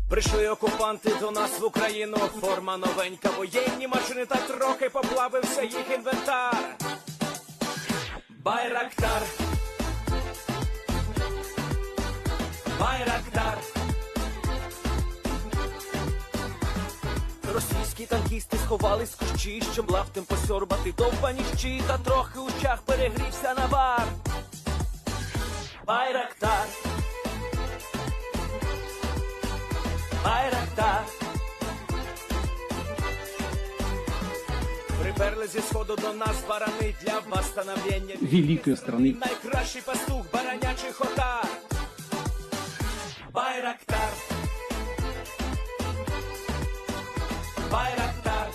Прийшли окупанти до нас в Україну, форма новенька, воєнні машини, та трохи поплавився їх інвентар. Байрактар, Байрактар. Російські танкісти сховались в кущі, щоб лаптем посьорбати довбані щі, та трохи у чах перегрівся навар. Байрактар, Байрактар. Приперли зі сходу до нас барани для восстановлення великої страны. Найкращий пастух баранячих отар. Байрактар, Байрактар.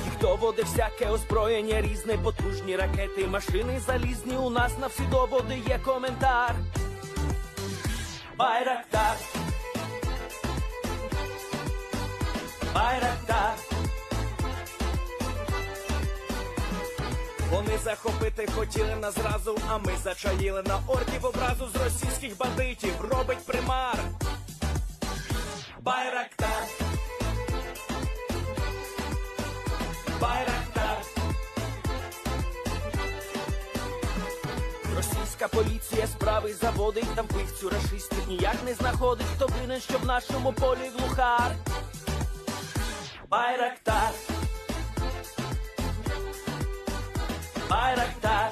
Їх доводи всяке озброєння різне, потужні ракети, машини залізні, у нас на всі доводи є коментар. Байрактар, Байрактар. Вони захопити хотіли нас зразу, а ми зачаїли на орків образу з російських бандитів, робить примар. Байрактар, Байрактар. Російська поліція справи заводить, там вбивцю рашистів ніяк не знаходить, хто винен, що в нашому полі глухар. Байрактар, Байрактар.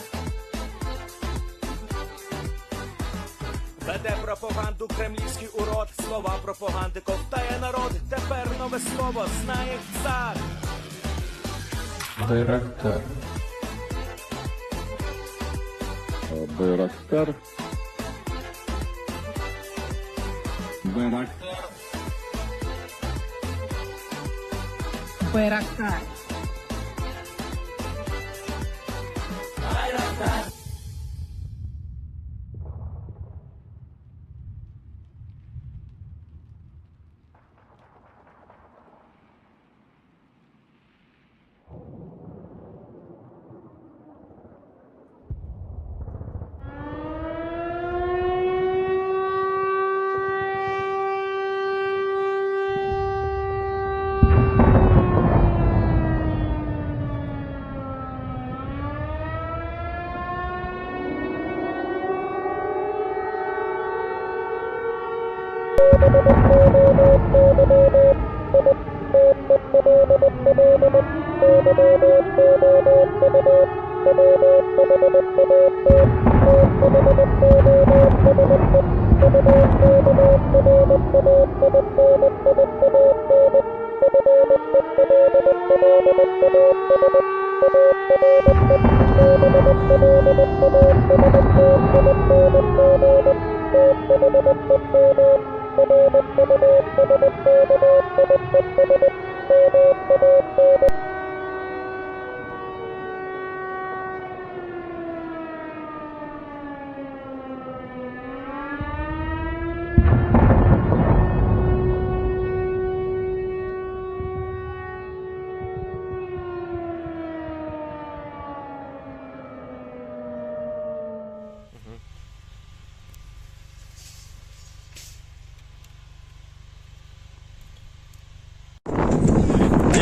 Веде пропаганду кремлівський урод, слова пропаганди ковтає народ, тепер нове слово знає цар. Байрактар. Байрактар. Байрактар. Байрактар. Байрактар.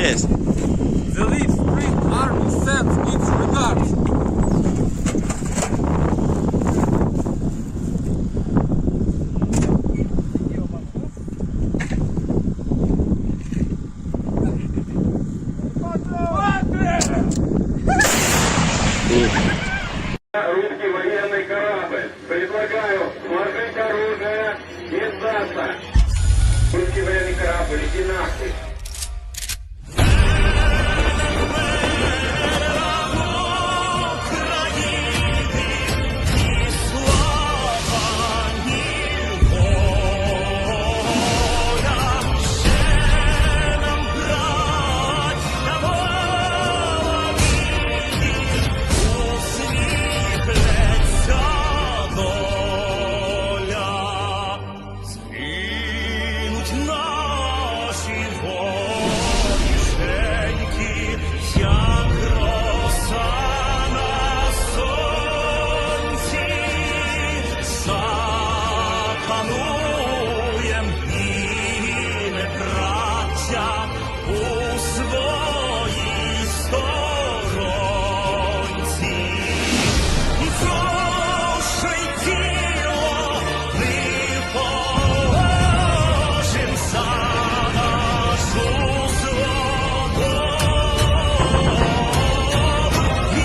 Yes. The Leaf Spring Army sends its regards. Русский военный корабль. Предлагаю сложить оружие и сдаться. Русский военный корабль, иди нахуй. Наші шануєм і ми, браття, у своїй сторонці. І душу й тіло ми положим за нашу свободу. І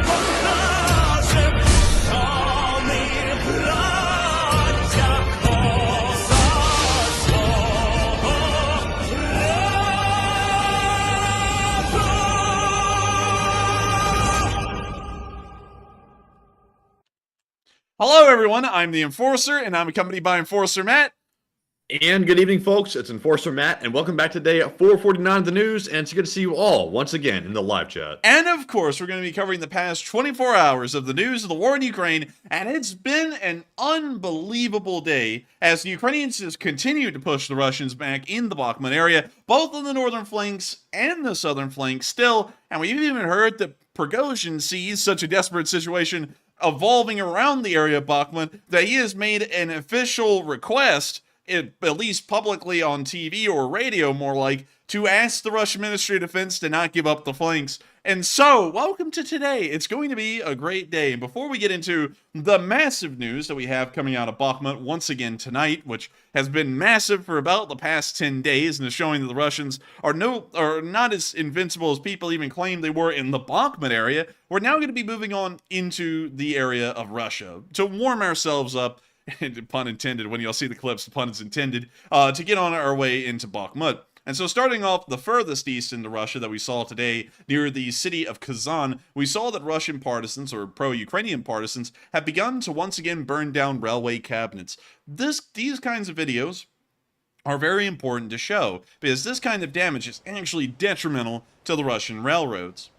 покажем, що ми браття козацького Hello, everyone. I'm the Enforcer, and I'm accompanied by Enforcer Matt. And good evening, folks. It's Enforcer Matt, and welcome back to day 449 of the news, and it's good to see you all once again in the live chat. And of course, we're going to be covering the past 24 hours of the news of the war in Ukraine, and it's been an unbelievable day as the Ukrainians just continue to push the Russians back in the Bakhmut area, both on the northern flanks and the southern flanks still, and we've even heard that Prigozhin sees such a desperate situation evolving around the area of Bakhmut that he has made an official request, at least publicly on TV or radio more like, to ask the Russian Ministry of Defense to not give up the flanks. And so, welcome to today. It's going to be a great day. And before we get into the massive news that we have coming out of Bakhmut once again tonight, which has been massive for about the past 10 days and is showing that the Russians are not as invincible as people even claim they were in the Bakhmut area, we're now going to be moving on into the area of Russia to warm ourselves up, and pun intended, when y'all see the clips, the pun is intended, to get on our way into Bakhmut. And so starting off the furthest east into Russia that we saw today, near the city of Kazan, we saw that Russian partisans, or pro-Ukrainian partisans, have begun to once again burn down railway cabinets. These kinds of videos are very important to show, because this kind of damage is actually detrimental to the Russian railroads.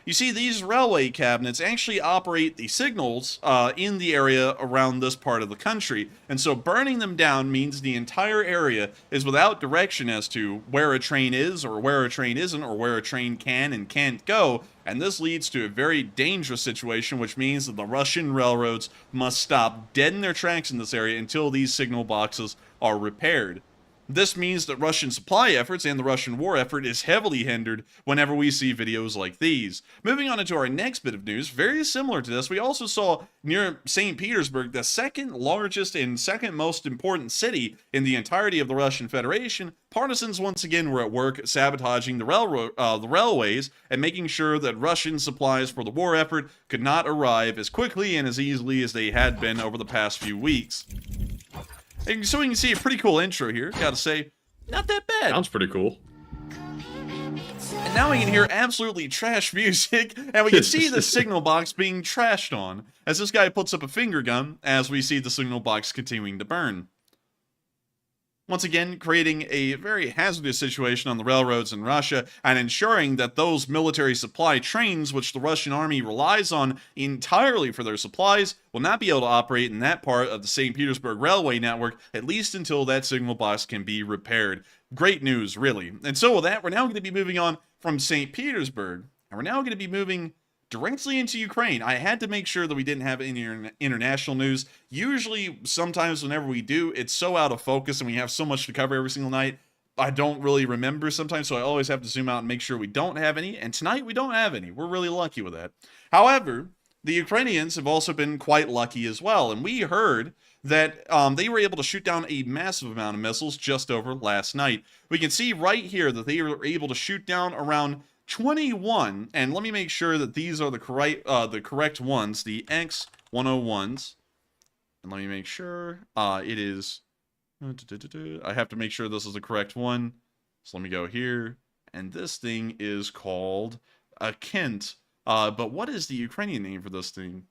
You see, these railway cabinets actually operate the signals in the area around this part of the country, and so burning them down means the entire area is without direction as to where a train is, or where a train isn't, or where a train can and can't go, and this leads to a very dangerous situation, which means that the Russian railroads must stop dead in their tracks in this area until these signal boxes are repaired. This means that Russian supply efforts and the Russian war effort is heavily hindered whenever we see videos like these. Moving on into our next bit of news, very similar to this, we also saw near St. Petersburg, the second largest and second most important city in the entirety of the Russian Federation, partisans once again were at work sabotaging the railways and making sure that Russian supplies for the war effort could not arrive as quickly and as easily as they had been over the past few weeks. And so we can see a pretty cool intro here, gotta say, not that bad. Sounds pretty cool. And now we can hear absolutely trash music, and we can see the signal box being trashed on, as this guy puts up a finger gun, as we see the signal box continuing to burn. Once again, creating a very hazardous situation on the railroads in Russia, and ensuring that those military supply trains, which the Russian army relies on entirely for their supplies, will not be able to operate in that part of the St. Petersburg railway network, at least until that signal box can be repaired. Great news, really. And so with that, we're now going to be moving on from St. Petersburg, and we're now going to be moving directly into Ukraine. I had to make sure that we didn't have any international news. Usually, sometimes whenever we do, it's so out of focus and we have so much to cover every single night, I don't really remember sometimes, so I always have to zoom out and make sure we don't have any, and tonight we don't have any. We're really lucky with that. However, the Ukrainians have also been quite lucky as well, and we heard that they were able to shoot down a massive amount of missiles just over last night. We can see right here that they were able to shoot down around 21, and let me make sure that these are the correct ones, the X-101s, and let me make sure it is, I have to make sure this is the correct one, so let me go here, and this thing is called a Kent, but what is the Ukrainian name for this thing?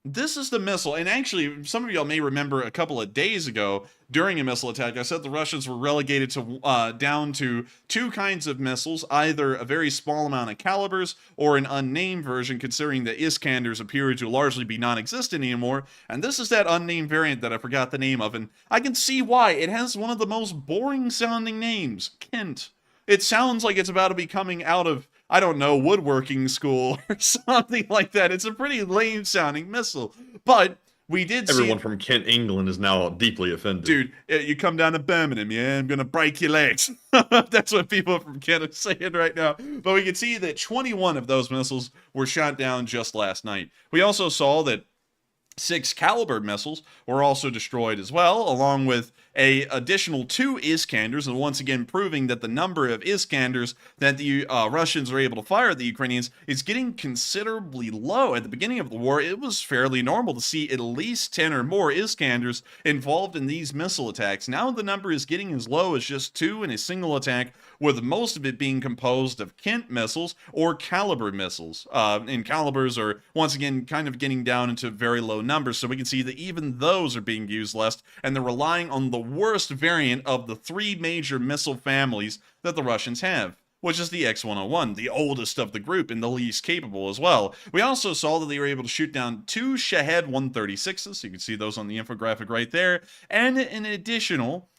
This is the missile, and actually, some of y'all may remember a couple of days ago, during a missile attack, I said the Russians were relegated to down to two kinds of missiles, either a very small amount of calibers, or an unnamed version, considering that Iskanders appear to largely be non-existent anymore, and this is that unnamed variant that I forgot the name of, and I can see why. It has one of the most boring-sounding names, Kent. It sounds like it's about to be coming out of, I don't know, woodworking school or something like that. It's a pretty lame sounding missile. But we did see... Everyone from Kent, England is now deeply offended. Dude, you come down to Birmingham, yeah, I'm gonna break your legs. That's what people from Kent are saying right now. But we can see that 21 of those missiles were shot down just last night. We also saw that 6 Caliber missiles were also destroyed as well, along with a additional 2 Iskanders, and once again proving that the number of Iskanders that the Russians are able to fire at the Ukrainians is getting considerably low. At the beginning of the war, it was fairly normal to see at least 10 or more Iskanders involved in these missile attacks. Now the number is getting as low as just 2 in a single attack, with most of it being composed of Kent missiles or Caliber missiles. And Calibers are, once again, kind of getting down into very low numbers, so we can see that even those are being used less, and they're relying on the worst variant of the 3 major missile families that the Russians have, which is the X-101, the oldest of the group and the least capable as well. We also saw that they were able to shoot down 2 Shahed 136s, so you can see those on the infographic right there, and an additional,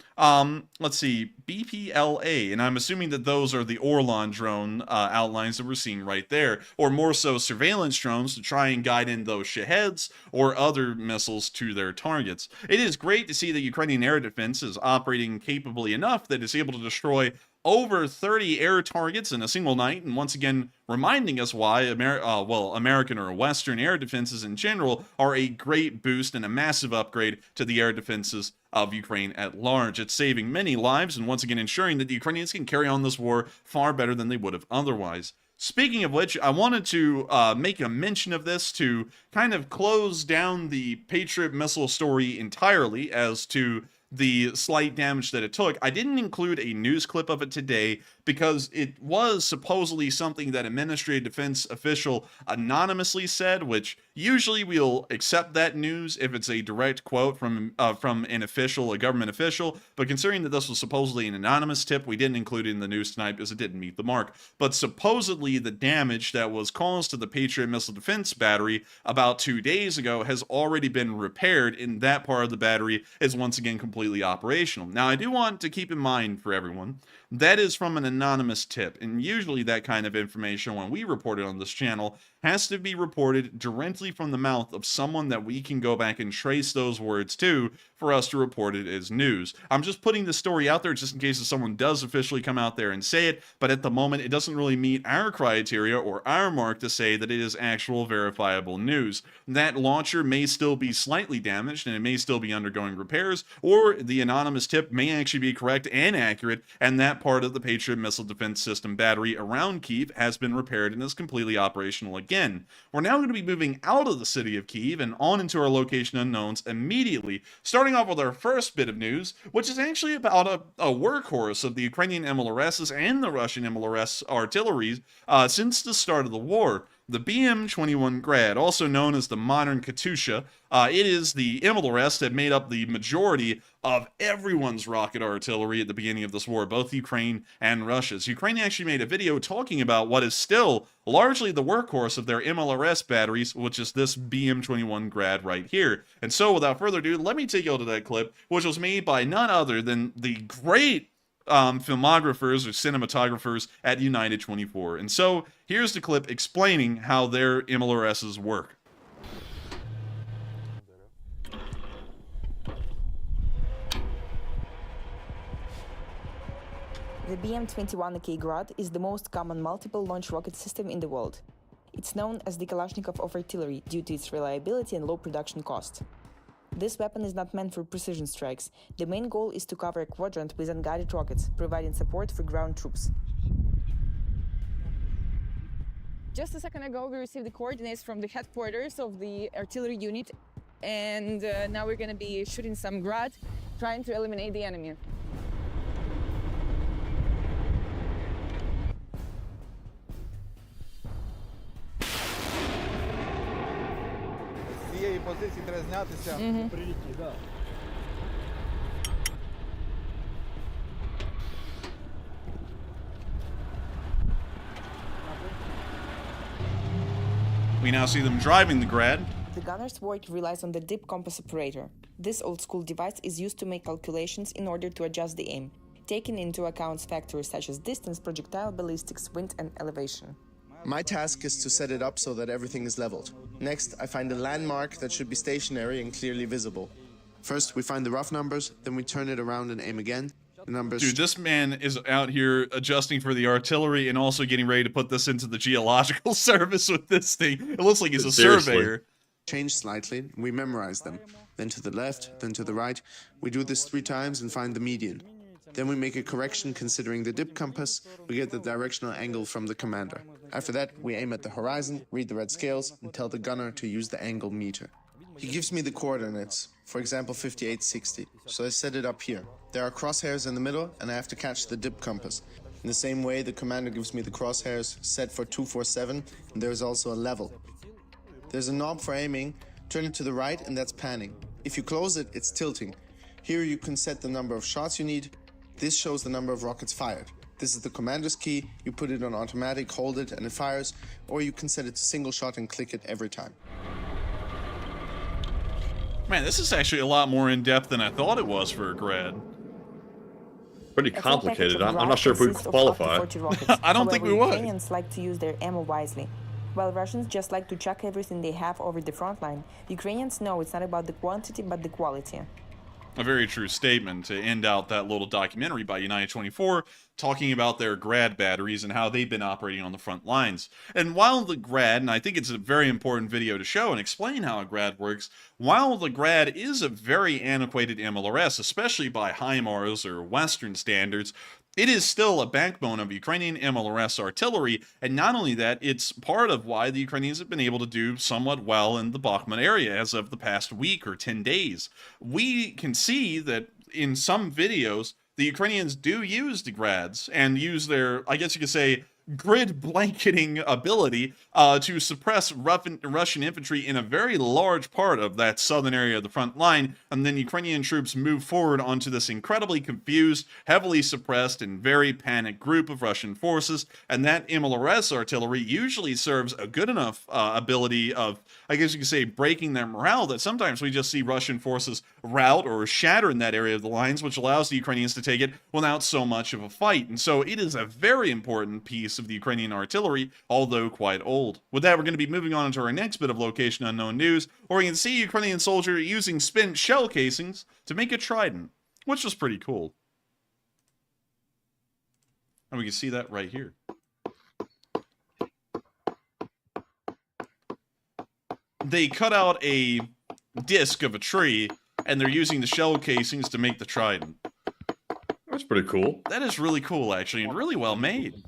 let's see, BPLA, and I'm assuming that those are the Orlan drone outlines that we're seeing right there, or more so surveillance drones to try and guide in those Shaheds or other missiles to their targets. It is great to see that Ukrainian air defense is operating capably enough that it's able to destroy over 30 air targets in a single night, and once again reminding us why American or Western air defenses in general are a great boost and a massive upgrade to the air defenses of Ukraine at large. It's saving many lives and once again ensuring that the Ukrainians can carry on this war far better than they would have otherwise. Speaking of which, I wanted to make a mention of this to kind of close down the Patriot missile story entirely as to the slight damage that it took. I didn't include a news clip of it today because it was supposedly something that a Ministry of Defense official anonymously said, which usually we'll accept that news if it's a direct quote from an official, a government official, but considering that this was supposedly an anonymous tip, we didn't include it in the news tonight because it didn't meet the mark. But supposedly the damage that was caused to the Patriot missile defense battery about 2 days ago has already been repaired, and that part of the battery is once again completely operational. Now, I do want to keep in mind for everyone, that is from an anonymous tip, and usually that kind of information, when we report it on this channel, has to be reported directly from the mouth of someone that we can go back and trace those words to for us to report it as news. I'm just putting the story out there just in case if someone does officially come out there and say it, but at the moment it doesn't really meet our criteria or our mark to say that it is actual verifiable news. That launcher may still be slightly damaged and it may still be undergoing repairs, or the anonymous tip may actually be correct and accurate, and that part of the Patriot missile defense system battery around Kyiv has been repaired and is completely operational again. We're now going to be moving out of the city of Kyiv and on into our location unknowns immediately, starting off with our first bit of news, which is actually about a workhorse of the Ukrainian MLRSs and the Russian MLRS artillery since the start of the war. The BM-21 Grad, also known as the modern Katyusha, it is the MLRS that made up the majority of everyone's rocket artillery at the beginning of this war, both Ukraine and Russia's. Ukraine actually made a video talking about what is still largely the workhorse of their MLRS batteries, which is this BM-21 Grad right here. And so, without further ado, let me take you to that clip, which was made by none other than the great filmographers or cinematographers at United 24. And so here's the clip explaining how their MLRSs work. The BM-21 Grad is the most common multiple launch rocket system in the world. It's known as the Kalashnikov of artillery due to its reliability and low production cost. This weapon is not meant for precision strikes. The main goal is to cover a quadrant with unguided rockets, providing support for ground troops. Just a second ago, we received the coordinates from the headquarters of the artillery unit, and now we're going to be shooting some Grad, trying to eliminate the enemy. З цієї позиції треба знятися. Приліті, да. We now see them driving the Grad. The gunner's work relies on the dip compass operator. This old-school device is used to make calculations in order to adjust the aim, taking into account factors such as distance, projectile ballistics, wind, and elevation. My task is to set it up so that everything is leveled. Next, I find a landmark that should be stationary and clearly visible. First, we find the rough numbers, then we turn it around and aim again. The numbers... Dude, this man is out here adjusting for the artillery and also getting ready to put this into the geological service with this thing. It looks like he's a surveyor. Change slightly, we memorize them. Then to the left, then to the right. We do this 3 times and find the median. Then we make a correction considering the dip compass. We get the directional angle from the commander. After that, we aim at the horizon, read the red scales, and tell the gunner to use the angle meter. He gives me the coordinates, for example 5860, so I set it up here. There are crosshairs in the middle, and I have to catch the dip compass. In the same way, the commander gives me the crosshairs set for 247, and there is also a level. There's a knob for aiming, turn it to the right, and that's panning. If you close it, it's tilting. Here you can set the number of shots you need. This shows the number of rockets fired. This is the commander's key. You put it on automatic, hold it, and it fires, or you can set it to single shot and click it every time. Man, this is actually a lot more in-depth than I thought it was for a grad. Pretty complicated. I'm not sure if we qualify. I don't think we would. Ukrainians like to use their ammo wisely. While Russians just like to chuck everything they have over the front line, Ukrainians know it's not about the quantity but the quality. A very true statement to end out that little documentary by United 24 talking about their grad batteries and how they've been operating on the front lines. And while the grad, and I think it's a very important video to show and explain how a grad works, while the grad is a very antiquated MLRS, especially by HIMARS or Western standards, it is still a backbone of Ukrainian MLRS artillery, and not only that, it's part of why the Ukrainians have been able to do somewhat well in the Bakhmut area as of the past week or 10 days. We can see that in some videos, the Ukrainians do use the grads and use their, I guess you could say, grid blanketing ability to suppress Russian infantry in a very large part of that southern area of the front line, and then Ukrainian troops move forward onto this incredibly confused, heavily suppressed, and very panicked group of Russian forces, and that MLRS artillery usually serves a good enough ability of, I guess you could say, breaking their morale that sometimes we just see Russian forces rout or shatter in that area of the lines, which allows the Ukrainians to take it without so much of a fight. And so it is a very important piece of the Ukrainian artillery, although quite old. With that, we're going to be moving on into our next bit of location unknown news, where we can see a Ukrainian soldier using spent shell casings to make a trident, which was pretty cool. And we can see that right here. They cut out a disc of a tree, and they're using the shell casings to make the trident. That's pretty cool. That is really cool, actually, and really well made.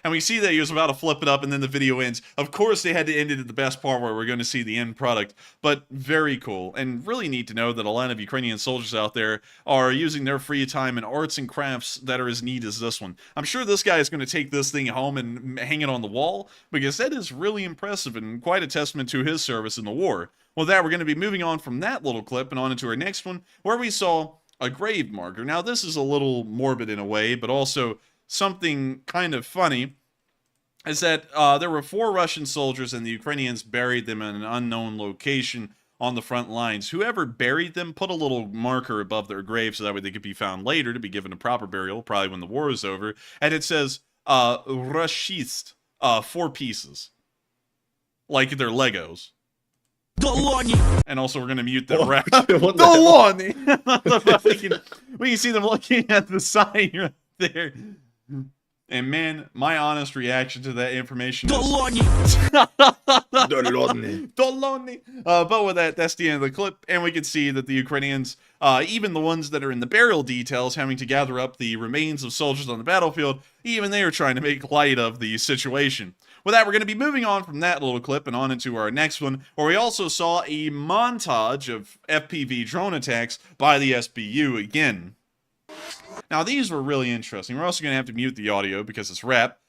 And we see that he was about to flip it up, and then the video ends. Of course, they had to end it at the best part where we're going to see the end product, but very cool, and really neat to know that a lot of Ukrainian soldiers out there are using their free time in arts and crafts that are as neat as this one. I'm sure this guy is going to take this thing home and hang it on the wall, because that is really impressive and quite a testament to his service in the war. With that, we're going to be moving on from that little clip and on into our next one, where we saw a grave marker. Now, this is a little morbid in a way, but also something kind of funny, is that there were 4 Russian soldiers and the Ukrainians buried them in an unknown location on the front lines. Whoever buried them put a little marker above their grave so that way they could be found later to be given a proper burial, probably when the war is over. And it says, Rashist, 4 pieces. Like they're Legos. And also we're going to mute the rap. Doloni! We can see them looking at the sign right there. And man, my honest reaction to that information is... Doloni! But with that, that's the end of the clip. And we can see that the Ukrainians, even the ones that are in the burial details, having to gather up the remains of soldiers on the battlefield, even they are trying to make light of the situation. With that, we're going to be moving on from that little clip and on into our next one, where we also saw a montage of FPV drone attacks by the SBU again. Now, these were really interesting. We're also going to have to mute the audio because it's rap.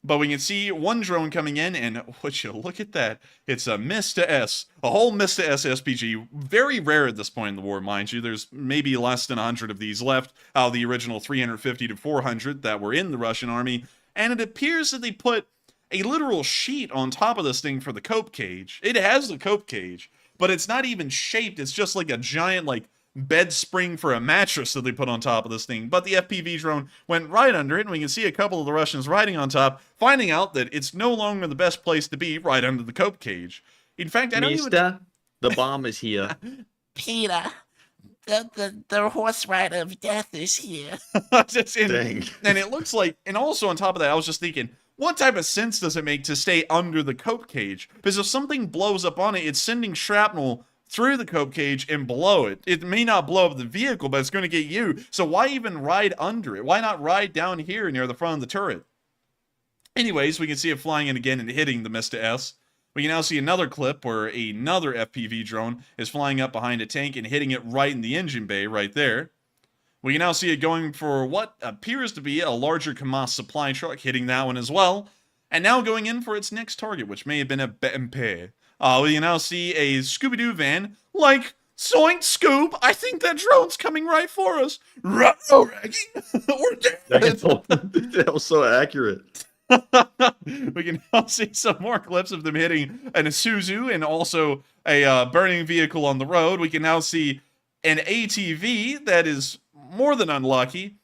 But we can see one drone coming in, and would you look at that? It's a Mista S, a whole Mista S SPG. Very rare at this point in the war, mind you. There's maybe less than 100 of these left out of the original 350 to 400 that were in the Russian army. And it appears that they put a literal sheet on top of this thing for the cope cage. It has the cope cage, but it's not even shaped. It's just like a giant, like, bed spring for a mattress that they put on top of this thing. But the FPV drone went right under it, and we can see a couple of the Russians riding on top, finding out that it's no longer the best place to be, right under the cope cage. In fact, I don't even... Mister, the bomb is here. Peter, the horse rider of death is here. Dang. And it looks like, and also on top of that, I was just thinking, what type of sense does it make to stay under the cope cage? Because if something blows up on it, it's sending shrapnel through the cope cage and below it. It may not blow up the vehicle, but it's going to get you. So why even ride under it? Why not ride down here near the front of the turret? Anyways, we can see it flying in again and hitting the Mista S. We can now see another clip where another FPV drone is flying up behind a tank and hitting it right in the engine bay right there. We can now see it going for what appears to be a larger KAMAZ supply truck, hitting that one as well. And now going in for its next target, which may have been a BMP. We can now see a Scooby-Doo van, like, Zoink Scoop, I think that drone's coming right for us. Ruh-roh, Raggy. We're dead. That was so accurate. We can now see some more clips of them hitting an Isuzu and also a burning vehicle on the road. We can now see an ATV that is more than unlucky.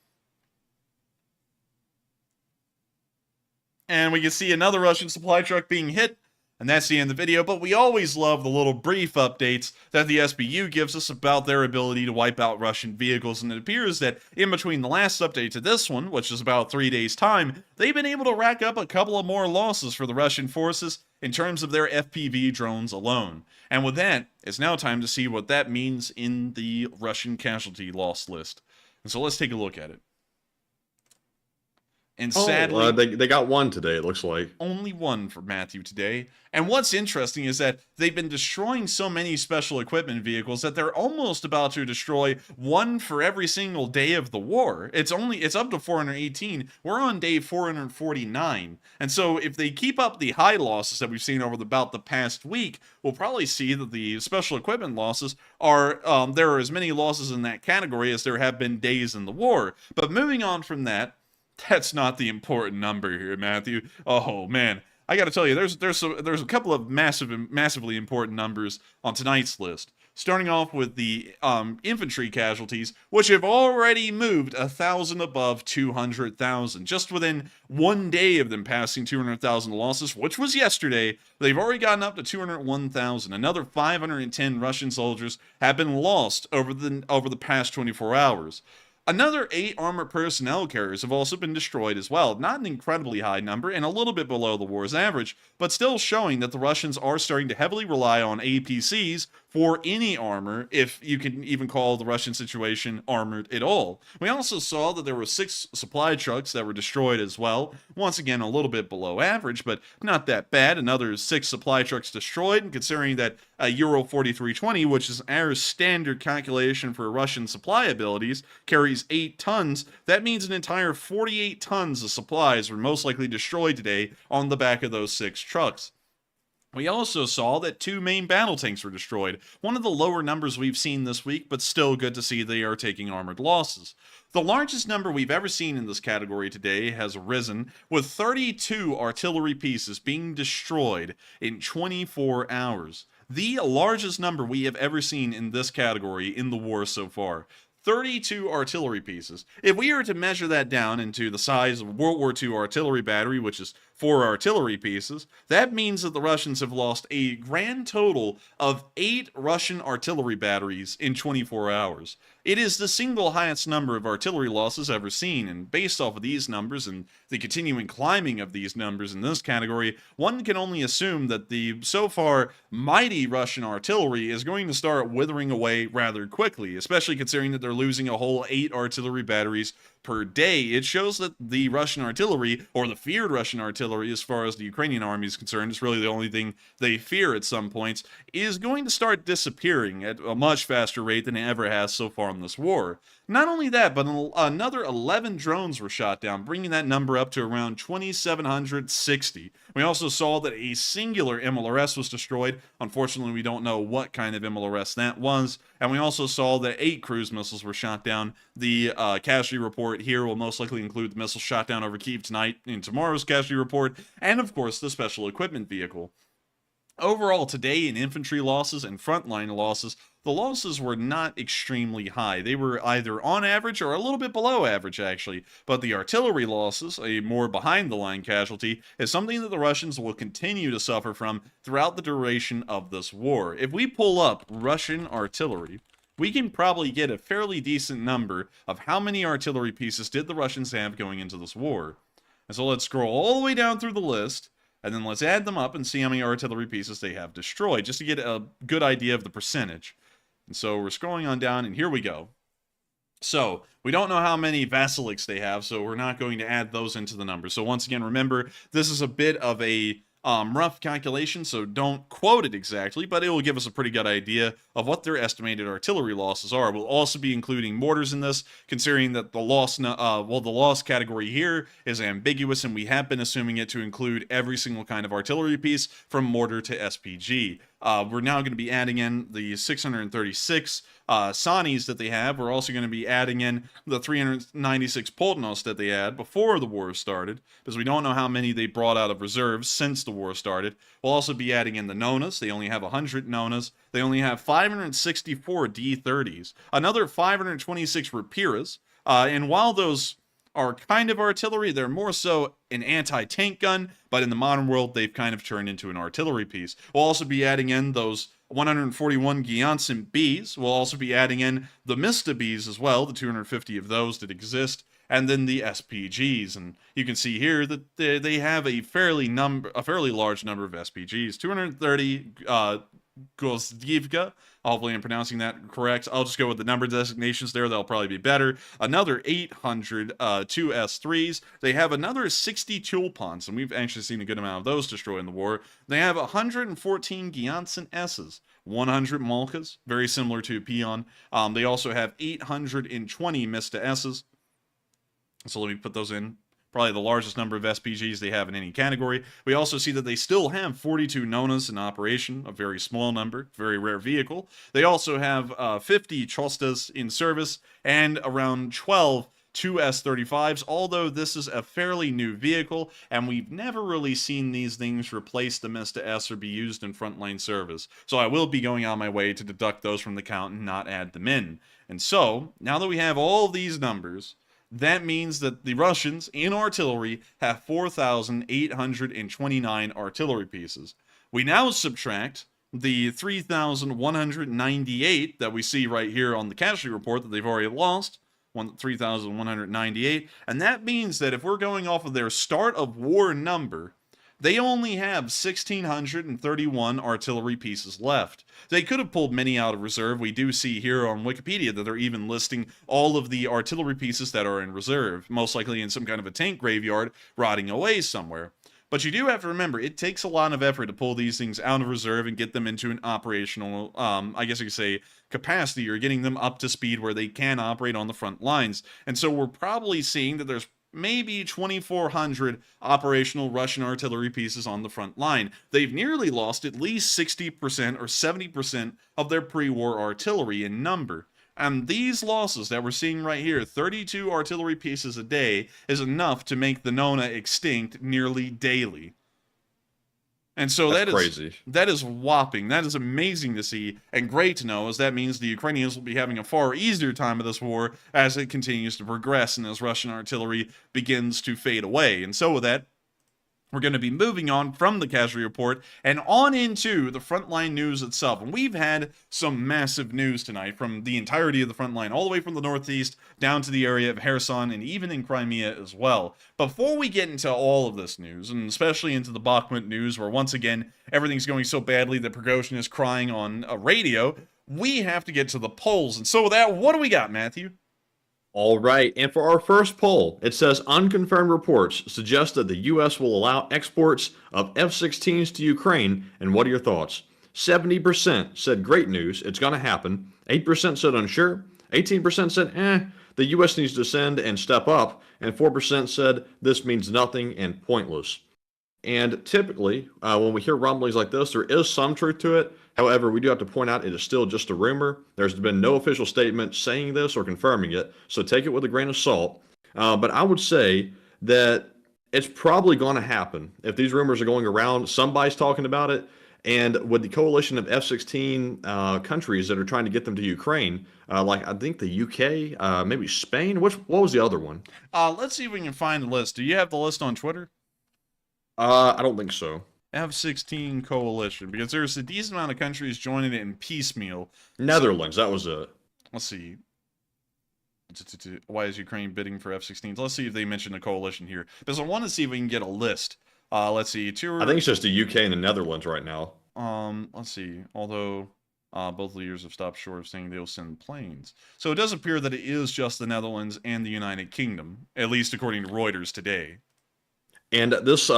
And we can see another Russian supply truck being hit. And that's the end of the video, but we always love the little brief updates that the SBU gives us about their ability to wipe out Russian vehicles, and it appears that in between the last update to this one, which is about 3 days' time, they've been able to rack up a couple of more losses for the Russian forces in terms of their FPV drones alone. And with that, it's now time to see what that means in the Russian casualty loss list. And so let's take a look at it. And sadly, they got one today, it looks like. Only one for Matthew today. And what's interesting is that they've been destroying so many special equipment vehicles that they're almost about to destroy one for every single day of the war. It's up to 418. We're on day 449. And so if they keep up the high losses that we've seen over about the past week, we'll probably see that the special equipment losses are, there are as many losses in that category as there have been days in the war. But moving on from that, that's not the important number here, Matthew. Oh man, I got to tell you, there's a couple of massively important numbers on tonight's list. Starting off with the infantry casualties, which have already moved 1,000 above 200,000. Just within 1 day of them passing 200,000 losses, which was yesterday, they've already gotten up to 201,000. Another 510 Russian soldiers have been lost over the past 24 hours. Another 8 armored personnel carriers have also been destroyed as well. Not an incredibly high number and a little bit below the war's average, but still showing that the Russians are starting to heavily rely on APCs for any armor, if you can even call the Russian situation armored at all. We also saw that there were 6 supply trucks that were destroyed as well. Once again, a little bit below average, but not that bad. Another 6 supply trucks destroyed, and considering that Euro 4320, which is our standard calculation for Russian supply abilities, carries 8 tons, that means an entire 48 tons of supplies were most likely destroyed today on the back of those 6 trucks. We also saw that 2 main battle tanks were destroyed, one of the lower numbers we've seen this week, but still good to see they are taking armored losses. The largest number we've ever seen in this category today has risen, with 32 artillery pieces being destroyed in 24 hours. The largest number we have ever seen in this category in the war so far. 32 artillery pieces. If we were to measure that down into the size of a World War II artillery battery, which is 4 artillery pieces, that means that the Russians have lost a grand total of 8 Russian artillery batteries in 24 hours. It is the single highest number of artillery losses ever seen, and based off of these numbers and the continuing climbing of these numbers in this category, one can only assume that the so far mighty Russian artillery is going to start withering away rather quickly, especially considering that they're losing a whole 8 artillery batteries per day. It shows that the Russian artillery, or the feared Russian artillery as far as the Ukrainian army is concerned, it's really the only thing they fear at some points, is going to start disappearing at a much faster rate than it ever has so far in this war. Not only that, but another 11 drones were shot down, bringing that number up to around 2,760. We also saw that a singular MLRS was destroyed. Unfortunately, we don't know what kind of MLRS that was. And we also saw that 8 cruise missiles were shot down. The casualty report here will most likely include the missile shot down over Kyiv tonight in tomorrow's casualty report, and of course the special equipment vehicle. Overall, today in infantry losses and frontline losses, the losses were not extremely high. They were either on average or a little bit below average, actually. But the artillery losses, a more behind-the-line casualty, is something that the Russians will continue to suffer from throughout the duration of this war. If we pull up Russian artillery, we can probably get a fairly decent number of how many artillery pieces did the Russians have going into this war. And so let's scroll all the way down through the list, and then let's add them up and see how many artillery pieces they have destroyed, just to get a good idea of the percentage. And so we're scrolling on down, and here we go. So, we don't know how many Vasiliks they have, so we're not going to add those into the numbers. So once again, remember, this is a bit of a rough calculation, so don't quote it exactly, but it will give us a pretty good idea of what their estimated artillery losses are. We'll also be including mortars in this, considering that the loss category here is ambiguous, and we have been assuming it to include every single kind of artillery piece from mortar to SPG. We're now going to be adding in the 636 Sanis that they have. We're also going to be adding in the 396 Poltnos that they had before the war started, because we don't know how many they brought out of reserves since the war started. We'll also be adding in the Nonas. They only have 100 Nonas. They only have 564 D-30s, another 526 Rapiras, and while those are kind of artillery, they're more so an anti-tank gun, but in the modern world, they've kind of turned into an artillery piece. We'll also be adding in those 141 Gyansen Bs. We'll also be adding in the Mista Bs as well, the 250 of those that exist, and then the SPGs. And you can see here that they have a fairly large number of SPGs, 230 Gozdivka. Hopefully I'm pronouncing that correct. I'll just go with the number designations there. That'll probably be better. Another 800 two S3s. They have another 60 Tulpans, and we've actually seen a good amount of those destroyed in the war. They have 114 Gyansen S's, 100 Malkas, very similar to Peon. They also have 820 Mista S's. So let me put those in. Probably the largest number of SPGs they have in any category. We also see that they still have 42 Nonas in operation, a very small number, very rare vehicle. They also have 50 Chostas in service and around 12 2 S-35s, although this is a fairly new vehicle, and we've never really seen these things replace the Mista S or be used in frontline service. So I will be going on my way to deduct those from the count and not add them in. And so, now that we have all these numbers, that means that the Russians in artillery have 4,829 artillery pieces. We now subtract the 3,198 that we see right here on the casualty report that they've already lost, 3,198, and that means that if we're going off of their start of war number, they only have 1,631 artillery pieces left. They could have pulled many out of reserve. We do see here on Wikipedia that they're even listing all of the artillery pieces that are in reserve, most likely in some kind of a tank graveyard, rotting away somewhere. But you do have to remember, it takes a lot of effort to pull these things out of reserve and get them into an operational, I guess you could say, capacity, or getting them up to speed where they can operate on the front lines. And so we're probably seeing that there's maybe 2,400 operational Russian artillery pieces on the front line. They've nearly lost at least 60% or 70% of their pre-war artillery in number. And these losses that we're seeing right here, 32 artillery pieces a day, is enough to make the Nona extinct nearly daily. And so that's crazy. That is whopping. That is amazing to see, and great to know, as that means the Ukrainians will be having a far easier time of this war as it continues to progress and as Russian artillery begins to fade away. And so with that, we're going to be moving on from the casualty report and on into the frontline news itself. And we've had some massive news tonight from the entirety of the front line, all the way from the Northeast down to the area of Kherson and even in Crimea as well. Before we get into all of this news, and especially into the Bakhmut news, where once again, everything's going so badly that Prigozhin is crying on a radio, we have to get to the polls. And so with that, what do we got, Matthew? All right, and for our first poll, it says unconfirmed reports suggest that the U.S. will allow exports of F-16s to Ukraine, and what are your thoughts? 70% said great news, it's going to happen. 8% said unsure. 18% said the U.S. needs to send and step up. And 4% said this means nothing and pointless. And typically, when we hear rumblings like this, there is some truth to it. However, we do have to point out it is still just a rumor. There's been no official statement saying this or confirming it, so take it with a grain of salt. But I would say that it's probably going to happen. If these rumors are going around, somebody's talking about it. And with the coalition of F-16 countries that are trying to get them to Ukraine, like I think the UK, maybe Spain. What was the other one? Let's see if we can find the list. Do you have the list on Twitter? I don't think so. F-16 coalition, because there's a decent amount of countries joining it in piecemeal. Netherlands, that was it. Let's see. Why is Ukraine bidding for F-16s? Let's see if they mention the coalition here, because I want to see if we can get a list. Let's see. I think it's just the UK and the Netherlands right now. Let's see. Although both leaders have stopped short of saying they'll send planes, so it does appear that it is just the Netherlands and the United Kingdom, at least according to Reuters today. And this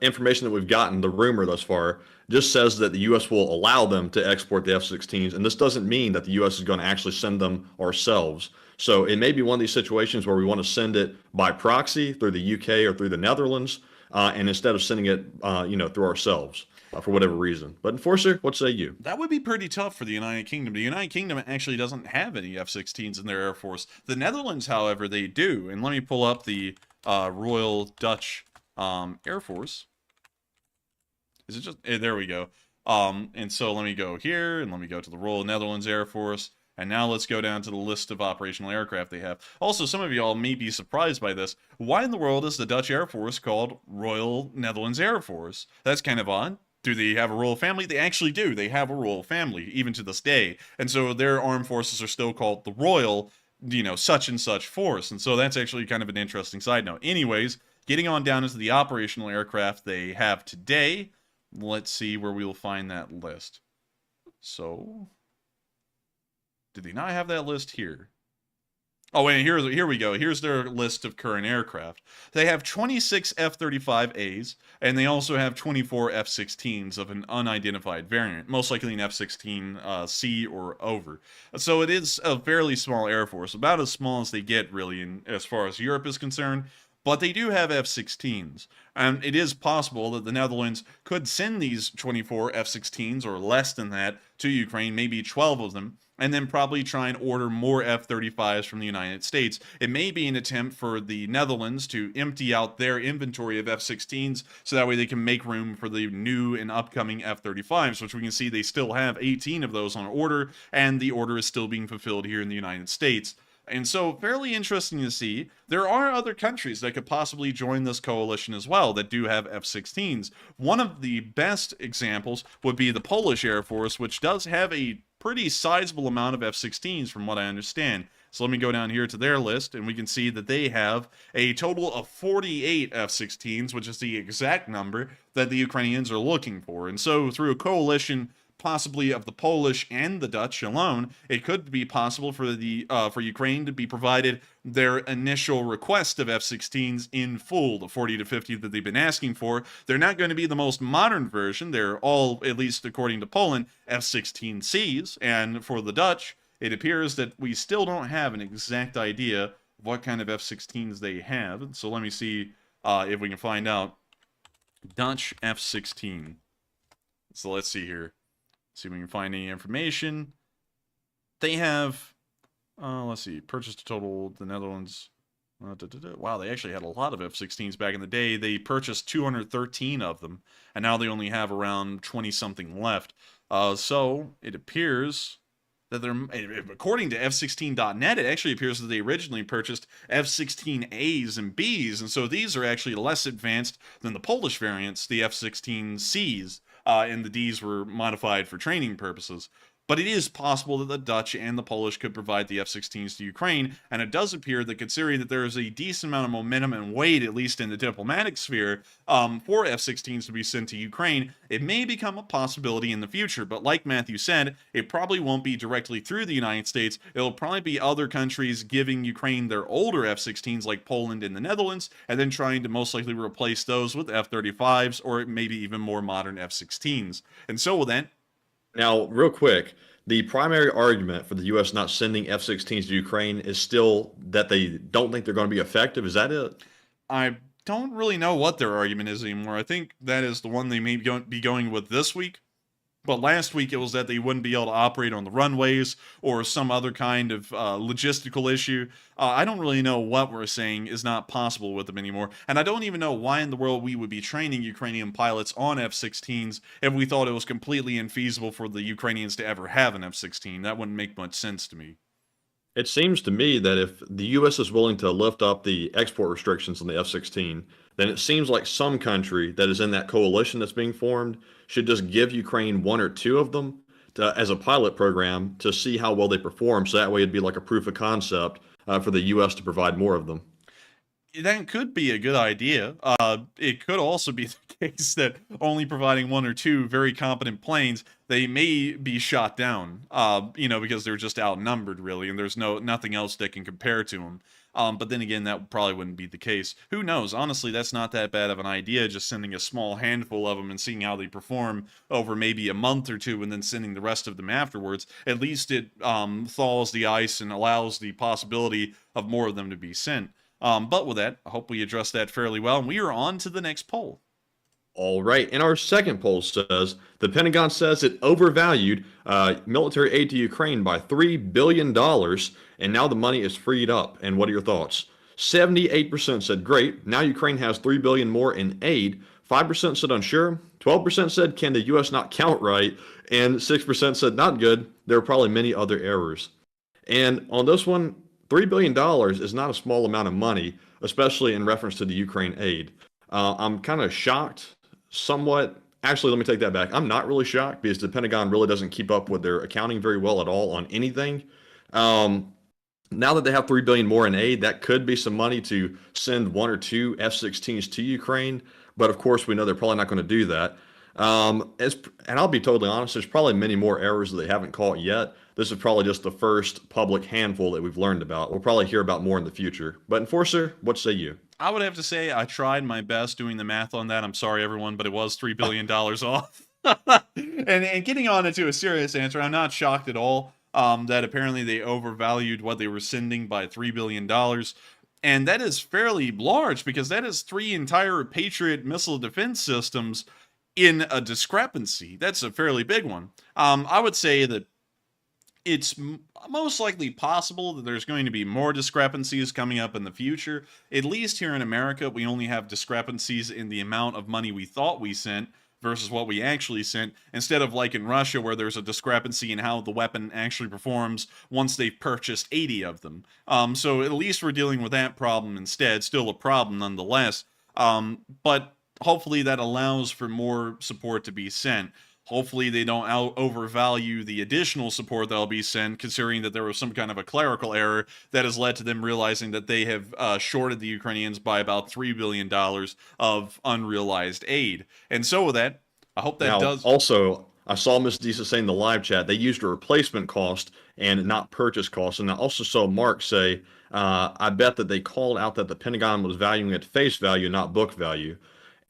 information that we've gotten, the rumor thus far, just says that the U.S. will allow them to export the F-16s, and this doesn't mean that the U.S. is going to actually send them ourselves. So it may be one of these situations where we want to send it by proxy through the U.K. or through the Netherlands, and instead of sending it, through ourselves for whatever reason. But Enforcer, what say you? That would be pretty tough for the United Kingdom. The United Kingdom actually doesn't have any F-16s in their Air Force. The Netherlands, however, they do. And let me pull up the Royal Dutch Air Force. Is it just there we go. And so let me go here and let me go to the Royal Netherlands Air Force, and now let's go down to the list of operational aircraft they have. Also, some of y'all may be surprised by this. Why in the world is the Dutch Air Force called Royal Netherlands Air Force? That's kind of odd. Do they have a royal family? They actually do. They have a royal family, even to this day. And so their armed forces are still called the Royal, such and such force. And so that's actually kind of an interesting side note. Anyways, getting on down into the operational aircraft they have today, let's see where we will find that list. So, did they not have that list here? Oh, and here we go. Here's their list of current aircraft. They have 26 F-35As, and they also have 24 F-16s of an unidentified variant, most likely an F-16C or over. So it is a fairly small Air Force, about as small as they get, really, as far as Europe is concerned. But they do have F-16s, and it is possible that the Netherlands could send these 24 F-16s, or less than that, to Ukraine, maybe 12 of them, and then probably try and order more F-35s from the United States. It may be an attempt for the Netherlands to empty out their inventory of F-16s, so that way they can make room for the new and upcoming F-35s, which we can see they still have 18 of those on order, and the order is still being fulfilled here in the United States. And so, fairly interesting to see. There are other countries that could possibly join this coalition as well that do have F-16s. One of the best examples would be the Polish Air Force, which does have a pretty sizable amount of F-16s from what I understand. So let me go down here to their list, and we can see that they have a total of 48 F-16s, which is the exact number that the Ukrainians are looking for. And so, through a coalition possibly of the Polish and the Dutch alone, it could be possible for for Ukraine to be provided their initial request of F-16s in full, the 40 to 50 that they've been asking for. They're not going to be the most modern version. They're all, at least according to Poland, F-16Cs. And for the Dutch, it appears that we still don't have an exact idea of what kind of F-16s they have. So let me see if we can find out. Dutch F-16. So let's see here. See if we can find any information. They have, let's see, purchased a total, the Netherlands. Wow, they actually had a lot of F-16s back in the day. They purchased 213 of them, and now they only have around 20-something left. So it appears that they're, according to F16.net, it actually appears that they originally purchased F-16As and Bs, and so these are actually less advanced than the Polish variants, the F-16Cs. And the Ds were modified for training purposes. But it is possible that the Dutch and the Polish could provide the F-16s to Ukraine, and it does appear that, considering that there is a decent amount of momentum and weight, at least in the diplomatic sphere, for F-16s to be sent to Ukraine, it may become a possibility in the future. But like Matthew said, it probably won't be directly through the United States. It'll probably be other countries giving Ukraine their older F-16s, like Poland and the Netherlands, and then trying to most likely replace those with F-35s, or maybe even more modern F-16s. And so with that, now, real quick, the primary argument for the U.S. not sending F-16s to Ukraine is still that they don't think they're going to be effective. Is that it? I don't really know what their argument is anymore. I think that is the one they may be going with this week. But last week it was that they wouldn't be able to operate on the runways or some other kind of logistical issue. I don't really know what we're saying is not possible with them anymore. And I don't even know why in the world we would be training Ukrainian pilots on F-16s if we thought it was completely infeasible for the Ukrainians to ever have an F-16. That wouldn't make much sense to me. It seems to me that if the U.S. is willing to lift up the export restrictions on the F-16, then it seems like some country that is in that coalition that's being formed should just give Ukraine one or two of them as a pilot program to see how well they perform. So that way it'd be like a proof of concept for the U.S. to provide more of them. That could be a good idea. It could also be the case that only providing one or two very competent planes, they may be shot down, because they're just outnumbered, really, and there's nothing else that can compare to them. But then again, that probably wouldn't be the case. Who knows? Honestly, that's not that bad of an idea, just sending a small handful of them and seeing how they perform over maybe a month or two and then sending the rest of them afterwards. At least it thaws the ice and allows the possibility of more of them to be sent. But with that, I hope we addressed that fairly well, and we are on to the next poll. All right, and our second poll says the Pentagon says it overvalued military aid to Ukraine by $3 billion, and now the money is freed up. And what are your thoughts? 78% said great. Now Ukraine has $3 billion more in aid. 5% said unsure. 12% said can the U.S. not count right, and 6% said not good. There are probably many other errors. And on this one, $3 billion is not a small amount of money, especially in reference to the Ukraine aid. I'm kind of shocked, somewhat. Actually, let me take that back. I'm not really shocked because the Pentagon really doesn't keep up with their accounting very well at all on anything. Now that they have $3 billion more in aid, that could be some money to send one or two F-16s to Ukraine. But of course, we know they're probably not going to do that. And I'll be totally honest, there's probably many more errors that they haven't caught yet. This is probably just the first public handful that we've learned about. We'll probably hear about more in the future. But Enforcer, what say you? I would have to say I tried my best doing the math on that. I'm sorry, everyone, but it was $3 billion off. and getting on into a serious answer, I'm not shocked at all that apparently they overvalued what they were sending by $3 billion. And that is fairly large because that is 3 entire Patriot missile defense systems in a discrepancy. That's a fairly big one. I would say that it's most likely possible that there's going to be more discrepancies coming up in the future. At least here in America, we only have discrepancies in the amount of money we thought we sent versus what we actually sent, instead of like in Russia where there's a discrepancy in how the weapon actually performs once they've purchased 80 of them. So at least we're dealing with that problem instead. Still a problem nonetheless. But hopefully that allows for more support to be sent. Hopefully they don't overvalue the additional support that'll be sent, considering that there was some kind of a clerical error that has led to them realizing that they have shorted the Ukrainians by about $3 billion of unrealized aid. And so with that, I hope that does... Also, I saw Ms. Disa say in the live chat, they used a replacement cost and not purchase cost. And I also saw Mark say, I bet that they called out that the Pentagon was valuing at face value, not book value.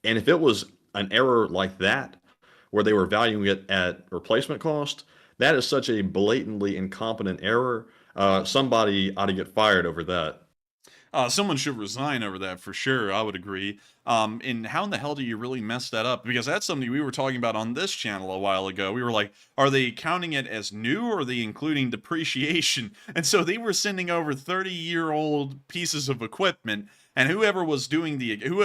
And if it was an error like that, where they were valuing it at replacement cost, that is such a blatantly incompetent error. Somebody ought to get fired over that. Someone should resign over that for sure. I would agree. And how in the hell do you really mess that up? Because that's something we were talking about on this channel a while ago. We were like, are they counting it as new or are they including depreciation? And so they were sending over 30-year-old pieces of equipment, and whoever was doing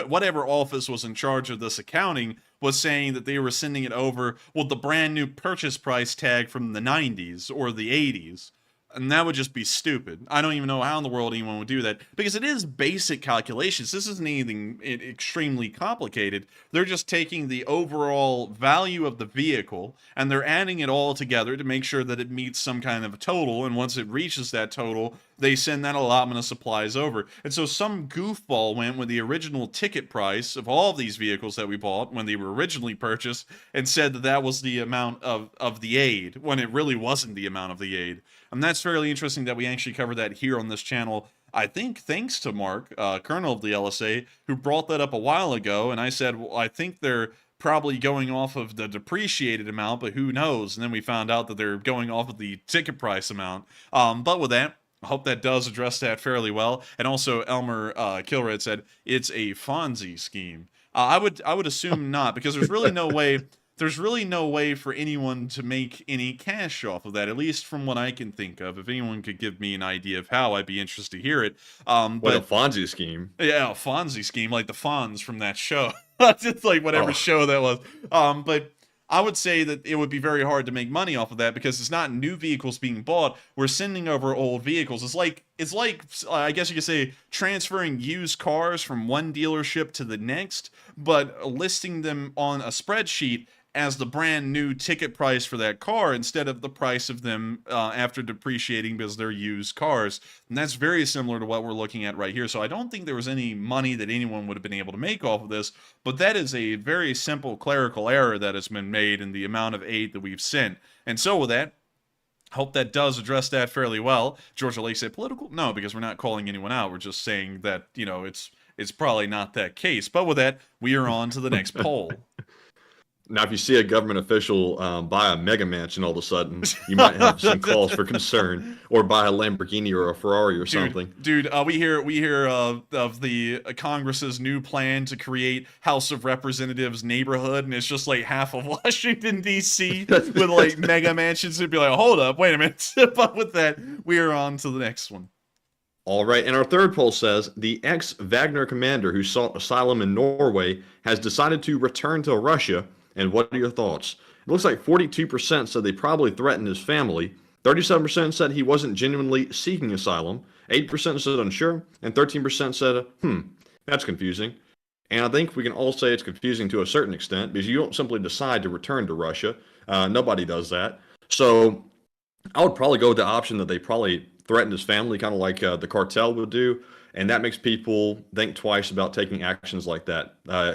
whatever office was in charge of this accounting was saying that they were sending it over with the brand new purchase price tag from the 90s or the 80s. And that would just be stupid. I don't even know how in the world anyone would do that, because it is basic calculations. This isn't anything extremely complicated. They're just taking the overall value of the vehicle and they're adding it all together to make sure that it meets some kind of a total. And once it reaches that total, they send that allotment of supplies over. And so some goofball went with the original ticket price of all of these vehicles that we bought when they were originally purchased and said that that was the amount of the aid, when it really wasn't the amount of the aid. And that's fairly interesting that we actually covered that here on this channel. I think thanks to Mark, Colonel of the LSA, who brought that up a while ago. And I said, well, I think they're probably going off of the depreciated amount, but who knows? And then we found out that they're going off of the ticket price amount. But with that, I hope that does address that fairly well. And also, Elmer Kilred said it's a Fonzie scheme. I would assume not, because there's really no way there's really no way for anyone to make any cash off of that, at least from what I can think of. If anyone could give me an idea of how, I'd be interested to hear it. Like But a Fonzie scheme. yeah, a Fonzie scheme, like the Fonz from that show. It's like whatever show that was. But I would say that it would be very hard to make money off of that because it's not new vehicles being bought. We're sending over old vehicles. It's like I guess you could say transferring used cars from one dealership to the next, but listing them on a spreadsheet as the brand new ticket price for that car instead of the price of them after depreciating because they're used cars. And that's very similar to what we're looking at right here. So I don't think there was any money that anyone would have been able to make off of this, but that is a very simple clerical error that has been made in the amount of aid that we've sent. And so with that, hope that does address that fairly well. Georgia Lake said political? No, because we're not calling anyone out. We're just saying that, it's probably not that case. But with that, we are on to the next poll. Now, if you see a government official buy a mega mansion all of a sudden, you might have some cause for concern, or buy a Lamborghini or a Ferrari or something. Dude, we hear of the Congress's new plan to create House of Representatives neighborhood, and it's just like half of Washington D.C. with like mega mansions. It'd be like, hold up, wait a minute. But with that, we are on to the next one. All right, and our third poll says the ex-Wagner commander who sought asylum in Norway has decided to return to Russia. And what are your thoughts? It looks like 42% said they probably threatened his family, 37% said he wasn't genuinely seeking asylum, 8% said unsure, and 13% said, that's confusing. And I think we can all say it's confusing to a certain extent because you don't simply decide to return to Russia. Nobody does that. So I would probably go with the option that they probably threatened his family, kind of like the cartel would do. And that makes people think twice about taking actions like that.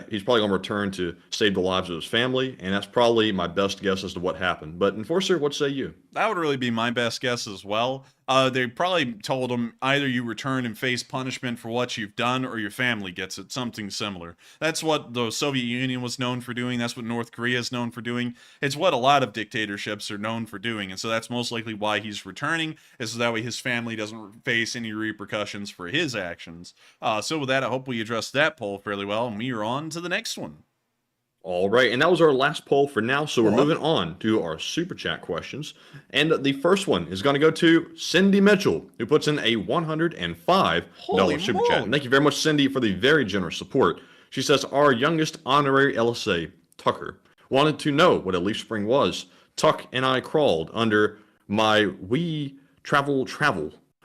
He's probably going to return to save the lives of his family, and that's probably my best guess as to what happened. But Enforcer, what say you? That would really be my best guess as well. They probably told him either you return and face punishment for what you've done or your family gets it, something similar. That's what the Soviet Union was known for doing. That's what North Korea is known for doing. It's what a lot of dictatorships are known for doing. And so that's most likely why he's returning, is so that way his family doesn't face any repercussions for his actions. So with that, I hope we addressed that poll fairly well, and we are on to the next one. All right, and that was our last poll for now, so we're moving on to our Super Chat questions. And the first one is going to go to Cindy Mitchell, who puts in a $105 Super Chat. And thank you very much, Cindy, for the very generous support. She says, our youngest honorary LSA, Tucker, wanted to know what a leaf spring was. Tuck and I crawled under my wee travel.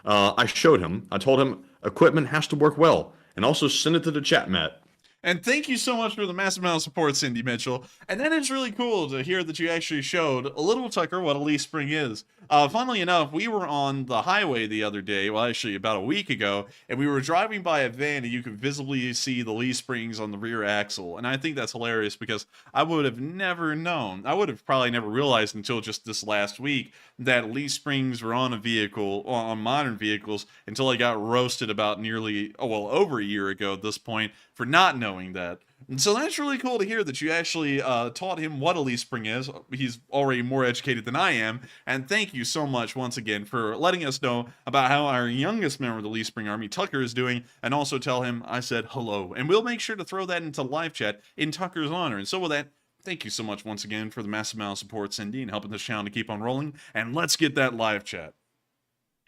I showed him. I told him equipment has to work well, and also send it to the chat, Matt. And thank you so much for the massive amount of support, Cindy Mitchell. And that is really cool to hear that you actually showed a little Tucker what a leaf spring is. Funnily enough, we were on the highway the other day, well, actually about a week ago, and we were driving by a van and you could visibly see the leaf springs on the rear axle. And I think that's hilarious because I would have never known. I would have probably never realized until just this last week that leaf springs were on a vehicle, on modern vehicles, until I got roasted about over a year ago at this point for not knowing that. And so that's really cool to hear that you actually taught him what a leaf spring is. He's already more educated than I am. And thank you so much once again for letting us know about how our youngest member of the Leaf Spring Army, Tucker, is doing. And also tell him I said hello. And we'll make sure to throw that into live chat in Tucker's honor. And so with that, thank you so much once again for the massive amount of support, Cindy, and helping this channel to keep on rolling. And let's get that live chat.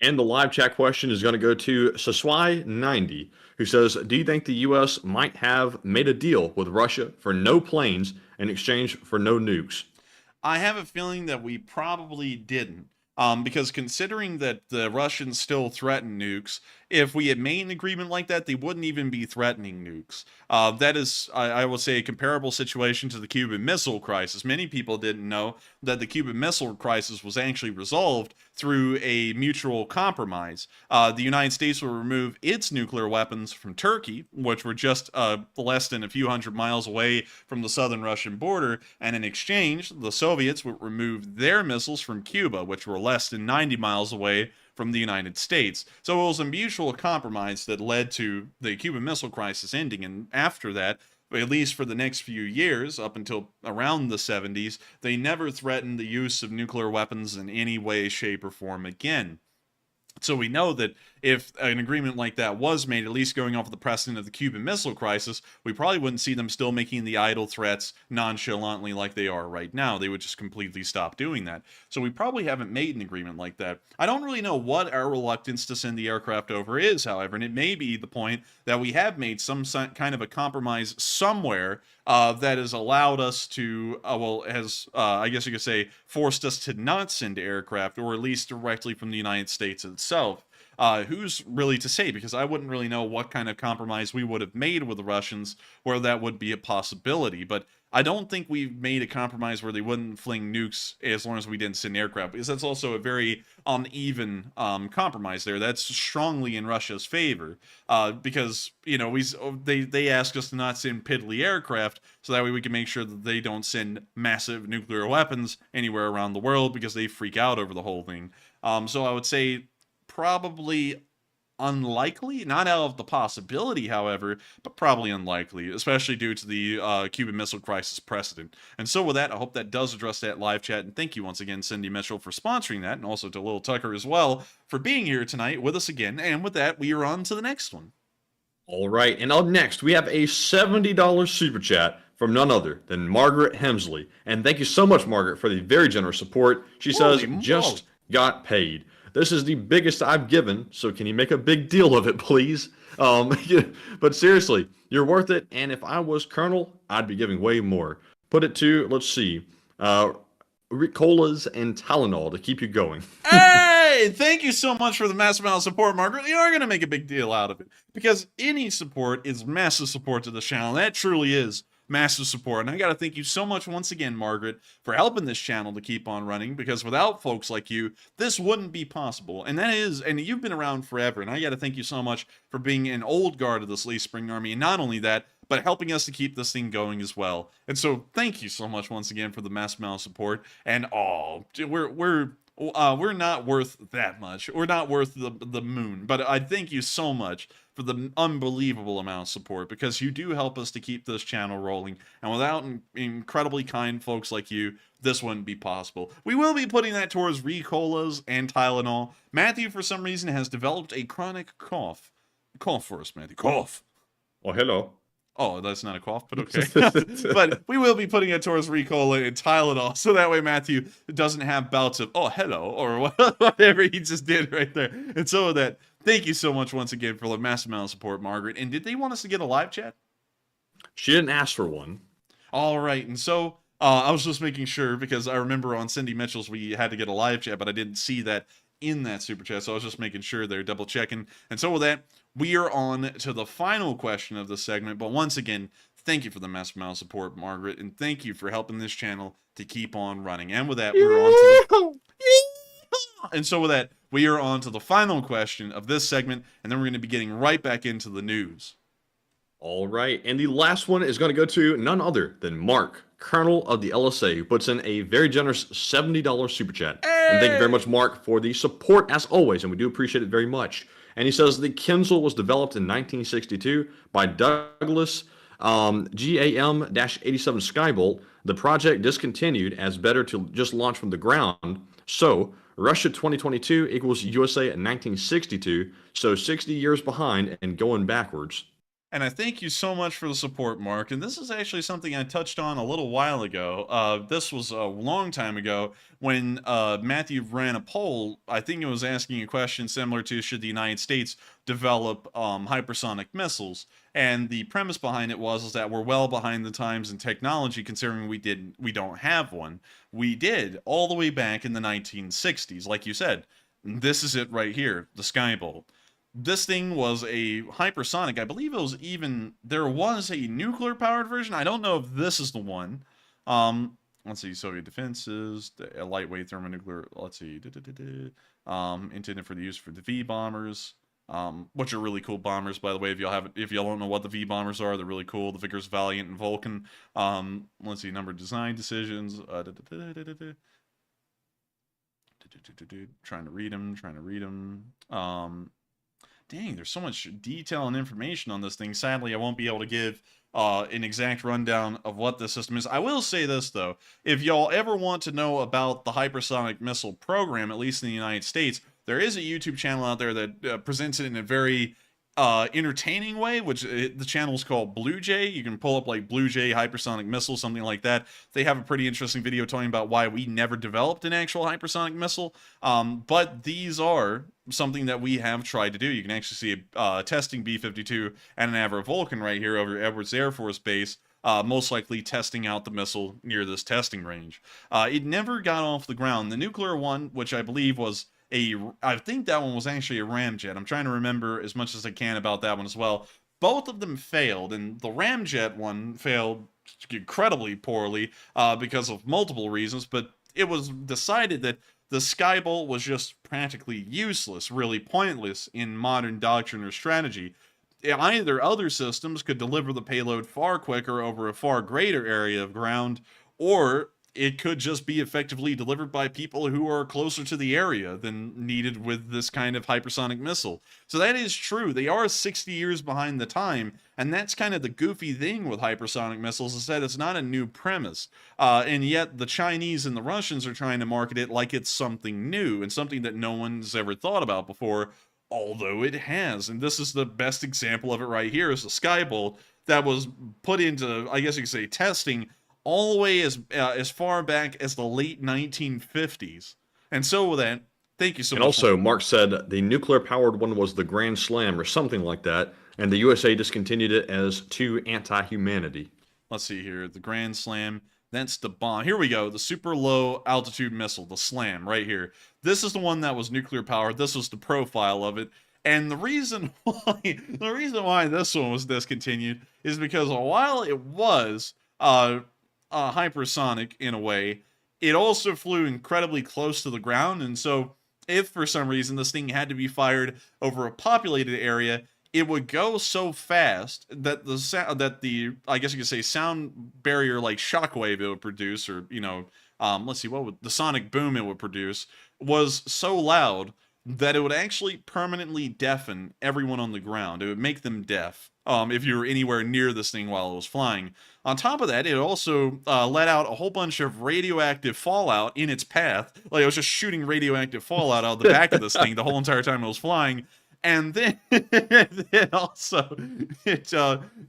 And the live chat question is going to go to Saswai90, who says, do you think the U.S. might have made a deal with Russia for no planes in exchange for no nukes? I have a feeling that we probably didn't. Because considering that the Russians still threaten nukes, if we had made an agreement like that, they wouldn't even be threatening nukes. That is, I will say, a comparable situation to the Cuban Missile Crisis. Many people didn't know that the Cuban Missile Crisis was actually resolved through a mutual compromise. The United States will remove its nuclear weapons from Turkey, which were just less than a few hundred miles away from the southern Russian border, and in exchange, the Soviets would remove their missiles from Cuba, which were less than 90 miles away from the United States. So it was a mutual compromise that led to the Cuban Missile Crisis ending, and after that, at least for the next few years, up until around the 70s, they never threatened the use of nuclear weapons in any way, shape, or form again. So we know that if an agreement like that was made, at least going off of the precedent of the Cuban Missile Crisis, we probably wouldn't see them still making the idle threats nonchalantly like they are right now. They would just completely stop doing that. So we probably haven't made an agreement like that. I don't really know what our reluctance to send the aircraft over is, however, and it may be the point that we have made some kind of a compromise somewhere that has allowed us to, I guess you could say, forced us to not send aircraft, or at least directly from the United States itself. Who's really to say? Because I wouldn't really know what kind of compromise we would have made with the Russians where that would be a possibility. But I don't think we've made a compromise where they wouldn't fling nukes as long as we didn't send aircraft, because that's also a very uneven compromise there. That's strongly in Russia's favor, because they ask us to not send piddly aircraft, so that way we can make sure that they don't send massive nuclear weapons anywhere around the world, because they freak out over the whole thing. So I would say probably unlikely, not out of the possibility, however, but probably unlikely, especially due to the Cuban Missile Crisis precedent. And so with that, I hope that does address that live chat, and thank you once again, Cindy Mitchell, for sponsoring that, and also to Lil Tucker as well for being here tonight with us again. And with that, we are on to the next one. All right, and up next, we have a $70 super chat from none other than Margaret Hemsley. And thank you so much, Margaret, for the very generous support. She says, just got paid. This is the biggest I've given, so can you make a big deal of it, please? But seriously, you're worth it, and if I was Colonel, I'd be giving way more. Put it to, let's see, Ricolas and Tylenol to keep you going. Hey, thank you so much for the massive amount of support, Margaret. You are going to make a big deal out of it, because any support is massive support to the channel. That truly is massive support. And I got to thank you so much once again, Margaret, for helping this channel to keep on running, because without folks like you, this wouldn't be possible. And you've been around forever. And I got to thank you so much for being an old guard of this Lee Spring Army. And not only that, but helping us to keep this thing going as well. And so thank you so much once again for the massive amount of support. And we're not worth that much. We're not worth the moon. But I thank you so much for the unbelievable amount of support, because you do help us to keep this channel rolling. And without incredibly kind folks like you, this wouldn't be possible. We will be putting that towards Ricolas and Tylenol. Matthew, for some reason, has developed a chronic cough. Cough for us, Matthew. Cough. Oh, hello. Oh, that's not a cough, but okay. But we will be putting it towards Ricola and Tylenol, so that way Matthew doesn't have bouts of, oh, hello, or whatever he just did right there. And so with that, thank you so much once again for the massive amount of support, Margaret. And did they want us to get a live chat? She didn't ask for one. All right, and so I was just making sure, because I remember on Cindy Mitchell's we had to get a live chat, but I didn't see that in that super chat, so I was just making sure they're double checking. And so with that, we are on to the final question of the segment. But once again, thank you for the massive amount of support, Margaret, and thank you for helping this channel to keep on running. And with that, we're on to the final question of this segment, and then we're going to be getting right back into the news. All right, and the last one is going to go to none other than Mark, Colonel of the LSA, who puts in a very generous $70 super chat. Hey! And thank you very much, Mark, for the support as always, and we do appreciate it very much. And he says the Kinzel was developed in 1962 by Douglas GAM-87 Skybolt. The project discontinued as better to just launch from the ground. So Russia 2022 equals USA in 1962, so 60 years behind and going backwards. And I thank you so much for the support, Mark. And this is actually something I touched on a little while ago. This was a long time ago when Matthew ran a poll. I think it was asking a question similar to, should the United States develop hypersonic missiles? And the premise behind it was that we're well behind the times in technology, considering we don't have one. We did all the way back in the 1960s, like you said. This is it right here, the Skybolt. This thing was a hypersonic. I believe there was a nuclear-powered version. I don't know if this is the one. Let's see, Soviet defenses, a lightweight thermonuclear, let's see, intended for the use for the V-bombers, which are really cool bombers, by the way. If y'all don't know what the V-bombers are, they're really cool. The Vickers, Valiant, and Vulcan. Let's see, number of design decisions. Trying to read them. Dang, there's so much detail and information on this thing. Sadly, I won't be able to give an exact rundown of what the system is. I will say this, though. If y'all ever want to know about the hypersonic missile program, at least in the United States, there is a YouTube channel out there that presents it in a very entertaining way, which the channel is called Blue Jay. You can pull up like Blue Jay hypersonic missile, something like that. They have a pretty interesting video talking about why we never developed an actual hypersonic missile. But these are something that we have tried to do. You can actually see a testing B-52 and an Avro Vulcan right here over Edwards Air Force Base, most likely testing out the missile near this testing range. It never got off the ground. The nuclear one, which I believe was I think that one was actually a ramjet. I'm trying to remember as much as I can about that one as well. Both of them failed, and the ramjet one failed incredibly poorly because of multiple reasons, but it was decided that the Skybolt was just practically useless, really pointless in modern doctrine or strategy. Either other systems could deliver the payload far quicker over a far greater area of ground, or it could just be effectively delivered by people who are closer to the area than needed with this kind of hypersonic missile. So that is true. They are 60 years behind the time, and that's kind of the goofy thing with hypersonic missiles, is that it's not a new premise. And yet the Chinese and the Russians are trying to market it like it's something new and something that no one's ever thought about before, although it has. And this is the best example of it right here, is the Skybolt that was put into, I guess you could say, testing all the way as far back as the late 1950s. And so with that, thank you so much. And also, Mark said the nuclear-powered one was the Grand Slam or something like that, and the USA discontinued it as too anti-humanity. Let's see here. The Grand Slam. That's the bomb. Here we go. The super low altitude missile, the SLAM, right here. This is the one that was nuclear-powered. This was the profile of it. And the reason why this one was discontinued is because while it was hypersonic in a way, it also flew incredibly close to the ground, and so if for some reason this thing had to be fired over a populated area, it would go so fast that the I guess you could say sound barrier, like shockwave it would produce, or let's see, what would the sonic boom it would produce, was so loud that it would actually permanently deafen everyone on the ground. It would make them deaf if you were anywhere near this thing while it was flying. On top of that, it also let out a whole bunch of radioactive fallout in its path. Like, it was just shooting radioactive fallout out of the back of this thing the whole entire time it was flying. And then it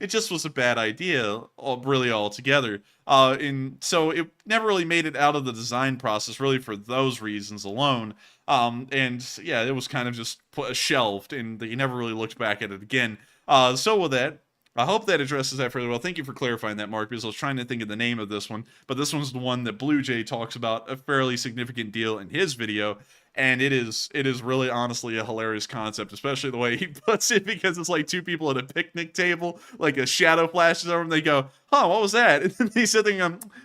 just was a bad idea, really altogether. And so it never really made it out of the design process, really, for those reasons alone. And yeah, it was kind of just shelved, and they never really looked back at it again. So with that, I hope that addresses that fairly well. Thank you for clarifying that, Mark, because I was trying to think of the name of this one, but this one's the one that Blue Jay talks about a fairly significant deal in his video, and it is really honestly a hilarious concept, especially the way he puts it, because it's like two people at a picnic table, like a shadow flashes over them, they go, "Huh, what was that?" And then he said,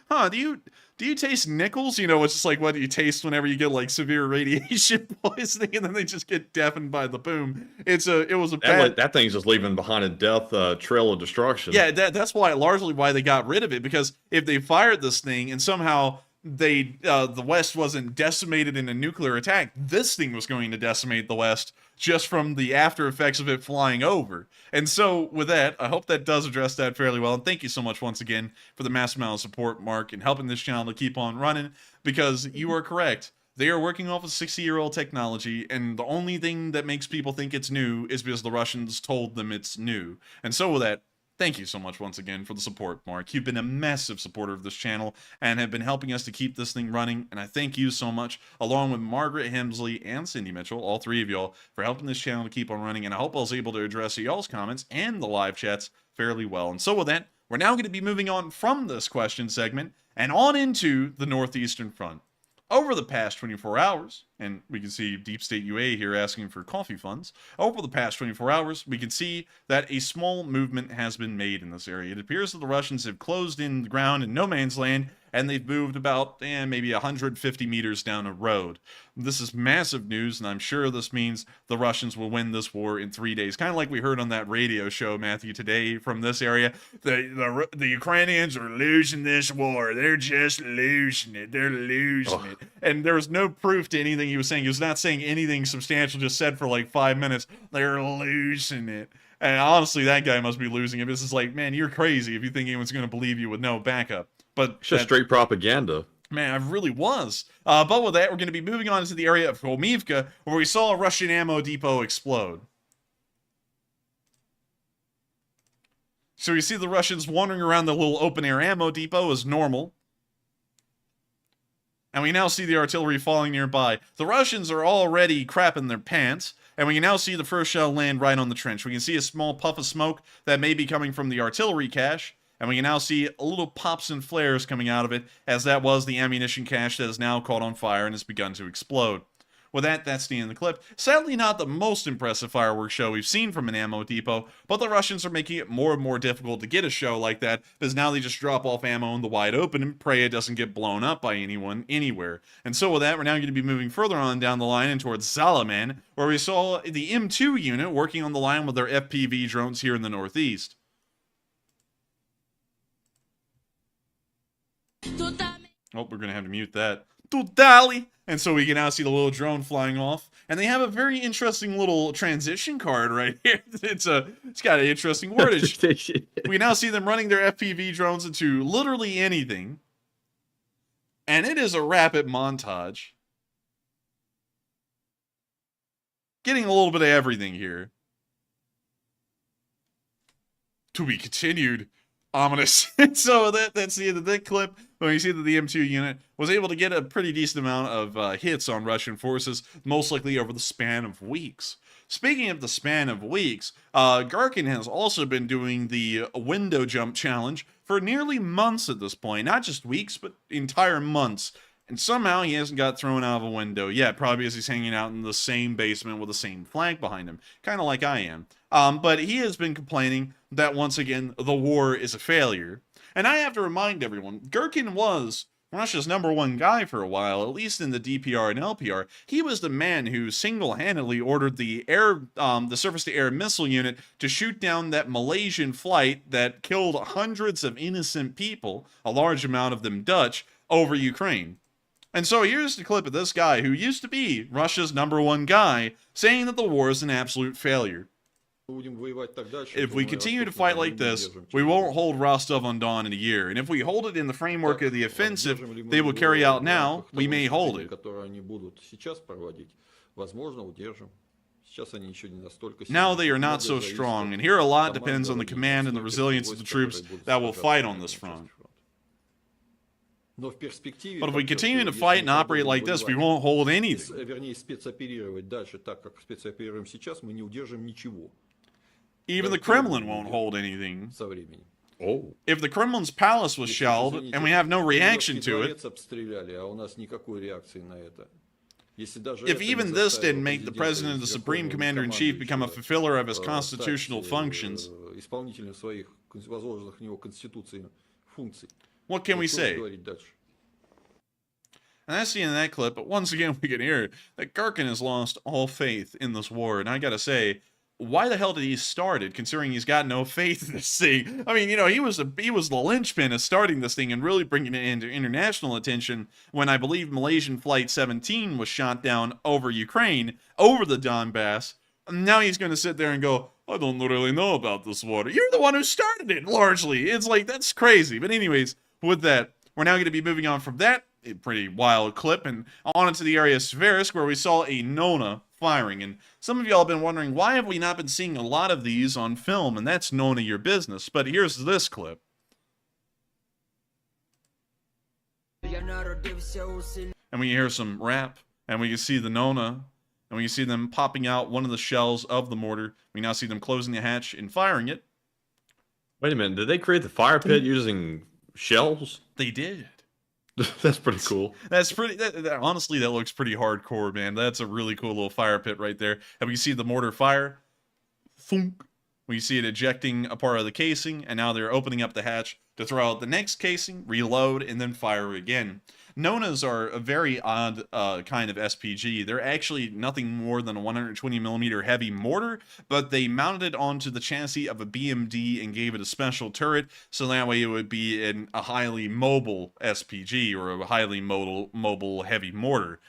"Huh, do you taste nickels?" Which is like what you taste whenever you get like severe radiation poisoning, and then they just get deafened by the boom. That thing's just leaving behind a death trail of destruction. Yeah, that's largely why they got rid of it, because if they fired this thing and somehow the West wasn't decimated in a nuclear attack, this thing was going to decimate the West just from the after effects of it flying over. And so with that, I hope that does address that fairly well. And thank you so much once again for the massive amount of support, Mark, and helping this channel to keep on running, because you are correct. They are working off of 60-year-old technology, and the only thing that makes people think it's new is because the Russians told them it's new. And so with that, thank you so much once again for the support, Mark. You've been a massive supporter of this channel and have been helping us to keep this thing running, and I thank you so much, along with Margaret Hemsley and Cindy Mitchell, all three of y'all, for helping this channel to keep on running, and I hope I was able to address y'all's comments and the live chats fairly well. And so with that, we're now going to be moving on from this question segment and on into the Northeastern Front. Over the past 24 hours, and we can see Deep State UA here asking for coffee funds. Over the past 24 hours, we can see that a small movement has been made in this area. It appears that the Russians have closed in the ground in no man's land, and they've moved about maybe 150 meters down a road. This is massive news, and I'm sure this means the Russians will win this war in 3 days. Kind of like we heard on that radio show, Matthew, today from this area. The Ukrainians are losing this war. They're just losing it. They're losing it. And there was no proof to anything he was saying. He was not saying anything substantial, just said for like 5 minutes, they're losing it. And honestly, that guy must be losing it. This is like, man, you're crazy if you think anyone's going to believe you with no backup. But it's just straight propaganda. Man, I really was. But with that, we're going to be moving on to the area of Homivka, where we saw a Russian ammo depot explode. So you see the Russians wandering around the little open-air ammo depot as normal. And we now see the artillery falling nearby. The Russians are already crapping their pants, and we can now see the first shell land right on the trench. We can see a small puff of smoke that may be coming from the artillery cache, and we can now see little pops and flares coming out of it, as that was the ammunition cache that is now caught on fire and has begun to explode. With that, that's the end of the clip. Sadly, not the most impressive fireworks show we've seen from an ammo depot, but the Russians are making it more and more difficult to get a show like that, because now they just drop off ammo in the wide open and pray it doesn't get blown up by anyone, anywhere. And so with that, we're now going to be moving further on down the line and towards Zalaman, where we saw the M2 unit working on the line with their FPV drones here in the Northeast. Oh, we're going to have to mute that. Totally! And so we can now see the little drone flying off. And they have a very interesting little transition card right here. It's got an interesting wordage. We now see them running their FPV drones into literally anything. And it is a rapid montage. Getting a little bit of everything here. To be continued. Ominous. So that's the end of that clip. When you see that the M2 unit was able to get a pretty decent amount of hits on Russian forces, most likely over the span of weeks. Speaking of the span of weeks, Garkin has also been doing the window jump challenge for nearly months at this point. Not just weeks, but entire months. And somehow he hasn't got thrown out of a window yet, probably because he's hanging out in the same basement with the same flag behind him. Kind of like I am. But he has been complaining that, once again, the war is a failure. And I have to remind everyone, Gherkin was Russia's #1 guy for a while, at least in the DPR and LPR. He was the man who single-handedly ordered the surface-to-air missile unit to shoot down that Malaysian flight that killed hundreds of innocent people, a large amount of them Dutch, over Ukraine. And so here's the clip of this guy, who used to be Russia's #1 guy, saying that the war is an absolute failure. If we continue to fight like this, we won't hold Rostov-on-Don in a year. And if we hold it in the framework of the offensive they will carry out now, we may hold it. Now they are not so strong, and here a lot depends on the command and the resilience of the troops that will fight on this front. But if we continue to fight and operate like this, we won't hold anything. Even the Kremlin won't hold anything. Oh. If the Kremlin's palace was shelled, and we have no reaction to it, if even this didn't make the President, the Supreme Commander-in-Chief, become a fulfiller of his constitutional functions, what can we say? And that's the end of that clip, but once again we can hear that Garkin has lost all faith in this war, and I gotta say, why the hell did he start it, considering he's got no faith in this thing? I mean, you know, he was the linchpin of starting this thing and really bringing it into international attention when I believe Malaysian Flight 17 was shot down over Ukraine, over the Donbass. And now he's going to sit there and go, I don't really know about this war. You're the one who started it, largely. It's like, that's crazy. But anyways, with that, we're now going to be moving on from that pretty wild clip and on into the area of Sverisk, where we saw a Nona firing. And some of y'all have been wondering, why have we not been seeing a lot of these on film? And that's none of your business. But here's this clip. And we hear some rap, and we can see the Nona, and we can see them popping out one of the shells of the mortar. We now see them closing the hatch and firing it. Wait a minute, did they create the fire pit using shells? They did. That's pretty cool. That's pretty, honestly, that looks pretty hardcore, man. That's a really cool little fire pit right there. And we see the mortar fire. Thunk. We see it ejecting a part of the casing, and now they're opening up the hatch to throw out the next casing, reload, and then fire again. Nonas are a very odd kind of SPG. They're actually nothing more than a 120mm heavy mortar, but they mounted it onto the chassis of a BMD and gave it a special turret, so that way it would be a highly mobile SPG, or a highly mobile heavy mortar.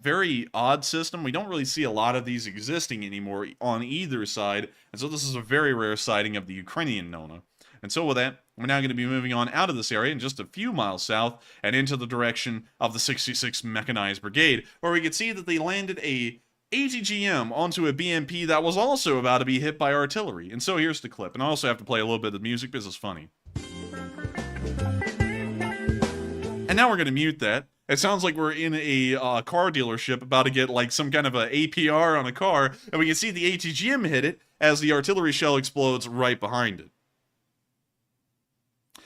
Very odd system. We don't really see a lot of these existing anymore on either side, and so this is a very rare sighting of the Ukrainian Nona. And so with that, we're now going to be moving on out of this area and just a few miles south and into the direction of the 66th Mechanized Brigade, where we could see that they landed a ATGM onto a BMP that was also about to be hit by artillery. And so here's the clip. And I also have to play a little bit of music because it's funny. And now we're going to mute that. It sounds like we're in a car dealership about to get like some kind of a APR on a car, and we can see the ATGM hit it as the artillery shell explodes right behind it.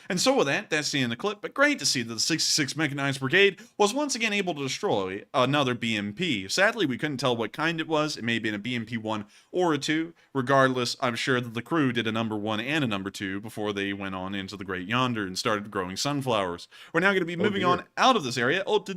And so with that, that's the end of the clip, but great to see that the 66th Mechanized Brigade was once again able to destroy another BMP. Sadly, we couldn't tell what kind it was. It may have been a BMP-1 or a 2. Regardless, I'm sure that the crew did a number 1 and a number 2 before they went on into the Great Yonder and started growing sunflowers. We're now going to be moving on out of this area. And we're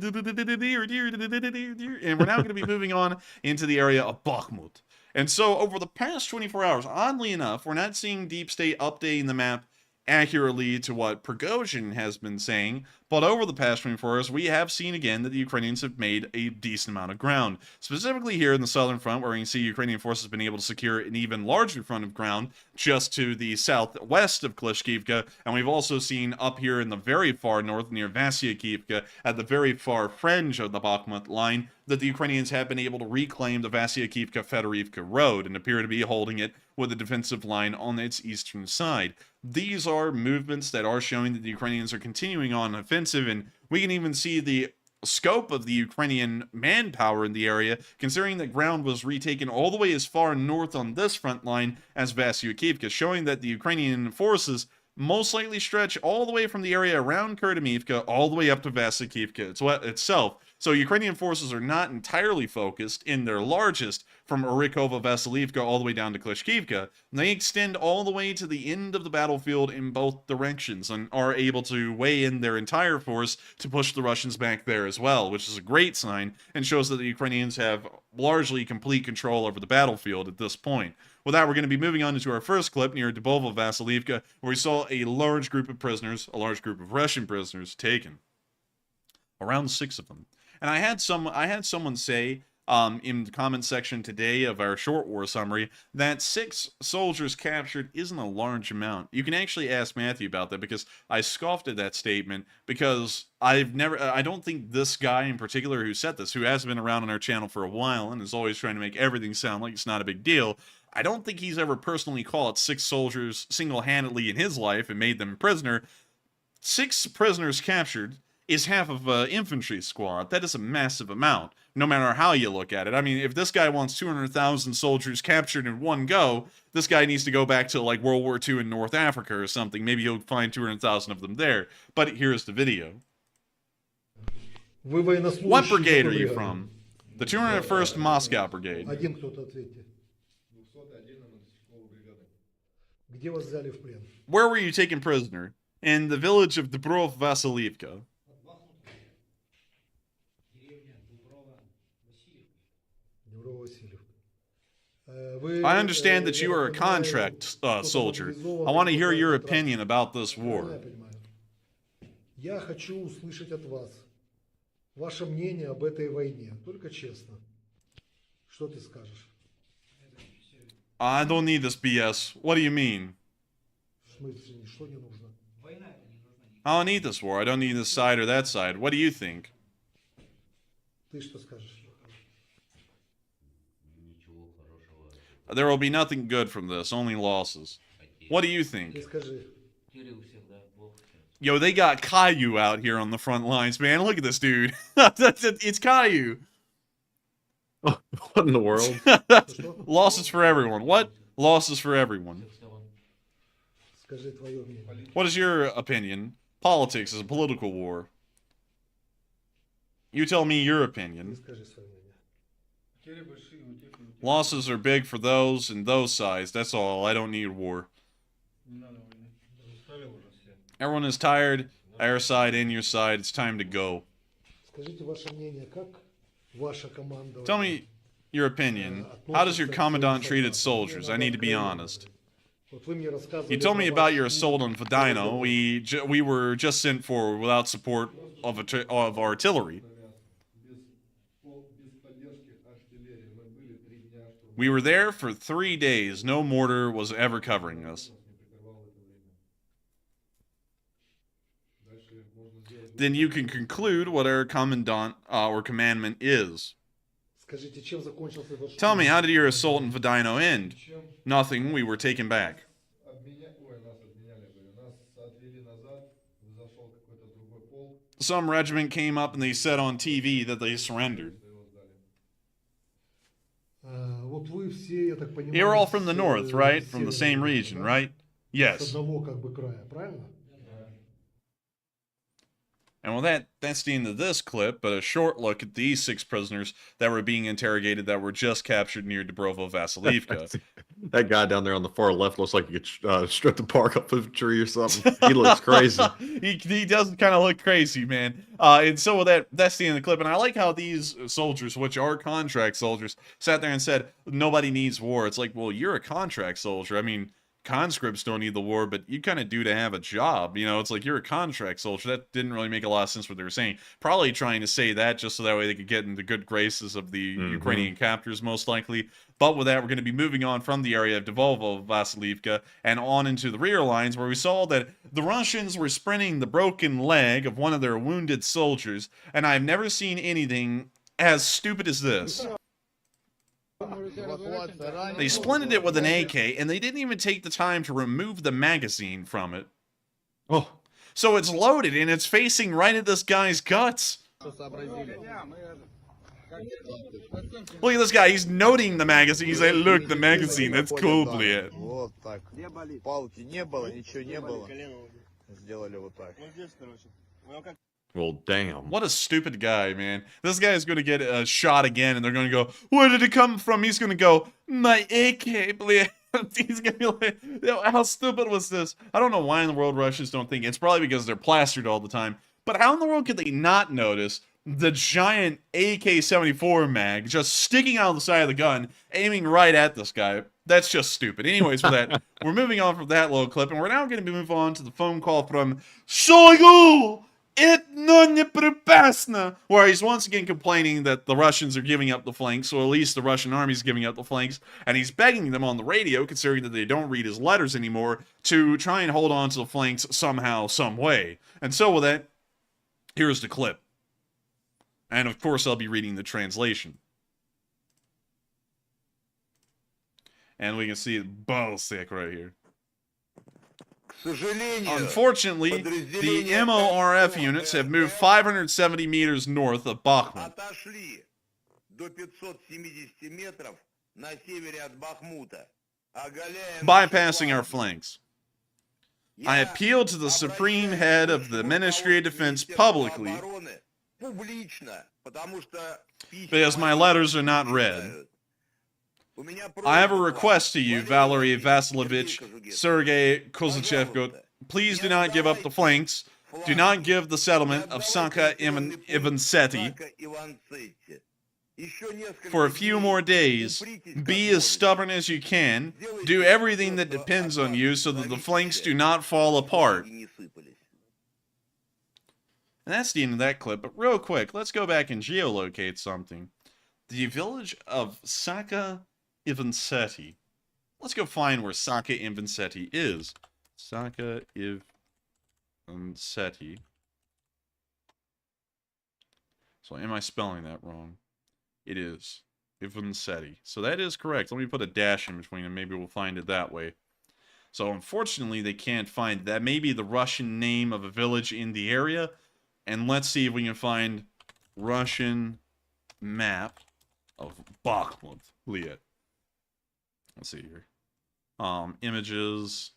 now going to be moving on into the area of Bakhmut. And so over the past 24 hours, oddly enough, we're not seeing Deep State updating the map accurately to what Prigozhin has been saying, but over the past 24 hours, we have seen again that the Ukrainians have made a decent amount of ground. Specifically here in the southern front, where you can see Ukrainian forces have been able to secure an even larger front of ground just to the southwest of Klishchiivka, and we've also seen up here in the very far north near Vasyakivka, at the very far fringe of the Bakhmut line, that the Ukrainians have been able to reclaim the Vasyakivka-Fedorivka road and appear to be holding it with a defensive line on its eastern side. These are movements that are showing that the Ukrainians are continuing on offensive, and we can even see the scope of the Ukrainian manpower in the area, considering that ground was retaken all the way as far north on this front line as Vasyakivka, showing that the Ukrainian forces most likely stretch all the way from the area around Kurdimivka all the way up to Vasyakivka itself. So Ukrainian forces are not entirely focused in their largest from Orikova, Vasilivka all the way down to Klishchiivka. They extend all the way to the end of the battlefield in both directions and are able to weigh in their entire force to push the Russians back there as well, which is a great sign and shows that the Ukrainians have largely complete control over the battlefield at this point. With that, we're going to be moving on into our first clip near Dubova, Vasilivka, where we saw a large group of prisoners, a large group of Russian prisoners taken. Around 6 of them. And I had someone say in the comment section today of our short war summary that 6 soldiers captured isn't a large amount. You can actually ask Matthew about that, because I scoffed at that statement, because I don't think this guy in particular who said this, who has been around on our channel for a while and is always trying to make everything sound like it's not a big deal, I don't think he's ever personally called 6 soldiers single-handedly in his life and made them prisoner. 6 prisoners captured is half of an infantry squad. That is a massive amount, no matter how you look at it. I mean, if this guy wants 200,000 soldiers captured in one go, this guy needs to go back to, like, World War II in North Africa or something. Maybe he'll find 200,000 of them there. But here's the video. What brigade are you from? The 201st Moscow Brigade. Where were you taken prisoner? In the village of Dubrov-Vasilivka. I understand that you are a contract soldier. I want to hear your opinion about this war. Я хочу услышать от вас ваше мнение об этой войне. Только честно. Что ты скажешь? I don't need this BS. What do you mean? В смысле, что не нужно? I don't need this war. I don't need this side or that side. What do you think? Ты что скажешь? There will be nothing good from this, only losses. What do you think? Ты скажи. Yo, they got Caillou out here on the front lines, man. Look at this dude. It's Caillou. What in the world? Losses for everyone. What? Losses for everyone. Скажи твое мнение. What is your opinion? Politics is a political war. You tell me your opinion. Скажи свое мнение. Losses are big for those and those sides. That's all. I don't need war. Everyone is tired. Our side and your side. It's time to go. Скажите ваше мнение, как ваша команда? Tell me your opinion. How does your commandant treat its soldiers? I need to be honest. You told me about your assault on Vodino. We were just sent forward without support of artillery. We were there for 3 days. No mortar was ever covering us. then you can conclude what our commandant or commandment is. Скажите, чем закончился ваш... Tell me, how did your assault in Vodino end? Nothing, we were taken back. Some regiment came up and they said on TV that they surrendered. Вот вы все, я так понимаю, You're all from the north, right? From the same region, right? Yes. С одного как бы края, правильно? And well, that's the end of this clip, but a short look at these 6 prisoners that were being interrogated that were just captured near Dubrovo-Vasilivka. That guy down there on the far left looks like he could strip the bark off of a tree or something. He looks crazy. he does kind of look crazy, man. And so that's the end of the clip. And I like how these soldiers, which are contract soldiers, sat there and said, nobody needs war. It's like, well, you're a contract soldier. I mean, conscripts don't need the war, but you kind of do to have a job. You know, it's like you're a contract soldier. That didn't really make a lot of sense what they were saying. Probably trying to say that just so that way they could get in the good graces of the Ukrainian captors, most likely. But with that, we're going to be moving on from the area of Dubrovo-Vasilivka and on into the rear lines, where we saw that the Russians were sprinting the broken leg of one of their wounded soldiers, and I've never seen anything as stupid as this. They splinted it with an AK, and they didn't even take the time to remove the magazine from it. Oh, so it's loaded, and it's facing right at this guy's guts. Look at this guy, he's noting the magazine. He's like, look, the magazine, that's cool, блядь. Вот так. Палки не было, ничего не было. Сделали вот так. Well, damn. What a stupid guy, man. This guy is going to get shot again, and they're going to go, where did it come from? He's going to go, my AK, bleh. He's going to be like, how stupid was this? I don't know why in the world Russians don't think. It's probably because they're plastered all the time. But how in the world could they not notice the giant AK-74 mag just sticking out of the side of the gun, aiming right at this guy? That's just stupid. Anyways, for that, we're moving on from that little clip, and we're now going to move on to the phone call from Shoigu! Where he's once again complaining that the Russians are giving up the flanks, or at least the Russian army is giving up the flanks, and he's begging them on the radio, considering that they don't read his letters anymore, to try and hold on to the flanks somehow, some way. And so with that, here's the clip. And of course I'll be reading the translation. And we can see bullshit right here. Unfortunately, the MORF units have moved 570 meters north of Bakhmut, bypassing our flanks. I appeal to the supreme head of the Ministry of Defense publicly, because my letters are not read. I have a request to you, Valery Vasilovich, Sergei Kozachev. Please do not give up the flanks. Do not give the settlement of Sanka Ivanseti for a few more days. Be as stubborn as you can. Do everything that depends on you so that the flanks do not fall apart. And that's the end of that clip. But real quick, let's go back and geolocate something. The village of Saka Ivanseti. Let's go find where Saka Ivanseti is. Saka Ivanseti. So am I spelling that wrong? It is. Ivanseti. So that is correct. Let me put a dash in between and maybe we'll find it that way. So unfortunately they can't find that. Maybe the Russian name of a village in the area. And let's see if we can find Russian map of Bakhmut. Let's see here. Images.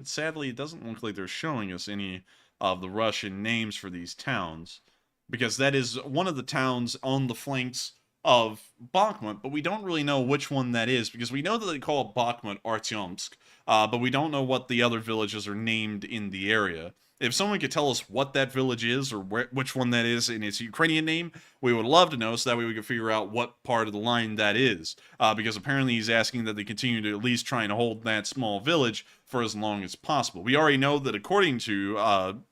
Sadly, it doesn't look like they're showing us any of the Russian names for these towns, because that is one of the towns on the flanks of Bakhmut, but we don't really know which one that is, because we know that they call Bakhmut Artyomsk, but we don't know what the other villages are named in the area. If someone could tell us what that village is, or which one that is in its Ukrainian name, We would love to know so that way we can figure out what part of the line that is. Because apparently he's asking that they continue to at least try and hold that small village for as long as possible. We already know that according to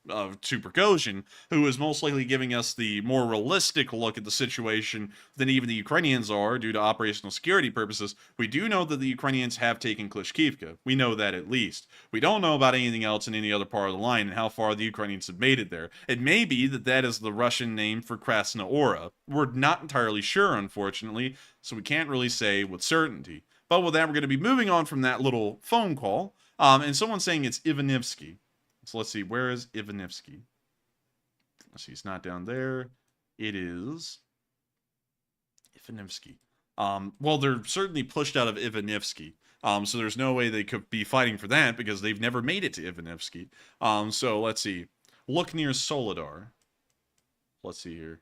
Prigozhin, who is most likely giving us the more realistic look at the situation than even the Ukrainians are due to operational security purposes, we do know that the Ukrainians have taken Klishkivka. We know that at least. We don't know about anything else in any other part of the line and how far the Ukrainians have made it there. It may be that that is the Russian name for Krasna Ora. We're not entirely sure, unfortunately, so we can't really say with certainty. But with that, we're going to be moving on from that little phone call. And someone's saying it's Ivanivsky. So let's see, where is Ivanivsky? Let's see, it's not down there. It is Ivanivsky. Well, they're certainly pushed out of Ivanivsky. So there's no way they could be fighting for that because they've never made it to Ivanivsky. So let's see. Look near Soledar. Let's see here.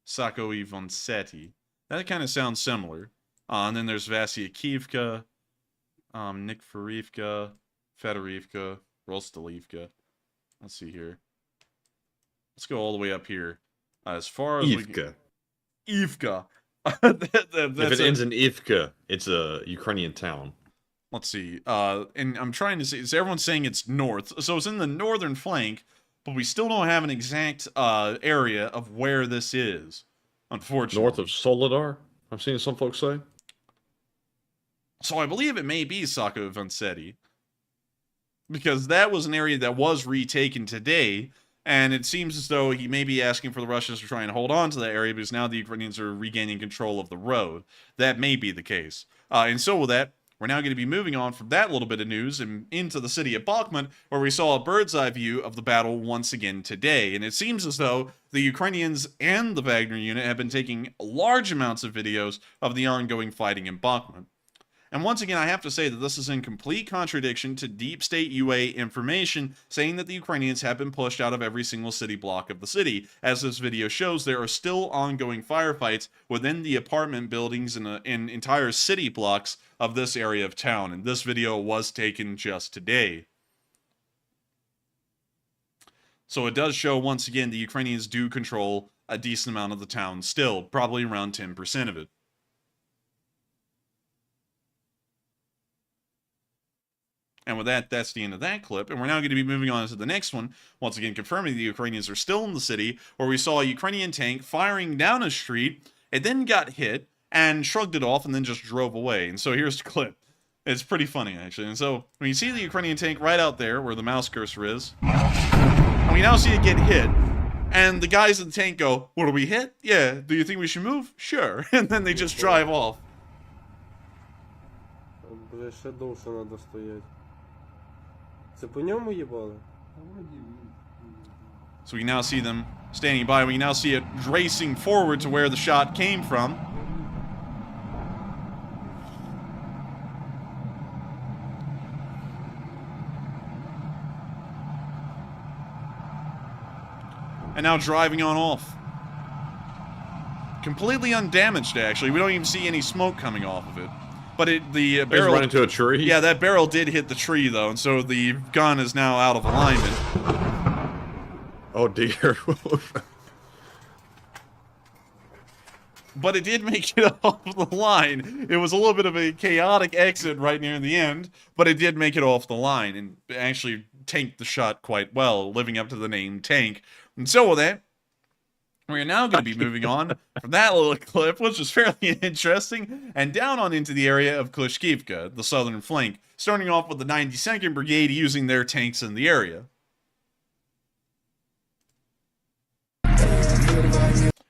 Sako Ivonseti. That kind of sounds similar. And then there's Vasyakivka. Nikforivka, Fedorivka, Rostalivka. Let's see here. Let's go all the way up here. As far as Ivka. Ivka. If it ends in Ivka, it's a Ukrainian town. Let's see. And I'm trying to see. So everyone's saying it's north. So it's in the northern flank, but we still don't have an exact area of where this is. Unfortunately. North of Soledar, I've seen some folks say. So I believe it may be Sako Vansetti. Because that was an area that was retaken today, and it seems as though he may be asking for the Russians to try and hold on to that area because now the Ukrainians are regaining control of the road. That may be the case. And so with that, we're now going to be moving on from that little bit of news and into the city of Bakhmut, where we saw a bird's eye view of the battle once again today. And it seems as though the Ukrainians and the Wagner unit have been taking large amounts of videos of the ongoing fighting in Bakhmut. And once again, I have to say that this is in complete contradiction to deep state UA information saying that the Ukrainians have been pushed out of every single city block of the city. As this video shows, there are still ongoing firefights within the apartment buildings in entire city blocks of this area of town. And this video was taken just today. So it does show, once again, the Ukrainians do control a decent amount of the town still, probably around 10% of it. And with that, that's the end of that clip. And we're now going to be moving on to the next one. Once again, confirming the Ukrainians are still in the city, where we saw a Ukrainian tank firing down a street. It then got hit and shrugged it off and then just drove away. And so here's the clip. It's pretty funny, actually. And so when you see the Ukrainian tank right out there where the mouse cursor is, and we now see it get hit. And the guys in the tank go, "What, do we hit? Yeah. Do you think we should move? Sure." And then they just drive off. Це по ньому їбали? So we now see them standing by. We now see it racing forward to where the shot came from. And now driving on off. Completely undamaged, actually. We don't even see any smoke coming off of it. But the barrel run into a tree. Yeah, that barrel did hit the tree though, and so the gun is now out of alignment. Oh dear. But it did make it off the line. It was a little bit of a chaotic exit right near the end, but it did make it off the line and actually tanked the shot quite well, living up to the name Tank. And so with that, we are now going to be moving on from that little clip, which was fairly interesting, and down on into the area of Klishkivka, the southern flank, starting off with the 92nd Brigade using their tanks in the area.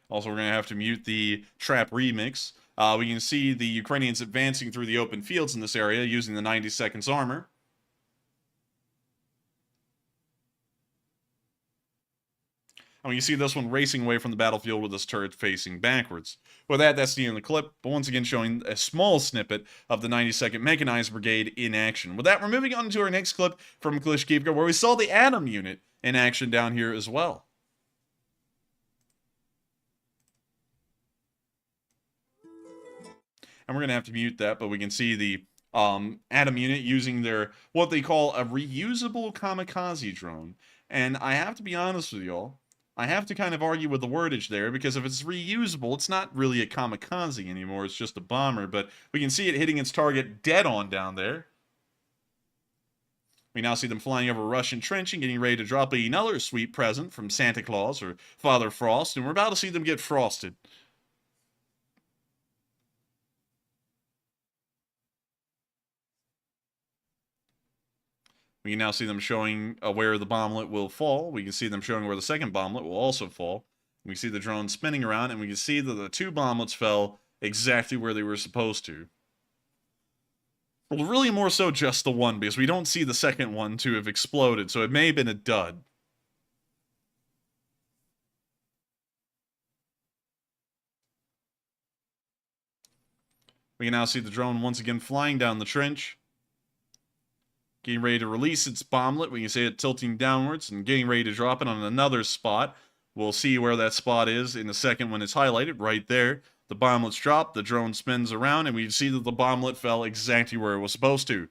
Also, we're going to have to mute the trap remix. We can see the Ukrainians advancing through the open fields in this area using the 92nd's armor. And you see this one racing away from the battlefield with this turret facing backwards. With that, that's the end of the clip, but once again showing a small snippet of the 92nd Mechanized Brigade in action. With that, we're moving on to our next clip from Klishkivka, where we saw the Atom unit in action down here as well. And we're going to have to mute that, but we can see the Atom unit using their, what they call a reusable kamikaze drone. And I have to be honest with y'all, I have to kind of argue with the wordage there, because if it's reusable, it's not really a kamikaze anymore, it's just a bomber, but we can see it hitting its target dead on down there. We now see them flying over a Russian trench and getting ready to drop another sweet present from Santa Claus or Father Frost, and we're about to see them get frosted. We can now see them showing where the bomblet will fall. We can see them showing where the second bomblet will also fall. We see the drone spinning around, and we can see that the two bomblets fell exactly where they were supposed to. Well, really more so just the one, because we don't see the second one to have exploded, so it may have been a dud. We can now see the drone once again flying down the trench, getting ready to release its bomblet. We can see it tilting downwards and getting ready to drop it on another spot. We'll see where that spot is in a second when it's highlighted, right there. The bomblet's dropped, the drone spins around, and we see that the bomblet fell exactly where it was supposed to.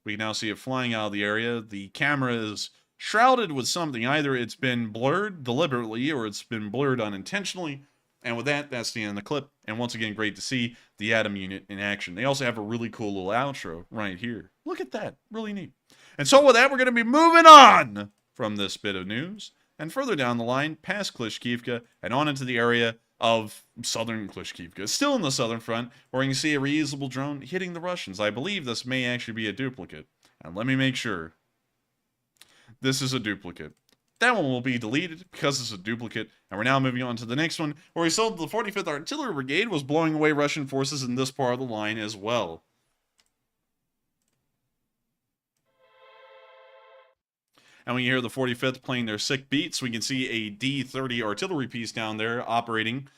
We now see it flying out of the area. The camera is shrouded with something. Either it's been blurred deliberately or it's been blurred unintentionally. And with that, that's the end of the clip. And once again, great to see the Atom unit in action. They also have a really cool little outro right here. Look at that. Really neat. And so with that, we're going to be moving on from this bit of news and further down the line, past Klishchiivka and on into the area of southern Klishchiivka. Still in the southern front, where you can see a reusable drone hitting the Russians. I believe this may actually be a duplicate. And let me make sure. This is a duplicate. That one will be deleted because it's a duplicate, and we're now moving on to the next one, where we saw that the 45th Artillery Brigade was blowing away Russian forces in this part of the line as well. And when you hear the 45th playing their sick beats, we can see a D-30 artillery piece down there operating,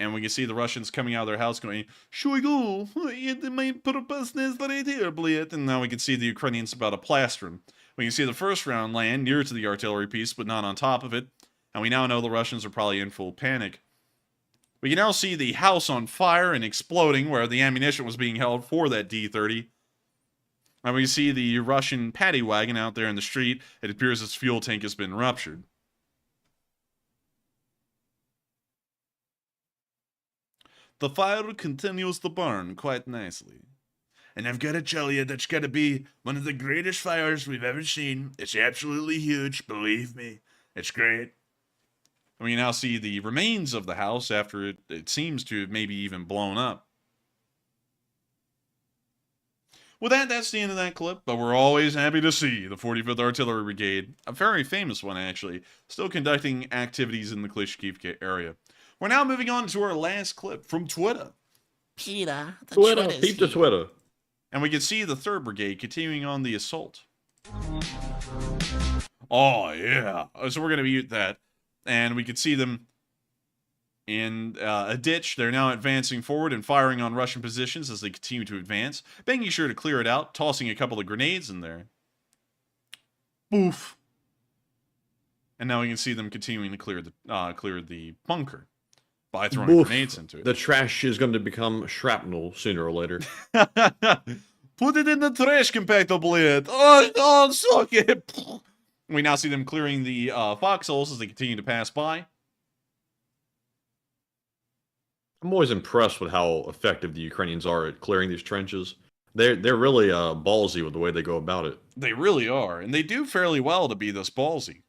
and we can see the Russians coming out of their house going, "Shoigu, my purpose right here, blit." And now we can see the Ukrainians about to plaster them. We can see the first round land near to the artillery piece, but not on top of it. And we now know the Russians are probably in full panic. We can now see the house on fire and exploding where the ammunition was being held for that D-30. And we see the Russian paddy wagon out there in the street. It appears its fuel tank has been ruptured. The fire continues to burn quite nicely. And I've got to tell you, that's got to be one of the greatest fires we've ever seen. It's absolutely huge, believe me. It's great. And we now see the remains of the house after it seems to have maybe even blown up. With that, that's the end of that clip, but we're always happy to see the 45th Artillery Brigade, a very famous one actually, still conducting activities in the Klishchiivka area. We're now moving on to our last clip from Twitter. Peter, the Twitter, Twitter's peep the here. Twitter. And we can see the 3rd Brigade continuing on the assault. Oh, yeah. So we're going to mute that. And we can see them in a ditch. They're now advancing forward and firing on Russian positions as they continue to advance. Making sure to clear it out, tossing a couple of grenades in there. Boof. And now we can see them continuing to clear the bunker by throwing Boof. grenades into it. The trash is going to become shrapnel sooner or later. Put it in the trash compactor, blade. Oh, suck it. We now see them clearing the foxholes as they continue to pass by. I'm always impressed with how effective the Ukrainians are at clearing these trenches. They're really ballsy with the way they go about it. They really are, and they do fairly well to be this ballsy.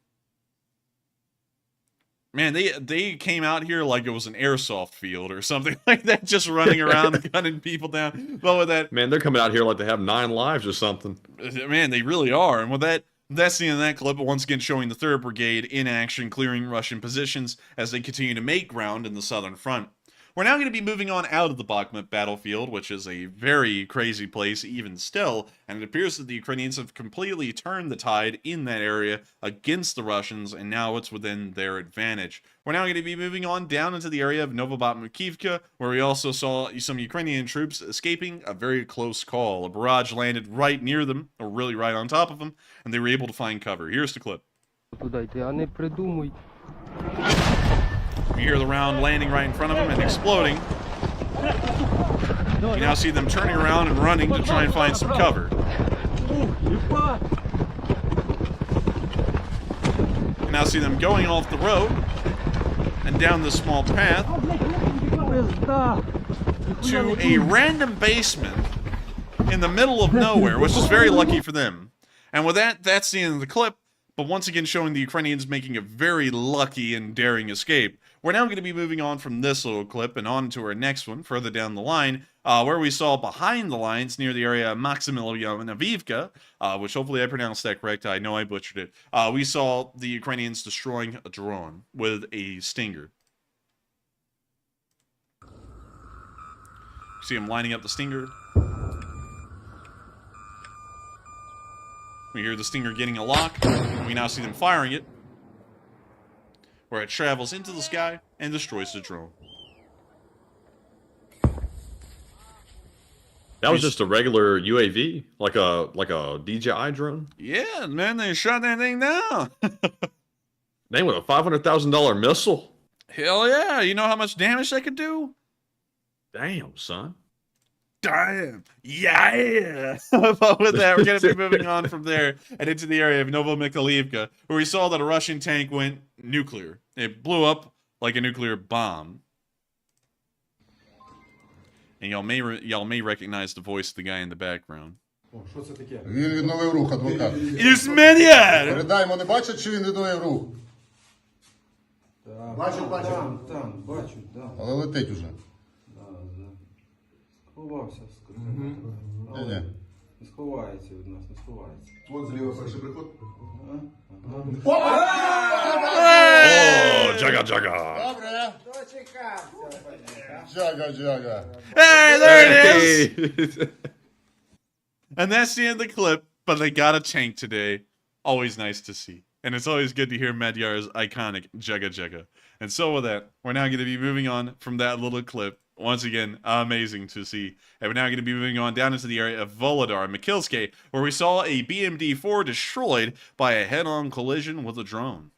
Man, they came out here like it was an airsoft field or something like that, just running around gunning people down. But with that, man, they're coming out here like they have 9 lives or something. Man, they really are. And with that, that's the end of that clip. But once again, showing the 3rd Brigade in action, clearing Russian positions as they continue to make ground in the southern front. We're now going to be moving on out of the Bakhmut battlefield, which is a very crazy place even still, and it appears that the Ukrainians have completely turned the tide in that area against the Russians, and now it's within their advantage. We're now going to be moving on down into the area of Novobakhmutkivka, where we also saw some Ukrainian troops escaping a very close call. A barrage landed right near them, or really right on top of them, and they were able to find cover. Here's the clip. You hear the round landing right in front of them and exploding. You now see them turning around and running to try and find some cover. now see them going off the road and down this small path to a random basement in the middle of nowhere, which is very lucky for them. And with that, that's the end of the clip, but once again showing the Ukrainians making a very lucky and daring escape. We're now going to be moving on from this little clip and on to our next one, further down the line, where we saw behind the lines near the area of Maximilianivka, which hopefully I pronounced that correct. I know I butchered it. We saw the Ukrainians destroying a drone with a Stinger. See them lining up the Stinger. We hear the Stinger getting a lock, and we now see them firing it, where it travels into the sky and destroys the drone. That was just a regular UAV, like a DJI drone. Yeah, man, they shot that thing down. Dang, with a $500,000 missile. Hell yeah! You know how much damage they could do? Damn, son. Damn. Yeah. But with that, we're going to be moving on from there and into the area of Novomikhailivka, where we saw that a Russian tank went nuclear. It blew up like a nuclear bomb. And y'all may recognize the voice of the guy in the background. Він відновив рух, адвокат. Ізменяр! Передай, вони бачать, що він відновив рух? Бачу. Там, бачу, да. Але летить уже. Сховався, скажу. Ні-ні. Не сховається від нас, не сховається. От зліва перший приход. О, джага-джага. Добре. Джага. Hey, there it is! And that's the end of the clip, but they got a tank today. Always nice to see. And it's always good to hear Madyar's iconic Jaga. And so with that, we're now going to be moving on from that little clip. Once again, amazing to see. And we're now going to be moving on down into the area of Volodar and Mikilske, where we saw a BMD-4 destroyed by a head-on collision with a drone.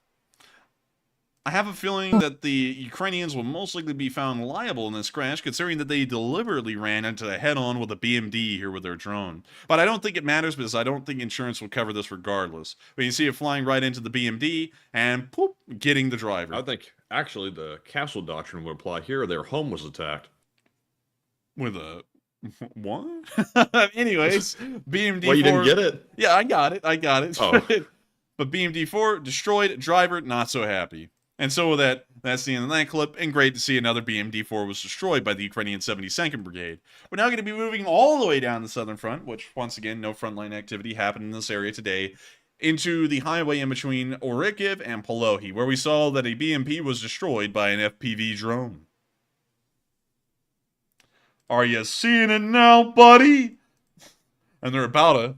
I have a feeling that the Ukrainians will most likely be found liable in this crash, considering that they deliberately ran into a head-on with a BMD here with their drone. But I don't think it matters because I don't think insurance will cover this regardless. But you see it flying right into the BMD and poop, getting the driver. I think actually the castle doctrine would apply here. Their home was attacked. With a what? Anyways, BMD-4. Well, you didn't get it? Yeah, I got it. Oh. But BMD-4 destroyed, driver not so happy. And so with that, that's the end of that clip, and great to see another BMD-4 was destroyed by the Ukrainian 72nd Brigade. We're now going to be moving all the way down the southern front, which, once again, no frontline activity happened in this area today, into the highway in between Orikhiv and Polohi, where we saw that a BMP was destroyed by an FPV drone. Are you seeing it now, buddy? And they're about to.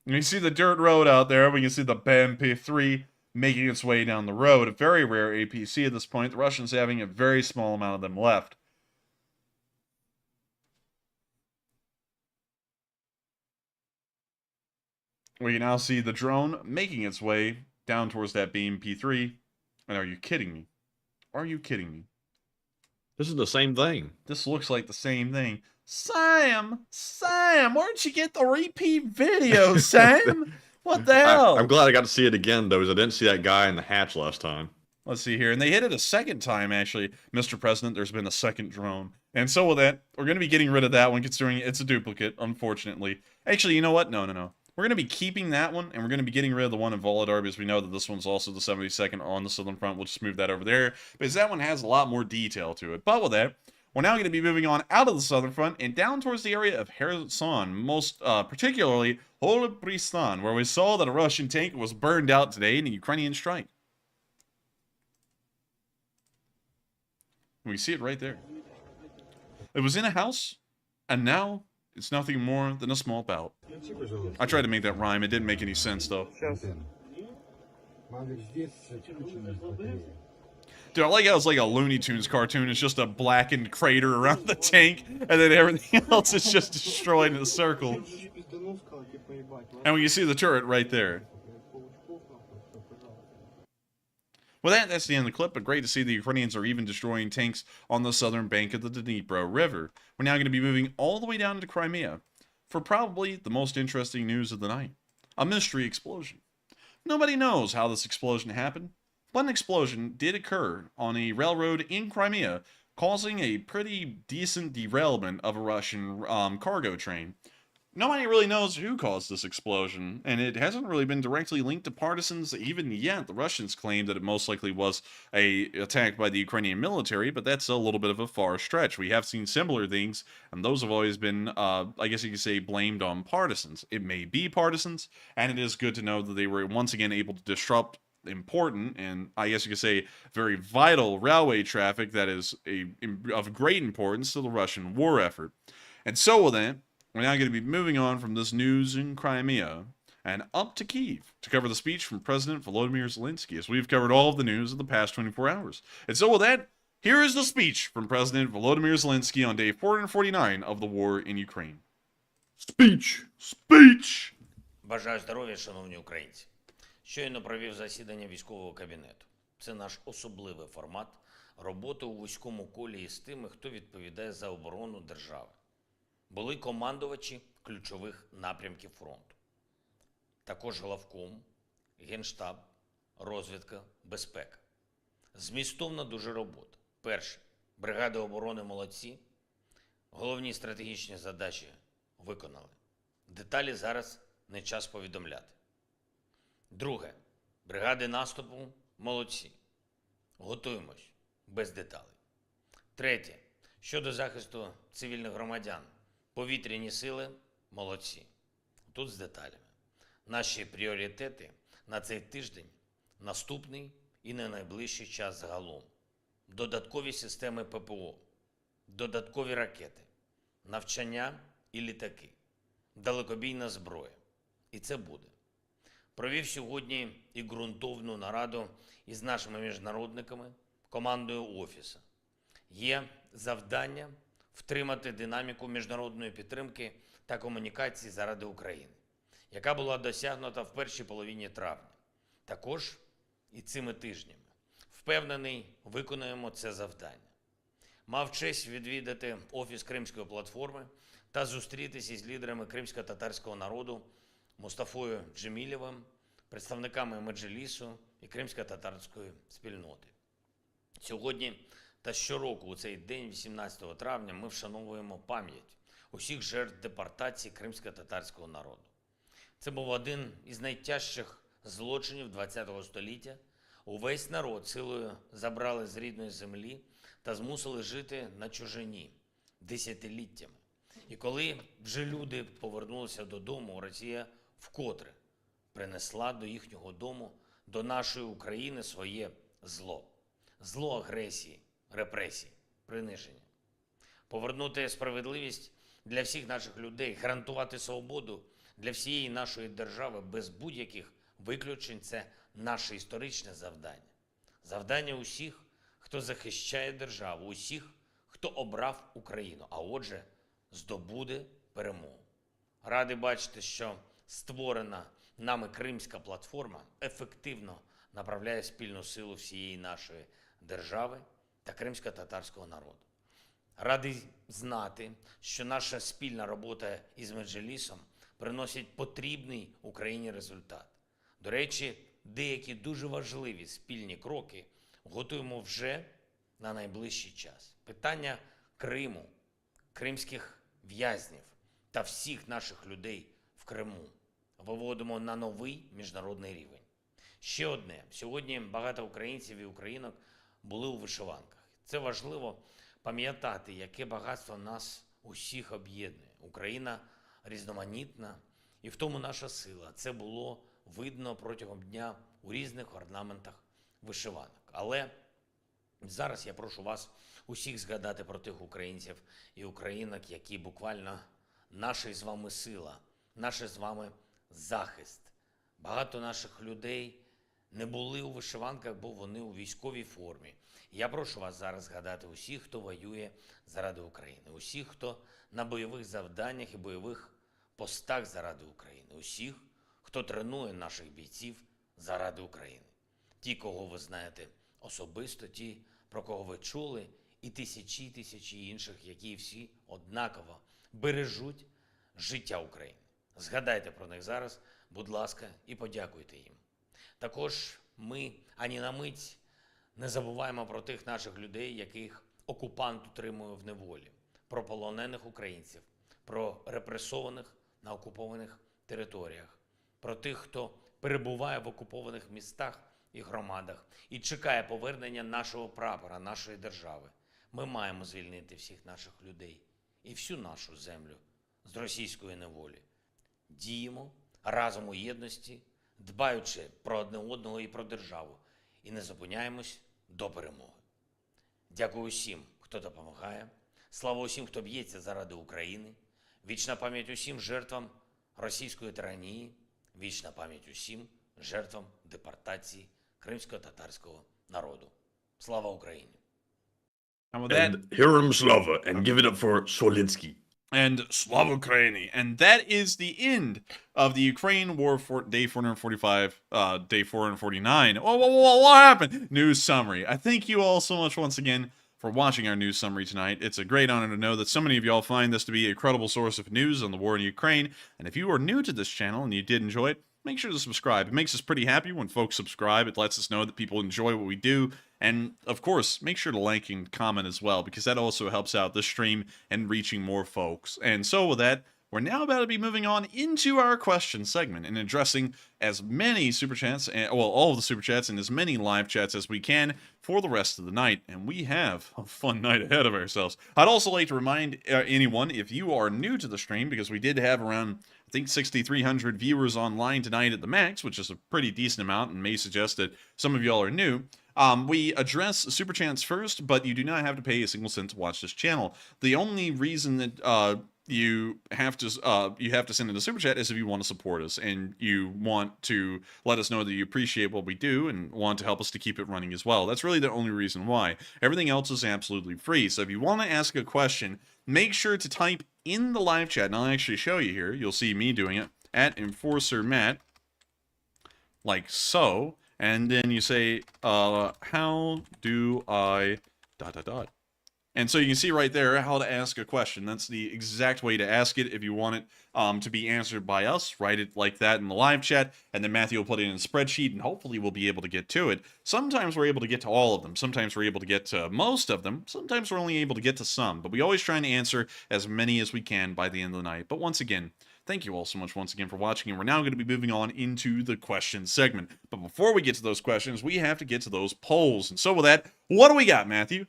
You see the dirt road out there. We can see the BMP-3 making its way down the road. A very rare APC at this point. The Russians having a very small amount of them left. We can now see the drone making its way down towards that BMP-3. And are you kidding me? Are you kidding me? This is the same thing. This looks like the same thing. Sam, where'd you get the repeat video, Sam? What the hell? I'm glad I got to see it again, though, because I didn't see that guy in the hatch last time. Let's see here. And they hit it a second time, actually. Mr. President, there's been a second drone. And so with that, we're going to be getting rid of that one, considering it's a duplicate, unfortunately. Actually, you know what? No. We're going to be keeping that one, and we're going to be getting rid of the one in Volodar, because we know that this one's also the 72nd on the southern front. We'll just move that over there, because that one has a lot more detail to it. But with that, we're now going to be moving on out of the southern front and down towards the area of Kherson, most particularly Holopristan, where we saw that a Russian tank was burned out today in a Ukrainian strike. We see it right there. It was in a house, and now it's nothing more than a small bout. I tried to make that rhyme. It didn't make any sense, though. Dude, I like how it's like a Looney Tunes cartoon. It's just a blackened crater around the tank, and then everything else is just destroyed in a circle. And we can see the turret right there. With that, that's the end of the clip, but great to see the Ukrainians are even destroying tanks on the southern bank of the Dnipro River. We're now going to be moving all the way down to Crimea for probably the most interesting news of the night. A mystery explosion. Nobody knows how this explosion happened, but an explosion did occur on a railroad in Crimea, causing a pretty decent derailment of a Russian cargo train. Nobody really knows who caused this explosion, and it hasn't really been directly linked to partisans even yet. The Russians claim that it most likely was a attack by the Ukrainian military, but that's a little bit of a far stretch. We have seen similar things, and those have always been, I guess you could say, blamed on partisans. It may be partisans, and it is good to know that they were once again able to disrupt important and I guess you could say very vital railway traffic that is of great importance to the Russian war effort. And so with that, we're now going to be moving on from this news in Crimea and up to Kyiv to cover the speech from President Volodymyr Zelenskyy, as we've covered all of the news of the past 24 hours. And so with that, here is the speech from President Volodymyr Zelenskyy on day 449 of the war in Ukraine. Speech! Speech! Бажаю здоров'я, шановні українці. Щойно провів засідання військового кабінету. Це наш особливий формат роботи у вузькому колі із тими, хто відповідає за оборону держави. Були командувачі ключових напрямків фронту. Також главком, Генштаб, розвідка, безпека. Змістовна дуже робота. Перше. Бригади оборони молодці. Головні стратегічні задачі виконали. Деталі зараз не час повідомляти. Друге. Бригади наступу молодці. Готуємось без деталей. Третє. Щодо захисту цивільних громадян. Повітряні сили молодці. Тут з деталями. Наші пріоритети на цей тиждень, наступний і на найближчий час загалом. Додаткові системи ППО, додаткові ракети, навчання і літаки, далекобійна зброя. І це буде. Провів сьогодні і ґрунтовну нараду із нашими міжнародниками, командою Офісу. Є завдання втримати динаміку міжнародної підтримки та комунікації заради України, яка була досягнута в першій половині травня. Також і цими тижнями. Впевнений, виконуємо це завдання. Мав честь відвідати Офіс Кримської платформи та зустрітися із лідерами кримсько-татарського народу Мустафою Джемілєвим, представниками Меджлісу і кримсько-татарської спільноти. Сьогодні та щороку у цей день, 18 травня, ми вшановуємо пам'ять усіх жертв депортації кримсько-татарського народу. Це був один із найтяжчих злочинів ХХ століття. Увесь народ силою забрали з рідної землі та змусили жити на чужині десятиліттями. І коли вже люди повернулися додому, Росія вкотре принесла до їхнього дому, до нашої України своє зло. Зло агресії, репресій, приниження. Повернути справедливість для всіх наших людей, гарантувати свободу для всієї нашої держави без будь-яких виключень – це наше історичне завдання. Завдання усіх, хто захищає державу, усіх, хто обрав Україну, а отже, здобуде перемогу. Радий бачити, що створена нами Кримська платформа ефективно направляє спільну силу всієї нашої держави та кримсько-татарського народу. Радий знати, що наша спільна робота із Меджлісом приносить потрібний Україні результат. До речі, деякі дуже важливі спільні кроки готуємо вже на найближчий час. Питання Криму, кримських в'язнів та всіх наших людей в Криму виводимо на новий міжнародний рівень. Ще одне. Сьогодні багато українців і українок були у вишиванках. Це важливо пам'ятати, яке багатство нас усіх об'єднує. Україна різноманітна, і в тому наша сила. Це було видно протягом дня у різних орнаментах вишиванок. Але зараз я прошу вас усіх згадати про тих українців і українок, які буквально наша з вами сила, наш з вами захист. Багато наших людей не були у вишиванках, бо вони у військовій формі. Я прошу вас зараз згадати усіх, хто воює заради України, усіх, хто на бойових завданнях і бойових постах заради України, усіх, хто тренує наших бійців заради України. Ті, кого ви знаєте особисто, ті, про кого ви чули, і тисячі інших, які всі однаково бережуть життя України. Згадайте про них зараз, будь ласка, і подякуйте їм. Також Ми ані на мить не забуваємо про тих наших людей, яких окупант утримує в неволі, про полонених українців, про репресованих на окупованих територіях, про тих, хто перебуває в окупованих містах і громадах і чекає повернення нашого прапора, нашої держави. Ми маємо звільнити всіх наших людей і всю нашу землю з російської неволі. Діємо разом у єдності, дбаючи про одне одного і про державу, і не зупиняємось до перемоги. Дякую усім, хто допомагає. Слава усім, хто б'ється заради України. Вічна пам'ять усім жертвам російської тиранії. Вічна пам'ять усім жертвам депортації кримсько-татарського народу. Слава Україні! And with that, And Heroem Slava, and give it up for Zelenskyy. and Slava Ukraini. And that is the end of the Ukraine war for day 445, day 449. What happened? News summary. I thank you all so much once again for watching our news summary tonight. It's a great honor to know that so many of y'all find this to be a credible source of news on the war in Ukraine. And if you are new to this channel and you did enjoy it, make sure to subscribe. It makes us pretty happy when folks subscribe. It lets us know that people enjoy what we do. And, of course, make sure to like and comment as well, because that also helps out the stream and reaching more folks. And so with that, we're now about to be moving on into our question segment and addressing as many super chats, all of the super chats and as many live chats as we can for the rest of the night. And we have a fun night ahead of ourselves. I'd also like to remind anyone, if you are new to the stream, because we did have around, I think, 6,300 viewers online tonight at the max, which is a pretty decent amount and may suggest that some of y'all are new. We address super chats first, but you do not have to pay a single cent to watch this channel. The only reason that you have to send in a super chat is if you want to support us and you want to let us know that you appreciate what we do and want to help us to keep it running as well. That's really the only reason why. Everything else is absolutely free. So if you want to ask a question, make sure to type in the live chat, and I'll actually show you here. You'll see me doing it at Enforcer Matt, like so. And then you say, how do I ... And so you can see right there how to ask a question. That's the exact way to ask it. If you want it to be answered by us, write it like that in the live chat, and then Matthew will put it in a spreadsheet, and hopefully we'll be able to get to it. Sometimes we're able to get to all of them. Sometimes we're able to get to most of them. Sometimes we're only able to get to some. But we always try and answer as many as we can by the end of the night. But once again, thank you all so much once again for watching, and we're now going to be moving on into the question segment. But before we get to those questions, we have to get to those polls. And so with that, what do we got, Matthew?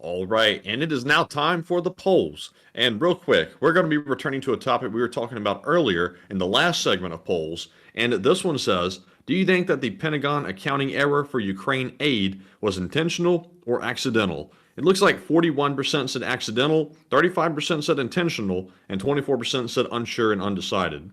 All right, and it is now time for the polls. And real quick, we're going to be returning to a topic we were talking about earlier in the last segment of polls. And this one says, do you think that the Pentagon accounting error for Ukraine aid was intentional or accidental? It looks like 41% said accidental, 35% said intentional, and 24% said unsure and undecided.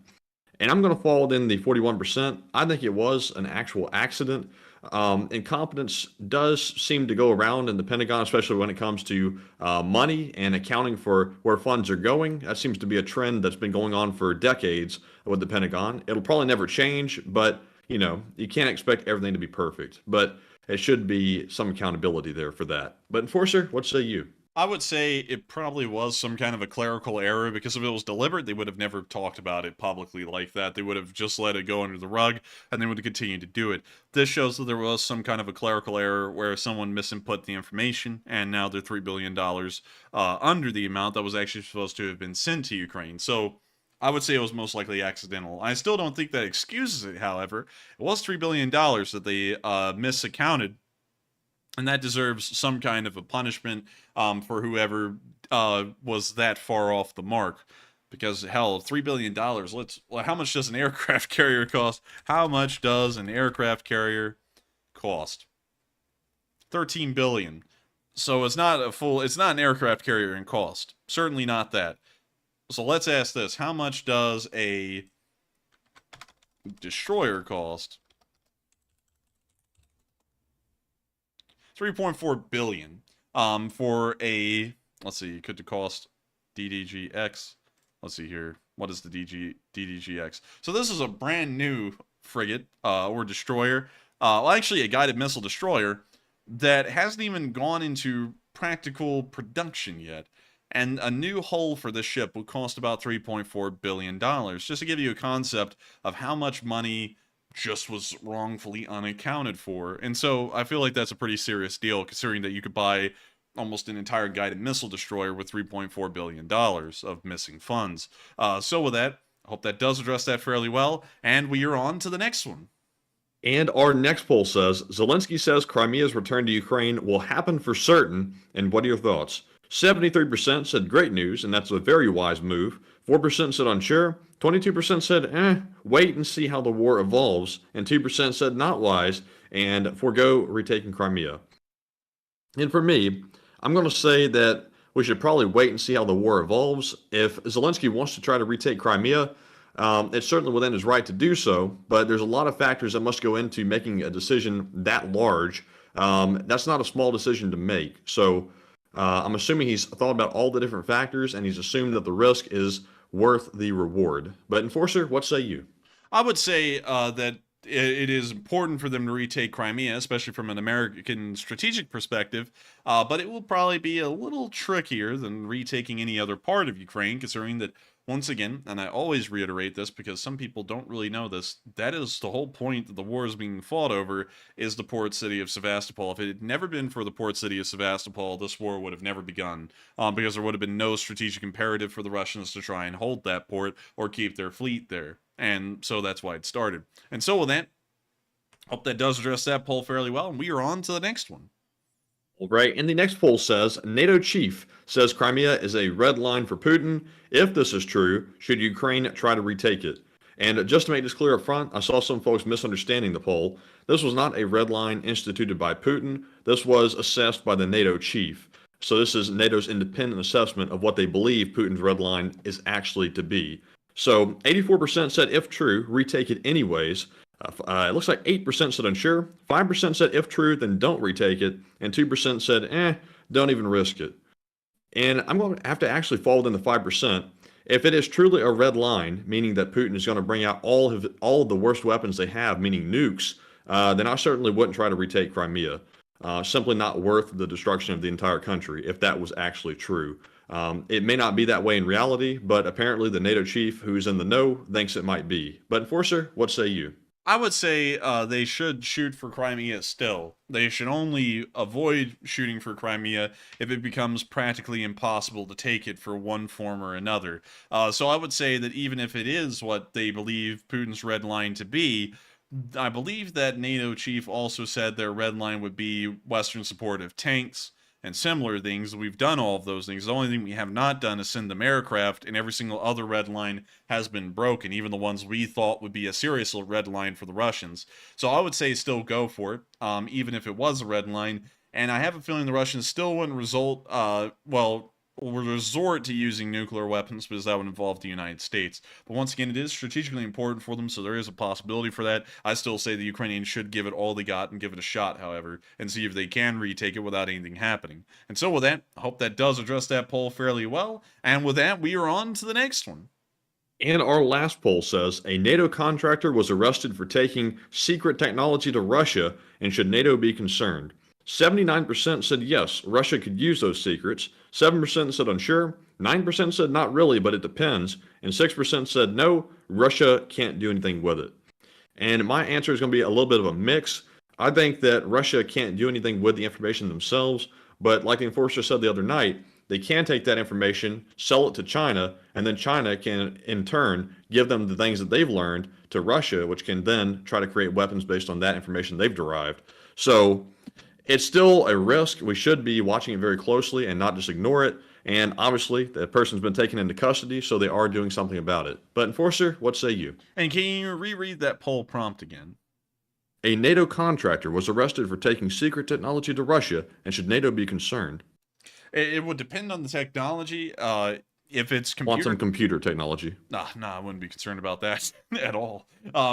And I'm going to fall in the 41%. I think it was an actual accident. Incompetence does seem to go around in the Pentagon, especially when it comes to money and accounting for where funds are going. That seems to be a trend that's been going on for decades with the Pentagon. It'll probably never change, but you know, you can't expect everything to be perfect. But it should be some accountability there for that. But Enforcer, what say you? I would say it probably was some kind of a clerical error, because if it was deliberate, they would have never talked about it publicly like that. They would have just let it go under the rug, and they would have continued to do it. This shows that there was some kind of a clerical error where someone misinput the information, and now they're $3 billion under the amount that was actually supposed to have been sent to Ukraine. So I would say it was most likely accidental. I still don't think that excuses it, however. It was $3 billion that they misaccounted, and that deserves some kind of a punishment for whoever was that far off the mark. Because, hell, $3 billion, how much does an aircraft carrier cost? How much does an aircraft carrier cost? $13 billion. So it's not an aircraft carrier in cost. Certainly not that. So let's ask this. How much does a destroyer cost? $3.4 billion for a, let's see, could the cost DDGX? Let's see here. What is the DDGX? So this is a brand new frigate or destroyer. Well, actually a guided missile destroyer that hasn't even gone into practical production yet. And a new hull for this ship will cost about $3.4 billion. Just to give you a concept of how much money just was wrongfully unaccounted for. And so I feel like that's a pretty serious deal, considering that you could buy almost an entire guided missile destroyer with $3.4 billion of missing funds. So with that, I hope that does address that fairly well, and we are on to the next one. And our next poll says Zelenskyy says Crimea's return to Ukraine will happen for certain. And what are your thoughts? 73% said great news, and that's a very wise move. 4% said unsure. 22% said, wait and see how the war evolves. And 2% said not wise and forego retaking Crimea. And for me, I'm going to say that we should probably wait and see how the war evolves. If Zelenskyy wants to try to retake Crimea, it's certainly within his right to do so, but there's a lot of factors that must go into making a decision that large. That's not a small decision to make. So I'm assuming he's thought about all the different factors, and he's assumed that the risk is worth the reward. But Enforcer, what say you? I would say that it is important for them to retake Crimea, especially from an American strategic perspective, but it will probably be a little trickier than retaking any other part of Ukraine, considering that, once again, and I always reiterate this because some people don't really know this, that is the whole point that the war is being fought over, is the port city of Sevastopol. If it had never been for the port city of Sevastopol, this war would have never begun, because there would have been no strategic imperative for the Russians to try and hold that port or keep their fleet there. And so that's why it started. And so with that, hope that does address that poll fairly well, and we are on to the next one. All right, and the next poll says, NATO chief says Crimea is a red line for Putin. If this is true, should Ukraine try to retake it? And just to make this clear up front, I saw some folks misunderstanding the poll. This was not a red line instituted by Putin. This was assessed by the NATO chief. So this is NATO's independent assessment of what they believe Putin's red line is actually to be. So 84% said if true, retake it anyways. It looks like 8% said unsure, 5% said if true, then don't retake it, and 2% said, don't even risk it. And I'm going to have to actually fall within the 5%. If it is truly a red line, meaning that Putin is going to bring out all of the worst weapons they have, meaning nukes, then I certainly wouldn't try to retake Crimea. Simply not worth the destruction of the entire country, if that was actually true. It may not be that way in reality, but apparently the NATO chief who's in the know thinks it might be. But Enforcer, what say you? I would say they should shoot for Crimea still. They should only avoid shooting for Crimea if it becomes practically impossible to take it for one form or another. So I would say that even if it is what they believe Putin's red line to be, I believe that NATO chief also said their red line would be Western support of tanks and similar things. We've done all of those things. The only thing we have not done is send them aircraft, and every single other red line has been broken, even the ones we thought would be a serious red line for the Russians. So I would say still go for it, even if it was a red line. And I have a feeling the Russians still wouldn't resort to using nuclear weapons, because that would involve the United States. But once again, it is strategically important for them, so there is a possibility for that. I still say the Ukrainians should give it all they got and give it a shot, however, and see if they can retake it without anything happening. And so with that, I hope that does address that poll fairly well. And with that, we are on to the next one. And our last poll says a NATO contractor was arrested for taking secret technology to Russia, and should NATO be concerned? 79% said yes, Russia could use those secrets. 7% said unsure. 9% said not really, but it depends. And 6% said no, Russia can't do anything with it. And my answer is going to be a little bit of a mix. I think that Russia can't do anything with the information themselves, but like the Enforcer said the other night, they can take that information, sell it to China, and then China can, in turn, give them the things that they've learned to Russia, which can then try to create weapons based on that information they've derived. So it's still a risk. We should be watching it very closely and not just ignore it. And obviously, the person's been taken into custody, so they are doing something about it. But Enforcer, what say you? And can you reread that poll prompt again? A NATO contractor was arrested for taking secret technology to Russia, and should NATO be concerned? It would depend on the technology. If it's Quantum computer technology. Nah, I wouldn't be concerned about that at all.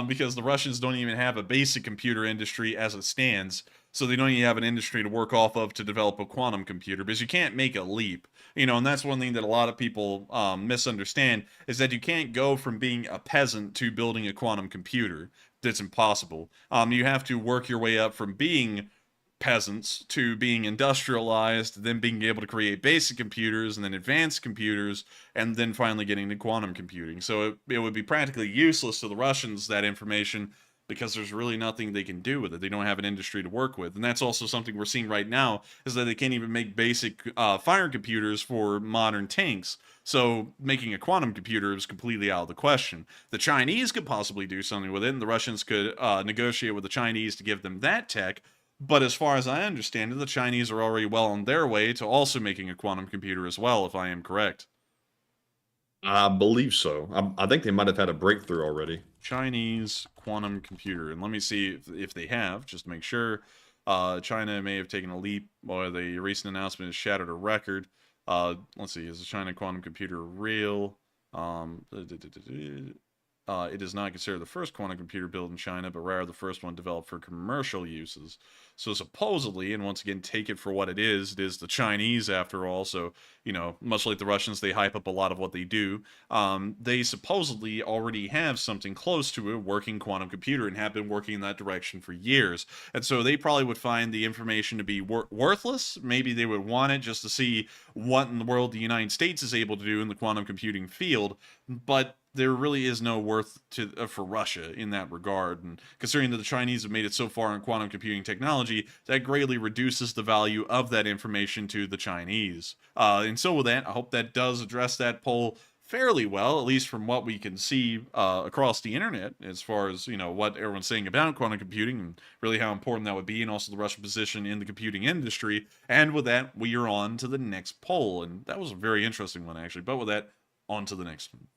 Because the Russians don't even have a basic computer industry as it stands. So they don't even have an industry to work off of to develop a quantum computer, because you can't make a leap. And that's one thing that a lot of people misunderstand, is that you can't go from being a peasant to building a quantum computer. That's impossible. You have to work your way up from being peasants to being industrialized, then being able to create basic computers, and then advanced computers, and then finally getting to quantum computing. So it would be practically useless to the Russians, that information, because there's really nothing they can do with it. They don't have an industry to work with. And that's also something we're seeing right now, is that they can't even make basic fire computers for modern tanks. So making a quantum computer is completely out of the question. The Chinese could possibly do something with it, and the Russians could negotiate with the Chinese to give them that tech. But as far as I understand it, the Chinese are already well on their way to also making a quantum computer as well, if I am correct. I believe so. I think they might have had a breakthrough already. Chinese quantum computer. And let me see if they have, just to make sure. China may have taken a leap, or the recent announcement has shattered a record. Let's see, is the China quantum computer real? It is not considered the first quantum computer built in China, but rather the first one developed for commercial uses. So supposedly, and once again, take it for what it is the Chinese after all, so, you know, much like the Russians, they hype up a lot of what they do. They supposedly already have something close to a working quantum computer and have been working in that direction for years. And so they probably would find the information to be worthless. Maybe they would want it just to see what in the world the United States is able to do in the quantum computing field, but there really is no worth to for Russia in that regard. And considering that the Chinese have made it so far in quantum computing technology, that greatly reduces the value of that information to the Chinese. And so with that, I hope that does address that poll fairly well, at least from what we can see across the internet, as far as, you know, what everyone's saying about quantum computing and really how important that would be, and also the Russian position in the computing industry. And with that, we are on to the next poll. And that was a very interesting one, actually. But with that, on to the next one.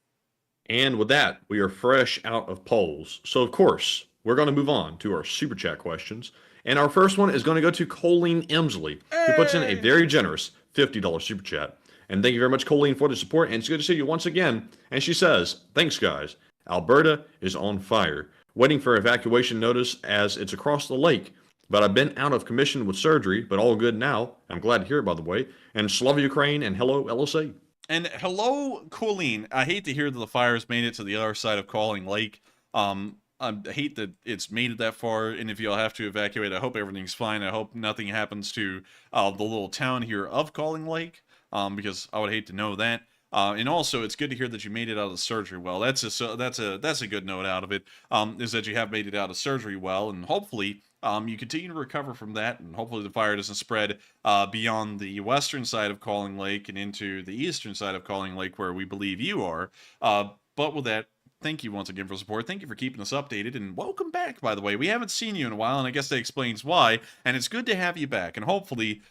And with that, we are fresh out of polls. So, of course, we're going to move on to our Super Chat questions. And our first one is going to go to Colleen Emsley, who puts in a very generous $50 Super Chat. And thank you very much, Colleen, for the support. And it's good to see you once again. And she says, thanks, guys. Alberta is on fire. Waiting for evacuation notice as it's across the lake. But I've been out of commission with surgery, but all good now. I'm glad to hear it, by the way. And Slava Ukraine and hello, LSA. And hello, Colleen. I hate to hear that the fire's made it to the other side of Calling Lake. I hate that it's made it that far, and if you'll have to evacuate, I hope everything's fine. I hope nothing happens to the little town here of Calling Lake, because I would hate to know that. And also, it's good to hear that you made it out of the surgery well. That's a good note out of it. Is that you have made it out of surgery well, and hopefully you continue to recover from that, and hopefully the fire doesn't spread beyond the western side of Calling Lake and into the eastern side of Calling Lake, where we believe you are. But with that, thank you once again for support. Thank you for keeping us updated, and welcome back, by the way. We haven't seen you in a while, and I guess that explains why, and it's good to have you back. And hopefully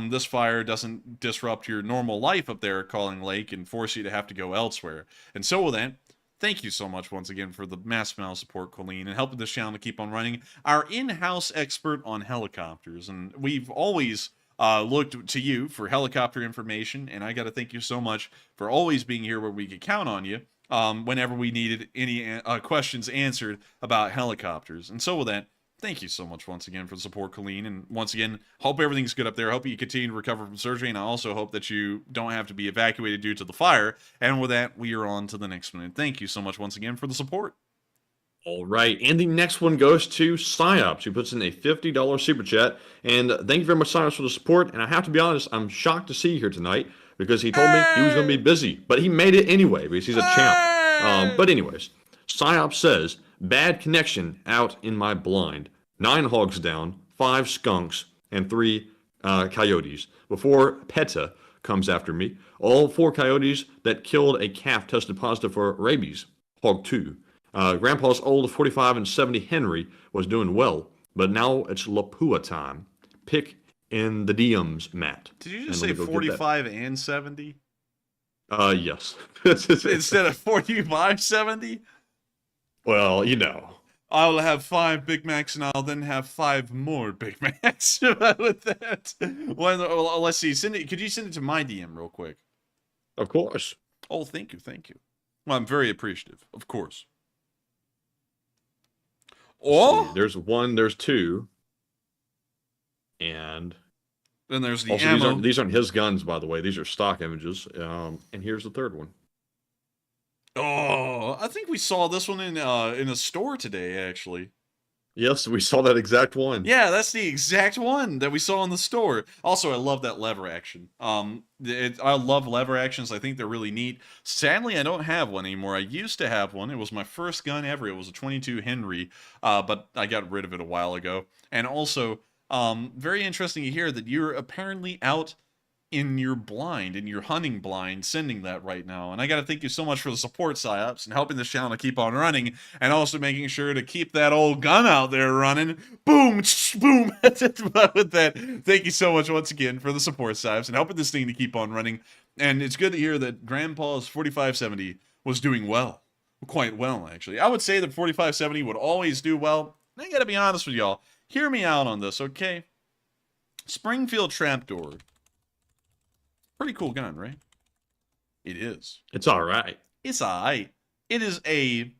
this fire doesn't disrupt your normal life up there at Calling Lake and force you to have to go elsewhere. And so with that, thank you so much once again for the massive amount of support, Colleen, and helping this channel to keep on running. Our in-house expert on helicopters, and we've always looked to you for helicopter information, and I got to thank you so much for always being here where we could count on you whenever we needed any questions answered about helicopters. And so with that, thank you so much once again for the support, Colleen. And once again, hope everything's good up there. I hope you continue to recover from surgery. And I also hope that you don't have to be evacuated due to the fire. And with that, we are on to the next one. And thank you so much once again for the support. All right. And the next one goes to Psyops, who puts in a $50 Super Chat. And thank you very much, Psyops, for the support. And I have to be honest, I'm shocked to see you here tonight because he told me he was going to be busy. But he made it anyway because he's a champ. But anyways, Psyops says, bad connection out in my blind. 9 hogs down, 5 skunks, and 3 coyotes. Before PETA comes after me, all 4 coyotes that killed a calf tested positive for rabies. Hog 2. Grandpa's old 45 and 70 Henry was doing well, but now it's Lapua time. Pick in the DMs, Matt. Did you just say 45 and 70? Yes. Instead of 45, 70? Well, you know. I'll have 5 Big Macs, and I'll then have 5 more Big Macs with that. Well, let's see. Could you send it to my DM real quick? Of course. Oh, thank you, thank you. Well, I'm very appreciative, of course. Oh, there's 1, there's 2, and then there's the also, ammo. These aren't his guns, by the way. These are stock images. And here's the 3rd one. Oh, I think we saw this one in a store today, actually. Yes, we saw that exact one. Yeah, that's the exact one that we saw in the store. Also, I love that lever action. I love lever actions. I think they're really neat. Sadly, I don't have one anymore. I used to have one. It was my first gun ever. It was a 22 Henry, but I got rid of it a while ago. And also, very interesting to hear that you're apparently out in your blind, in your hunting blind, sending that right now. And I got to thank you so much for the support, Psyops, and helping this channel to keep on running, and also making sure to keep that old gun out there running. Boom, boom. With that, thank you so much once again for the support, Psyops, and helping this thing to keep on running. And it's good to hear that Grandpa's 4570 was doing well. Quite well, actually. I would say that 4570 would always do well. I got to be honest with y'all. Hear me out on this, okay? Springfield Trapdoor. Pretty cool gun, right? It is. It's all right. It's alright. It is a,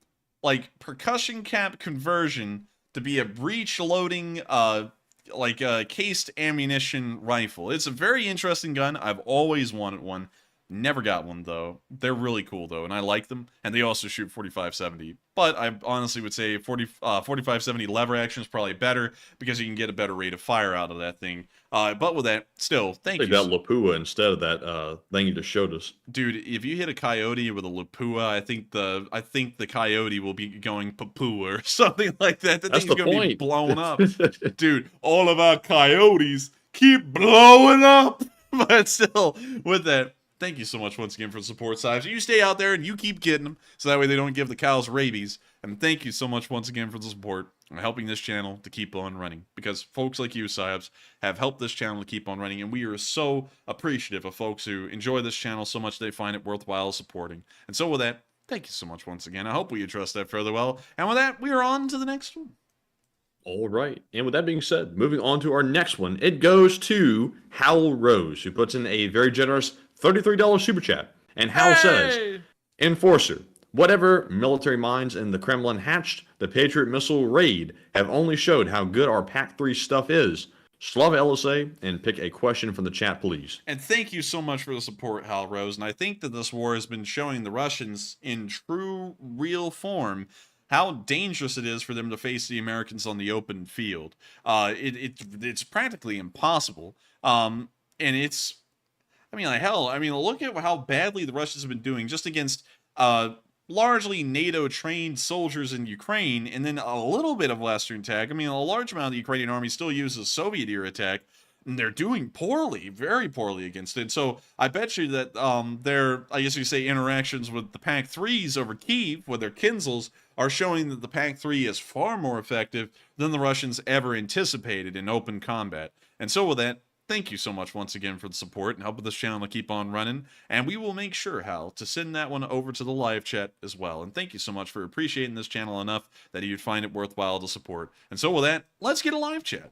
like, percussion cap conversion to be a breech loading, like a cased ammunition rifle. It's a very interesting gun. I've always wanted one. Never got one, though. They're really cool, though, and I like them. And they also shoot 4570. But I honestly would say 4570 lever action is probably better because you can get a better rate of fire out of that thing. But with that, still, thank you. That Lapua instead of that thing you just showed us. Dude, if you hit a coyote with a Lapua, I think the coyote will be going papua or something like that. That That's thing's the gonna be point. blown up. Dude, all of our coyotes keep blowing up. But still, with that, thank you so much once again for the support, Sibes. You stay out there and you keep getting them, so that way they don't give the cows rabies. And thank you so much once again for the support and helping this channel to keep on running. Because folks like you, Sibes, have helped this channel to keep on running, and we are so appreciative of folks who enjoy this channel so much they find it worthwhile supporting. And so with that, thank you so much once again. I hope we addressed that fairly well. And with that, we are on to the next one. All right. And with that being said, moving on to our next one, it goes to Howell Rose, who puts in a very generous $33 super chat. And Howell says, Enforcer, whatever military minds in the Kremlin hatched, the Patriot missile raid have only showed how good our PAC-3 stuff is. Slava LSA, and pick a question from the chat, please. And thank you so much for the support, Hal Rose. And I think that this war has been showing the Russians in true, real form how dangerous it is for them to face the Americans on the open field. It's practically impossible. And it's, I mean, like, hell, I mean, look at how badly the Russians have been doing just against largely NATO-trained soldiers in Ukraine, and then a little bit of Western tech. I mean, a large amount of the Ukrainian army still uses Soviet-era tech, and they're doing poorly, very poorly against it. So I bet you that their, I guess you say, interactions with the PAC-3s over Kyiv, with their Kinzels, are showing that the PAC-3 is far more effective than the Russians ever anticipated in open combat. And so with that, thank you so much once again for the support and helping this channel to keep on running. And we will make sure, Hal, to send that one over to the live chat as well. And thank you so much for appreciating this channel enough that you'd find it worthwhile to support. And so with that, let's get a live chat.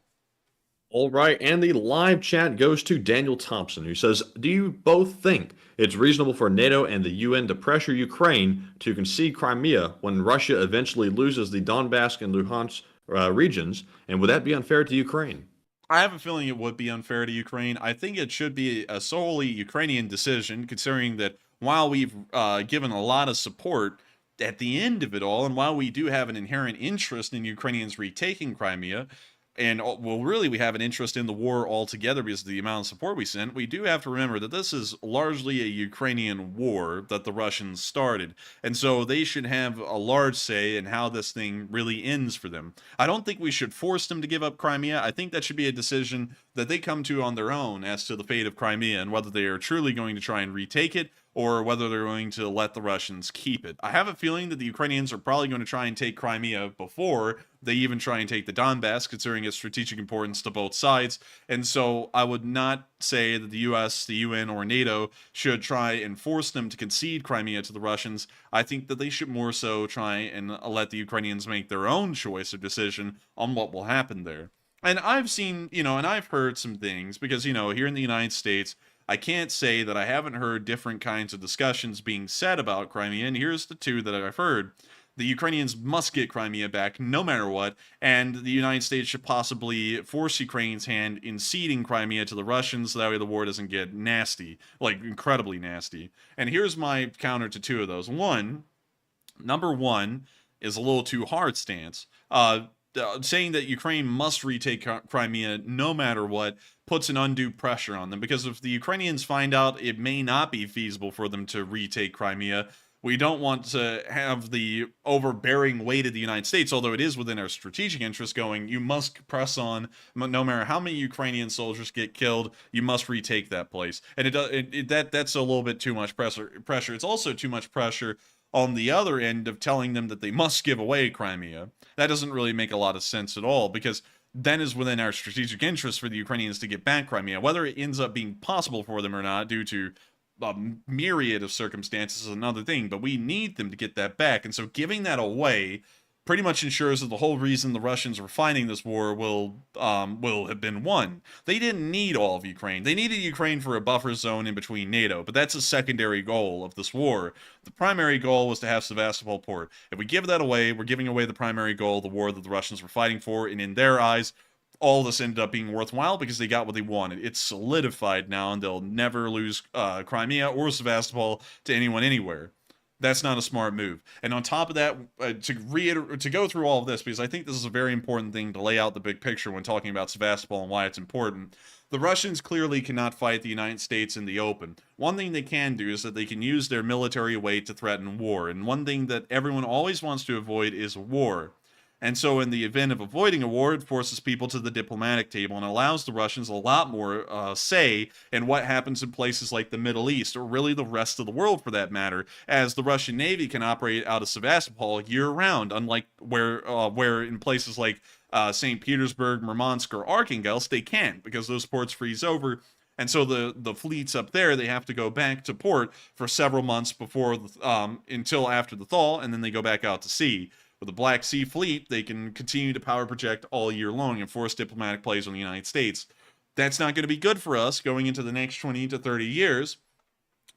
All right, and the live chat goes to Daniel Thompson, who says, do you both think it's reasonable for NATO and the UN to pressure Ukraine to concede Crimea when Russia eventually loses the Donbass and Luhansk regions? And would that be unfair to Ukraine? I have a feeling it would be unfair to Ukraine. I think it should be a solely Ukrainian decision, considering that while we've given a lot of support at the end of it all, and while we do have an inherent interest in Ukrainians retaking Crimea, and well, really we have an interest in the war altogether because of the amount of support we sent, we do have to remember that this is largely a Ukrainian war that the Russians started. And so they should have a large say in how this thing really ends for them. I don't think we should force them to give up Crimea. I think that should be a decision that they come to on their own as to the fate of Crimea and whether they are truly going to try and retake it or whether they're going to let the Russians keep it. I have a feeling that the Ukrainians are probably going to try and take Crimea before they even try and take the Donbass, considering its strategic importance to both sides. And so I would not say that the US, the UN, or NATO should try and force them to concede Crimea to the Russians. I think that they should more so try and let the Ukrainians make their own choice or decision on what will happen there. And I've seen, and I've heard some things, because, here in the United States, I can't say that I haven't heard different kinds of discussions being said about Crimea, and here's the two that I've heard. The Ukrainians must get Crimea back no matter what, and the United States should possibly force Ukraine's hand in ceding Crimea to the Russians so that way the war doesn't get nasty, like incredibly nasty. And here's my counter to two of those. Number one is a little too hard stance. saying that Ukraine must retake Crimea no matter what puts an undue pressure on them, because if the Ukrainians find out it may not be feasible for them to retake Crimea, we don't want to have the overbearing weight of the United States, although it is within our strategic interest, going, you must press on, no matter how many Ukrainian soldiers get killed, you must retake that place. And that's a little bit too much pressure. It's also too much pressure on the other end of telling them that they must give away Crimea. That doesn't really make a lot of sense at all, because then is within our strategic interest for the Ukrainians to get back Crimea. Whether it ends up being possible for them or not due to a myriad of circumstances is another thing, but we need them to get that back. And so giving that away pretty much ensures that the whole reason the Russians were fighting this war will have been won. They didn't need all of Ukraine. They needed Ukraine for a buffer zone in between NATO, but that's a secondary goal of this war. The primary goal was to have Sevastopol port. If we give that away, we're giving away the primary goal, the war that the Russians were fighting for, and in their eyes, all this ended up being worthwhile because they got what they wanted. It's solidified now, and they'll never lose Crimea or Sevastopol to anyone anywhere. That's not a smart move. And on top of that, to go through all of this, because I think this is a very important thing to lay out the big picture when talking about Sevastopol and why it's important. The Russians clearly cannot fight the United States in the open. One thing they can do is that they can use their military weight to threaten war. And one thing that everyone always wants to avoid is war. And so in the event of avoiding a war, it forces people to the diplomatic table and allows the Russians a lot more say in what happens in places like the Middle East, or really the rest of the world for that matter, as the Russian Navy can operate out of Sevastopol year-round, unlike where in places like St. Petersburg, Murmansk, or Archangel, they can't, because those ports freeze over. And so the fleets up there, they have to go back to port for several months before until after the thaw, and then they go back out to sea. With the Black Sea Fleet, they can continue to power project all year long and force diplomatic plays on the United States. That's not going to be good for us going into the next 20 to 30 years,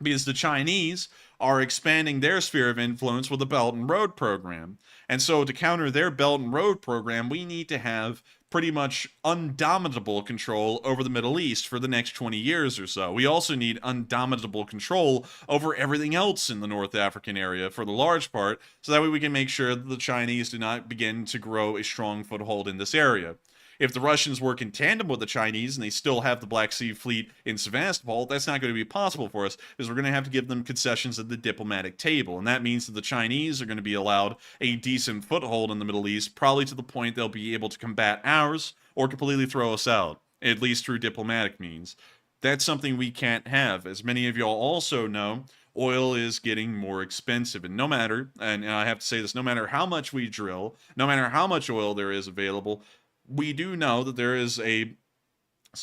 because the Chinese are expanding their sphere of influence with the Belt and Road program. And so to counter their Belt and Road program, we need to have pretty much undomitable control over the Middle East for the next 20 years or so. We also need undomitable control over everything else in the North African area for the large part, so that way we can make sure that the Chinese do not begin to grow a strong foothold in this area. If the Russians work in tandem with the Chinese and they still have the Black Sea Fleet in Sevastopol, that's not going to be possible for us, because we're going to have to give them concessions at the diplomatic table. And that means that the Chinese are going to be allowed a decent foothold in the Middle East, probably to the point they'll be able to combat ours or completely throw us out, at least through diplomatic means. That's something we can't have. As many of y'all also know, oil is getting more expensive. And no matter, and I have to say this, no matter how much we drill, no matter how much oil there is available, we do know that there is a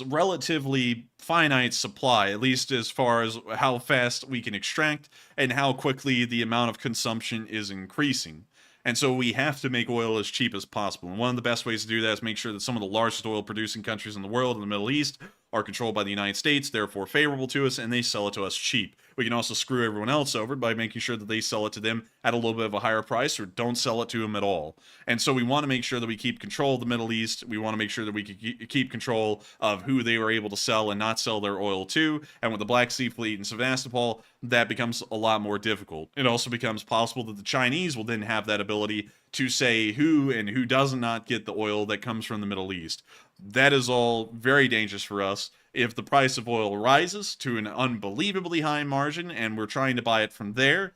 relatively finite supply, at least as far as how fast we can extract and how quickly the amount of consumption is increasing. And so we have to make oil as cheap as possible. And one of the best ways to do that is make sure that some of the largest oil producing countries in the world, in the Middle East, are controlled by the United States, therefore favorable to us, and they sell it to us cheap. We can also screw everyone else over by making sure that they sell it to them at a little bit of a higher price, or don't sell it to them at all. And so we want to make sure that we keep control of the Middle East. We want to make sure that we keep control of who they were able to sell and not sell their oil to. And with the Black Sea Fleet in Sevastopol, that becomes a lot more difficult. It also becomes possible that the Chinese will then have that ability to say who and who does not get the oil that comes from the Middle East. That is all very dangerous for us. If the price of oil rises to an unbelievably high margin and we're trying to buy it from there,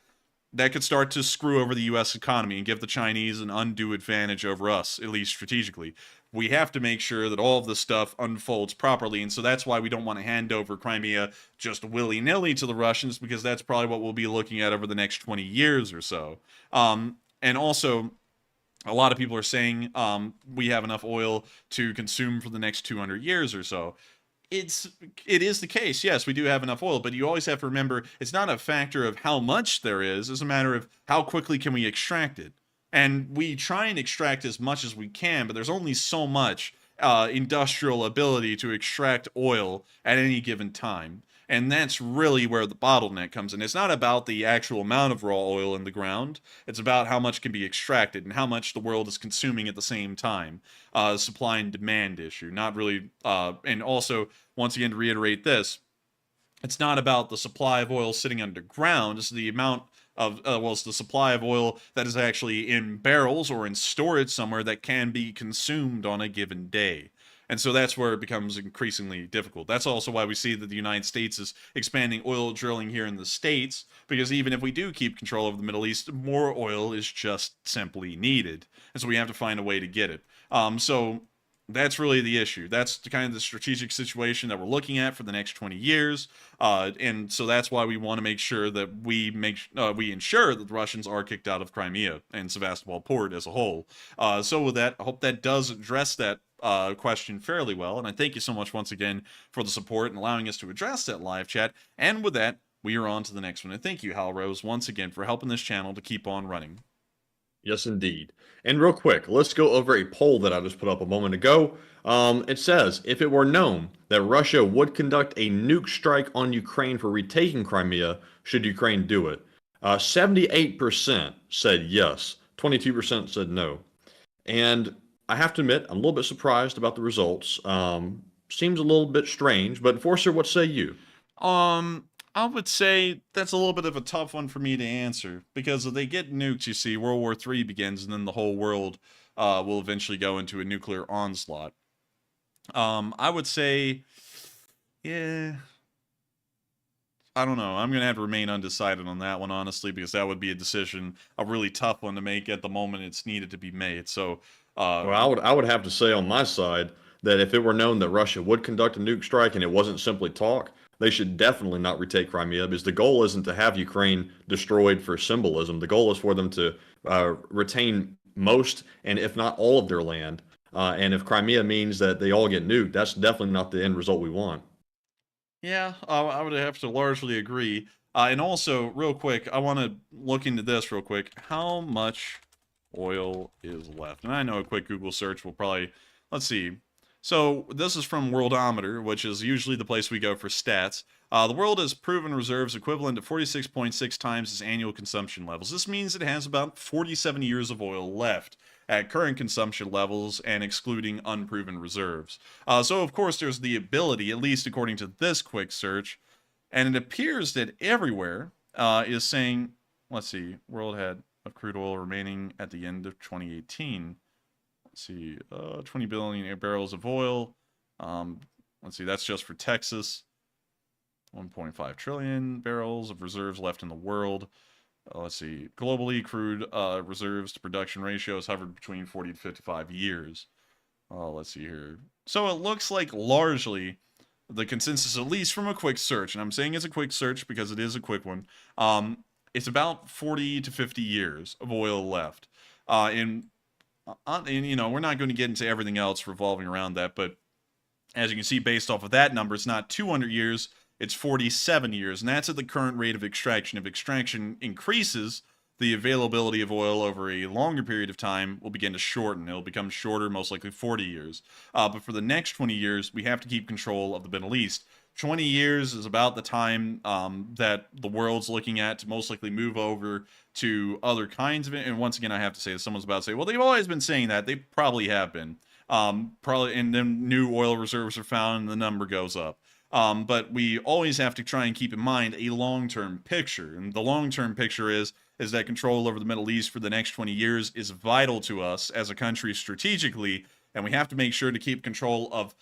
that could start to screw over the U.S. economy and give the Chinese an undue advantage over us, at least strategically. We have to make sure that all of this stuff unfolds properly, and so that's why we don't want to hand over Crimea just willy-nilly to the Russians, because that's probably what we'll be looking at over the next 20 years or so. And also, a lot of people are saying we have enough oil to consume for the next 200 years or so. It is the case, yes, we do have enough oil, but you always have to remember it's not a factor of how much there is, it's a matter of how quickly can we extract it. And we try and extract as much as we can, but there's only so much industrial ability to extract oil at any given time. And that's really where the bottleneck comes in. It's not about the actual amount of raw oil in the ground. It's about how much can be extracted and how much the world is consuming at the same time. Supply and demand issue, not really. And also, once again, to reiterate this, it's not about the supply of oil sitting underground. It's the amount of it's the supply of oil that is actually in barrels or in storage somewhere that can be consumed on a given day. And so that's where it becomes increasingly difficult. That's also why we see that the United States is expanding oil drilling here in the States, because even if we do keep control of the Middle East, more oil is just simply needed. And so we have to find a way to get it. So that's really the issue. That's kind of the strategic situation that we're looking at for the next 20 years. And so that's why we want to make sure that we ensure that the Russians are kicked out of Crimea and Sevastopol port as a whole. So with that, I hope that does address that question fairly well. And I thank you so much once again for the support and allowing us to address that live chat. And with that, we are on to the next one. And thank you, Hal Rose, once again for helping this channel to keep on running. Yes, indeed. And real quick, let's go over a poll that I just put up a moment ago. It says, if it were known that Russia would conduct a nuke strike on Ukraine for retaking Crimea, should Ukraine do it? 78% said yes. 22% said no. And I have to admit, I'm a little bit surprised about the results. Seems a little bit strange, but Enforcer, what say you? I would say that's a little bit of a tough one for me to answer, because if they get nukes, you see, World War III begins, and then the whole world will eventually go into a nuclear onslaught. I would say, yeah, I don't know. I'm going to have to remain undecided on that one, honestly, because that would be a decision, a really tough one to make at the moment it's needed to be made. So, well, I would have to say on my side that if it were known that Russia would conduct a nuke strike and it wasn't simply talk, they should definitely not retake Crimea, because the goal isn't to have Ukraine destroyed for symbolism. The goal is for them to retain most, and if not all, of their land. And if Crimea means that they all get nuked, that's definitely not the end result we want. Yeah, I would have to largely agree. And also, real quick, I want to look into this real quick. How much oil is left? And I know a quick Google search will probably, let's see. So this is from Worldometer, which is usually the place we go for stats. The world has proven reserves equivalent to 46.6 times its annual consumption levels. This means it has about 47 years of oil left at current consumption levels and excluding unproven reserves. So of course there's the ability, at least according to this quick search, and it appears that everywhere is saying, let's see, world had of crude oil remaining at the end of 2018. Let's see, 20 billion barrels of oil. Let's see, that's just for Texas. 1.5 trillion barrels of reserves left in the world. Let's see, globally, crude reserves to production ratio has hovered between 40 to 55 years. Let's see here. So it looks like largely the consensus, at least from a quick search, and I'm saying it's a quick search because it is a quick one, it's about 40 to 50 years of oil left. And you know, we're not going to get into everything else revolving around that, but as you can see, based off of that number, it's not 200 years, it's 47 years, and that's at the current rate of extraction. If extraction increases, the availability of oil over a longer period of time will begin to shorten. It'll become shorter, most likely 40 years. But for the next 20 years, we have to keep control of the Middle East. 20 years is about the time that the world's looking at to most likely move over to other kinds of it. And once again, I have to say that someone's about to say, well, they've always been saying that. They probably have been. Probably, and then new oil reserves are found and the number goes up. But we always have to try and keep in mind a long-term picture. And the long-term picture is that control over the Middle East for the next 20 years is vital to us as a country strategically. And we have to make sure to keep control of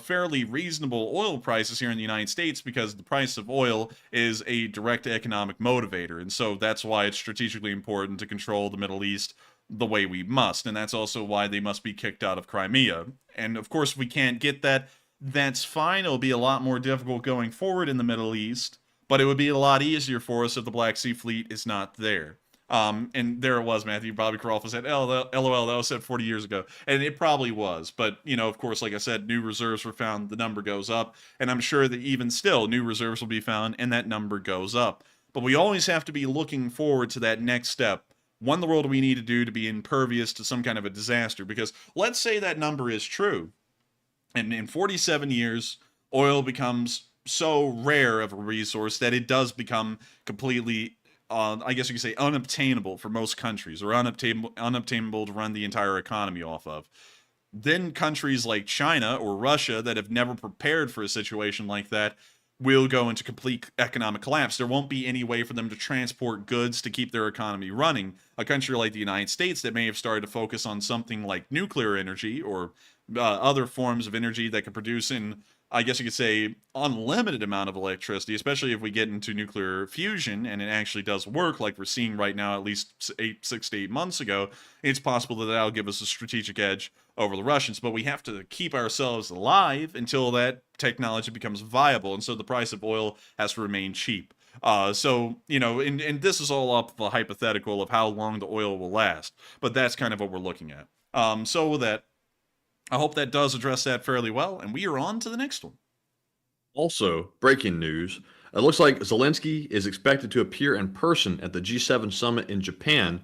fairly reasonable oil prices here in the United States, because the price of oil is a direct economic motivator. And so that's why it's strategically important to control the Middle East the way we must. And that's also why they must be kicked out of Crimea. And of course, we can't get that. That's fine. It'll be a lot more difficult going forward in the Middle East, but it would be a lot easier for us if the Black Sea Fleet is not there. And there it was, Matthew. Bobby Karolfa said, LOL, that was said 40 years ago. And it probably was. But, you know, of course, like I said, new reserves were found, the number goes up. And I'm sure that even still, new reserves will be found, and that number goes up. But we always have to be looking forward to that next step. What in the world do we need to do to be impervious to some kind of a disaster? Because let's say that number is true. And in 47 years, oil becomes so rare of a resource that it does become completely, I guess you could say, unobtainable for most countries, or unobtainable to run the entire economy off of. Then countries like China or Russia that have never prepared for a situation like that will go into complete economic collapse. There won't be any way for them to transport goods to keep their economy running. A country like the United States that may have started to focus on something like nuclear energy or other forms of energy that can produce in, I guess you could say, unlimited amount of electricity, especially if we get into nuclear fusion and it actually does work like we're seeing right now, at least 6 to 8 months ago, it's possible that that'll give us a strategic edge over the Russians. But we have to keep ourselves alive until that technology becomes viable, and so the price of oil has to remain cheap. So, you know, and this is all up the hypothetical of how long the oil will last, but that's kind of what we're looking at. So with that, I hope that does address that fairly well, and we are on to the next one. Also, breaking news. It looks like Zelenskyy is expected to appear in person at the G7 summit in Japan.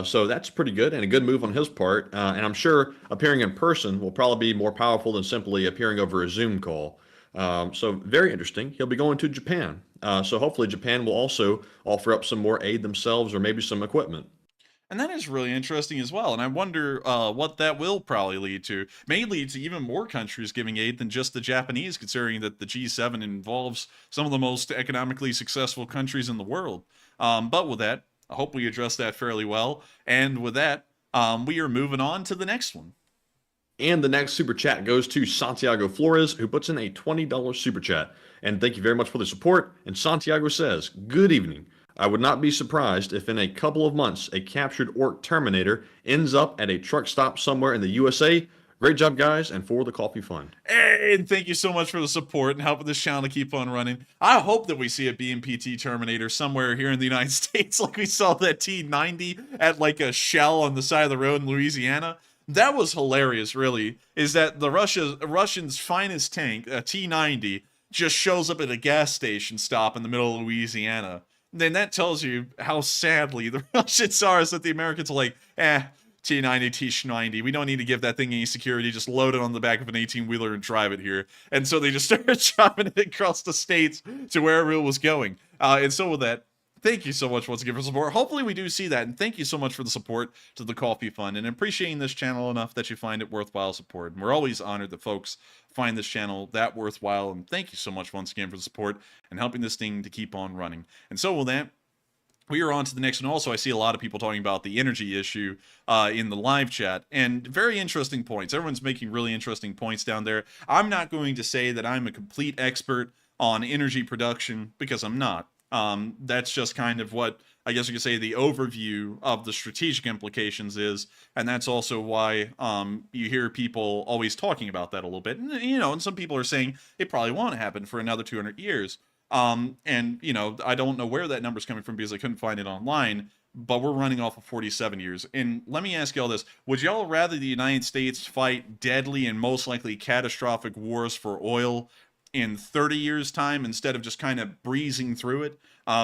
So that's pretty good and a good move on his part. And I'm sure appearing in person will probably be more powerful than simply appearing over a Zoom call. So very interesting. He'll be going to Japan. So hopefully Japan will also offer up some more aid themselves or maybe some equipment. And that is really interesting as well. And I wonder what that will probably lead to. May lead to even more countries giving aid than just the Japanese, considering that the G7 involves some of the most economically successful countries in the world. But with that, I hope we addressed that fairly well. And with that, we are moving on to the next one. And the next super chat goes to Santiago Flores, who puts in a $20 super chat. And thank you very much for the support. And Santiago says, "Good evening. I would not be surprised if in a couple of months a captured orc Terminator ends up at a truck stop somewhere in the USA. Great job, guys, and for the coffee fund." And thank you so much for the support and helping this channel to keep on running. I hope that we see a BMPT Terminator somewhere here in the United States, like we saw that T-90 at like a shell on the side of the road in Louisiana. That was hilarious, really, is that the Russians' finest tank, a T-90, just shows up at a gas station stop in the middle of Louisiana. Then that tells you how sadly the Russians are, is that the Americans are like, T-90, T-90, we don't need to give that thing any security, just load it on the back of an 18-wheeler and drive it here. And so they just started chopping it across the states to wherever it was going. And so with that, thank you so much once again for support. Hopefully we do see that, and thank you so much for the support to the Coffee Fund, and appreciating this channel enough that you find it worthwhile support. And we're always honored that folks find this channel that worthwhile, and thank you so much once again for the support and helping this thing to keep on running. And so with that, we are on to the next one. Also, I see a lot of people talking about the energy issue in the live chat, and very interesting points. Everyone's making really interesting points down there. I'm not going to say that I'm a complete expert on energy production, because I'm not. That's just kind of what I guess you could say the overview of the strategic implications is, and that's also why you hear people always talking about that a little bit. And, you know, and some people are saying it probably won't happen for another 200 years. And, you know, I don't know where that number's coming from because I couldn't find it online, but we're running off of 47 years. And let me ask y'all this. Would y'all rather the United States fight deadly and most likely catastrophic wars for oil in 30 years' time instead of just kind of breezing through it,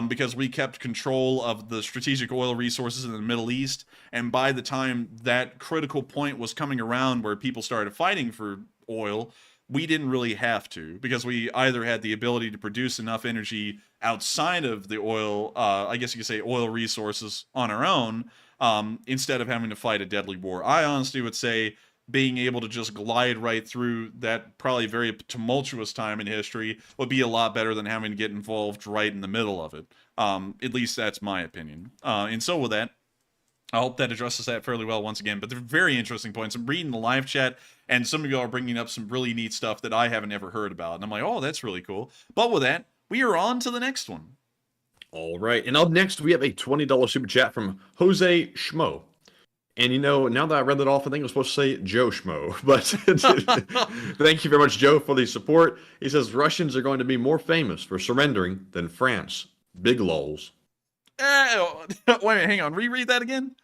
because we kept control of the strategic oil resources in the Middle East, and by the time that critical point was coming around where people started fighting for oil, we didn't really have to, because we either had the ability to produce enough energy outside of the oil, I guess you could say oil resources on our own, instead of having to fight a deadly war. I honestly would say being able to just glide right through that probably very tumultuous time in history would be a lot better than having to get involved right in the middle of it. At least that's my opinion. And so with that, I hope that addresses that fairly well once again, but they're very interesting points. I'm reading the live chat, and some of y'all are bringing up some really neat stuff that I haven't ever heard about, and I'm like, oh, that's really cool. But with that, we are on to the next one. All right, and up next, we have a $20 super chat from Jose Schmo. And, you know, now that I read that off, I think I was supposed to say Joe Schmo. But thank you very much, Joe, for the support. He says Russians are going to be more famous for surrendering than France. Big lols. Wait a minute, hang on. Reread that again?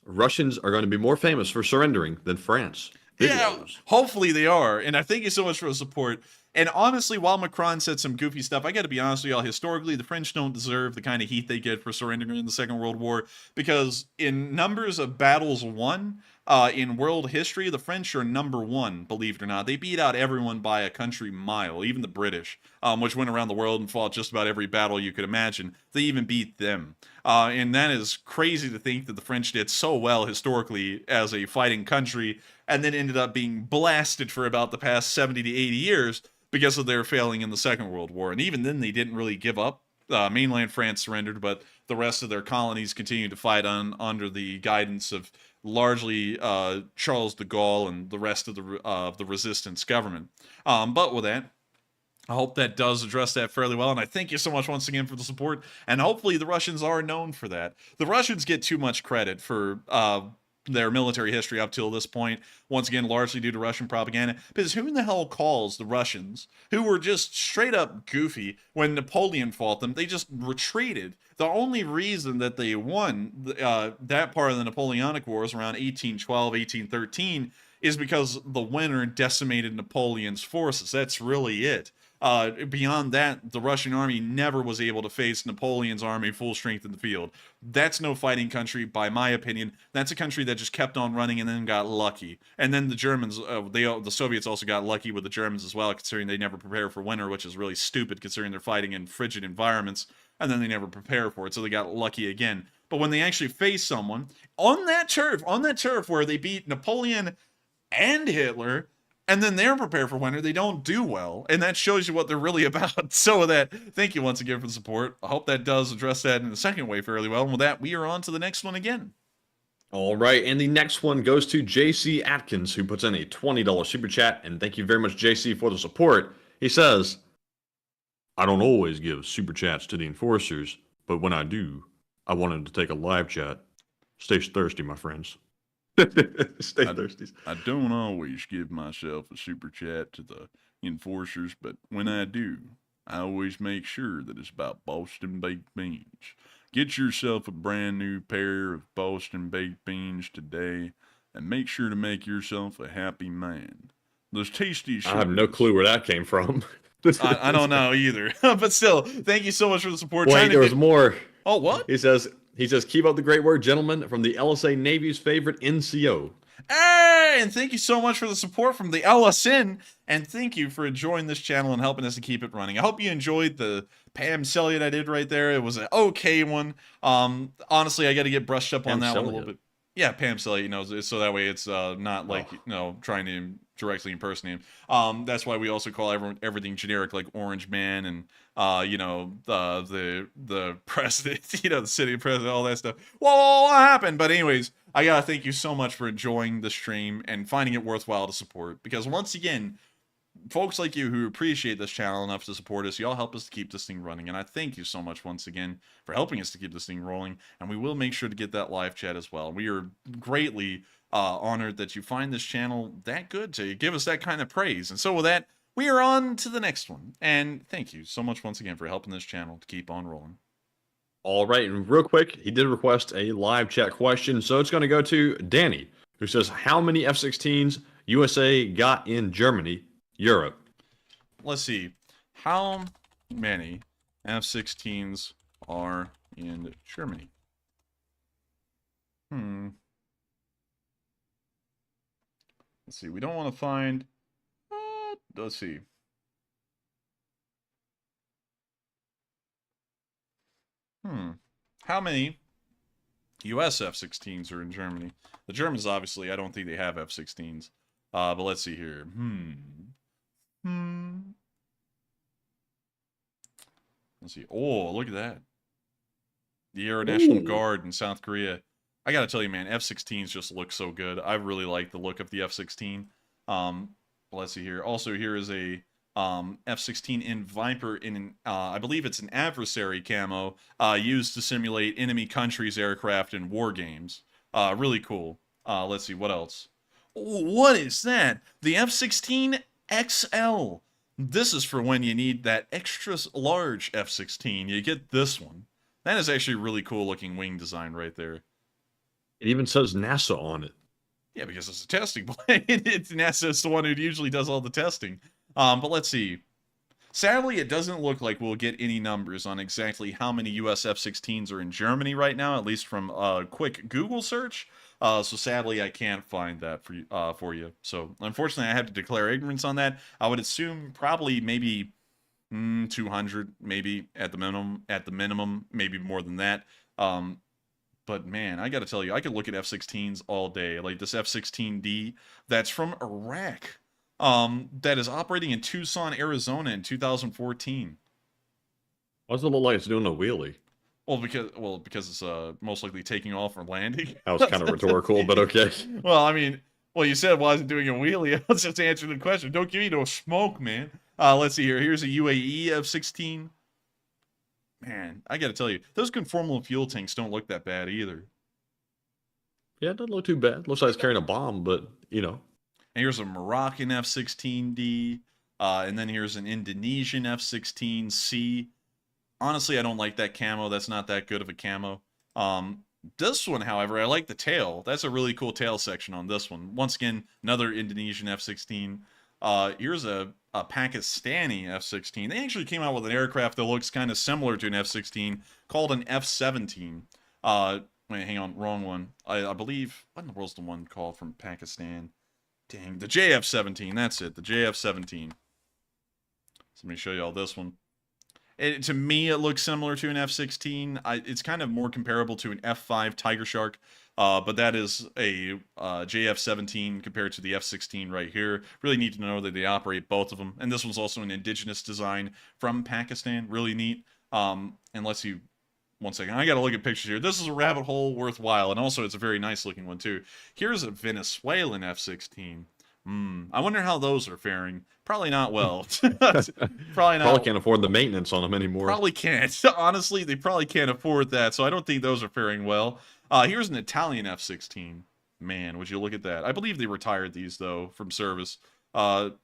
Russians are going to be more famous for surrendering than France. Big lols. Hopefully they are. And I thank you so much for the support. And honestly, while Macron said some goofy stuff, I got to be honest with y'all, historically, the French don't deserve the kind of heat they get for surrendering in the Second World War, because in numbers of battles won in world history, the French are #1, believe it or not. They beat out everyone by a country mile, even the British, which went around the world and fought just about every battle you could imagine. They even beat them. And that is crazy to think that the French did so well historically as a fighting country, and then ended up being blasted for about the past 70 to 80 years because of their failing in the Second World War. And even then, they didn't really give up. Mainland France surrendered, but the rest of their colonies continued to fight on under the guidance of largely Charles de Gaulle and the rest of the resistance government. But with that, I hope that does address that fairly well, and I thank you so much once again for the support, and hopefully the Russians are known for that. The Russians get too much credit for their military history up till this point, once again, largely due to Russian propaganda, because who in the hell calls the Russians, who were just straight up goofy when Napoleon fought them? They just retreated. The only reason that they won that part of the Napoleonic Wars around 1812, 1813 is because the winter decimated Napoleon's forces. That's really it. Beyond that, the Russian army never was able to face Napoleon's army full strength in the field. That's no fighting country, by my opinion. That's a country that just kept on running and then got lucky. And then the Germans, the Soviets also got lucky with the Germans as well, considering they never prepare for winter, which is really stupid considering they're fighting in frigid environments, and then they never prepare for it, so they got lucky again. But when they actually face someone on that turf where they beat Napoleon and Hitler, and then they're prepared for winter, they don't do well. And that shows you what they're really about. So with that, thank you once again for the support. I hope that does address that in the second way fairly well. And with that, we are on to the next one again. All right, and the next one goes to JC Atkins, who puts in a $20 super chat. And thank you very much, JC, for the support. He says, I don't always give super chats to the enforcers, but when I do, I wanted to take a live chat. Stay thirsty, my friends. Stay thirsty. I don't always give myself a super chat to the enforcers, but when I do, I always make sure that it's about Boston baked beans. Get yourself a brand new pair of Boston baked beans today, and make sure to make yourself a happy man. Those tasty sugars. I have no clue where that came from. I don't know either. But still, thank you so much for the support. Wait, there was more. Oh, what? He says, keep up the great work, gentlemen, from the LSA Navy's favorite NCO. Hey, and thank you so much for the support from the LSN, and thank you for enjoying this channel and helping us to keep it running. I hope you enjoyed the Pam Selliot I did right there. It was an okay one. Honestly, I got to get brushed up on that one a little bit. Yeah, Pam Selliot, so that way it's not like, trying to directly impersonate him. That's why we also call everything generic, like Orange Man and, the president, the city president, all that stuff. Whoa, what happened? But anyways, I gotta thank you so much for enjoying the stream and finding it worthwhile to support. Because once again, folks like you who appreciate this channel enough to support us, y'all help us to keep this thing running. And I thank you so much once again for helping us to keep this thing rolling. And we will make sure to get that live chat as well. We are greatly honored that you find this channel that good to give us that kind of praise. And so with that, we are on to the next one. And thank you so much once again for helping this channel to keep on rolling. All right, and real quick, he did request a live chat question, so it's going to go to Danny, who says, how many F-16s USA got in Germany, Europe? Let's see. How many F-16s are in Germany? Let's see. We don't want to find... let's see. How many US F-16s are in Germany? The Germans, obviously, I don't think they have F-16s. But let's see here. Let's see. Oh, look at that. The Air National Guard in South Korea. I gotta tell you, man, F-16s just look so good. I really like the look of the F-16. Let's see here. Also, here is a F-16 in Viper in I believe it's an adversary camo used to simulate enemy countries' aircraft in war games. Really cool. Let's see, what else? Oh, what is that? The F-16 XL. This is for when you need that extra large F-16. You get this one. That is actually really cool looking wing design right there. It even says NASA on it. Yeah, because it's a testing plane. NASA's the one who usually does all the testing. But let's see. Sadly, it doesn't look like we'll get any numbers on exactly how many US F-16s are in Germany right now, at least from a quick Google search. So sadly, I can't find that for you. So unfortunately, I have to declare ignorance on that. I would assume probably maybe 200, maybe at the minimum, maybe more than that. But man, I got to tell you, I could look at F-16s all day. Like this F-16D, that's from Iraq. that is operating in Tucson, Arizona in 2014. Why does it look like it's doing a wheelie? Well, because it's most likely taking off or landing. That was kind of rhetorical, but okay. Well, I mean, you said why is it doing a wheelie? I was just answering the question. Don't give me no smoke, man. Let's see here. Here's a UAE F-16. Man, I got to tell you, those conformal fuel tanks don't look that bad either. Yeah, it doesn't look too bad. Looks like it's carrying a bomb, but, you know. And here's a Moroccan F-16D. And then here's an Indonesian F-16C. Honestly, I don't like that camo. That's not that good of a camo. This one, however, I like the tail. That's a really cool tail section on this one. Once again, another Indonesian F-16. Here's a Pakistani F-16. They actually came out with an aircraft that looks kind of similar to an F-16 called an F-17. Wait, hang on, wrong one. I believe, what in the world's the one called from Pakistan? Dang, the JF-17, that's it, the JF-17. So let me show you all this one. To me, it looks similar to an F-16. It's kind of more comparable to an F-5 Tiger Shark, but that is a JF-17 compared to the F-16 right here. Really need to know that they operate both of them. And this one's also an indigenous design from Pakistan. Really neat. Unless you... One second, I gotta look at pictures here. This is a rabbit hole worthwhile, and also it's a very nice looking one too. Here's a Venezuelan F-16. I wonder how those are faring. Probably not well. Probably can't afford the maintenance on them anymore. Probably can't. Honestly, they probably can't afford that, so I don't think those are faring well. Here's an Italian F-16. Man, would you look at that. I believe they retired these, though, from service. Let's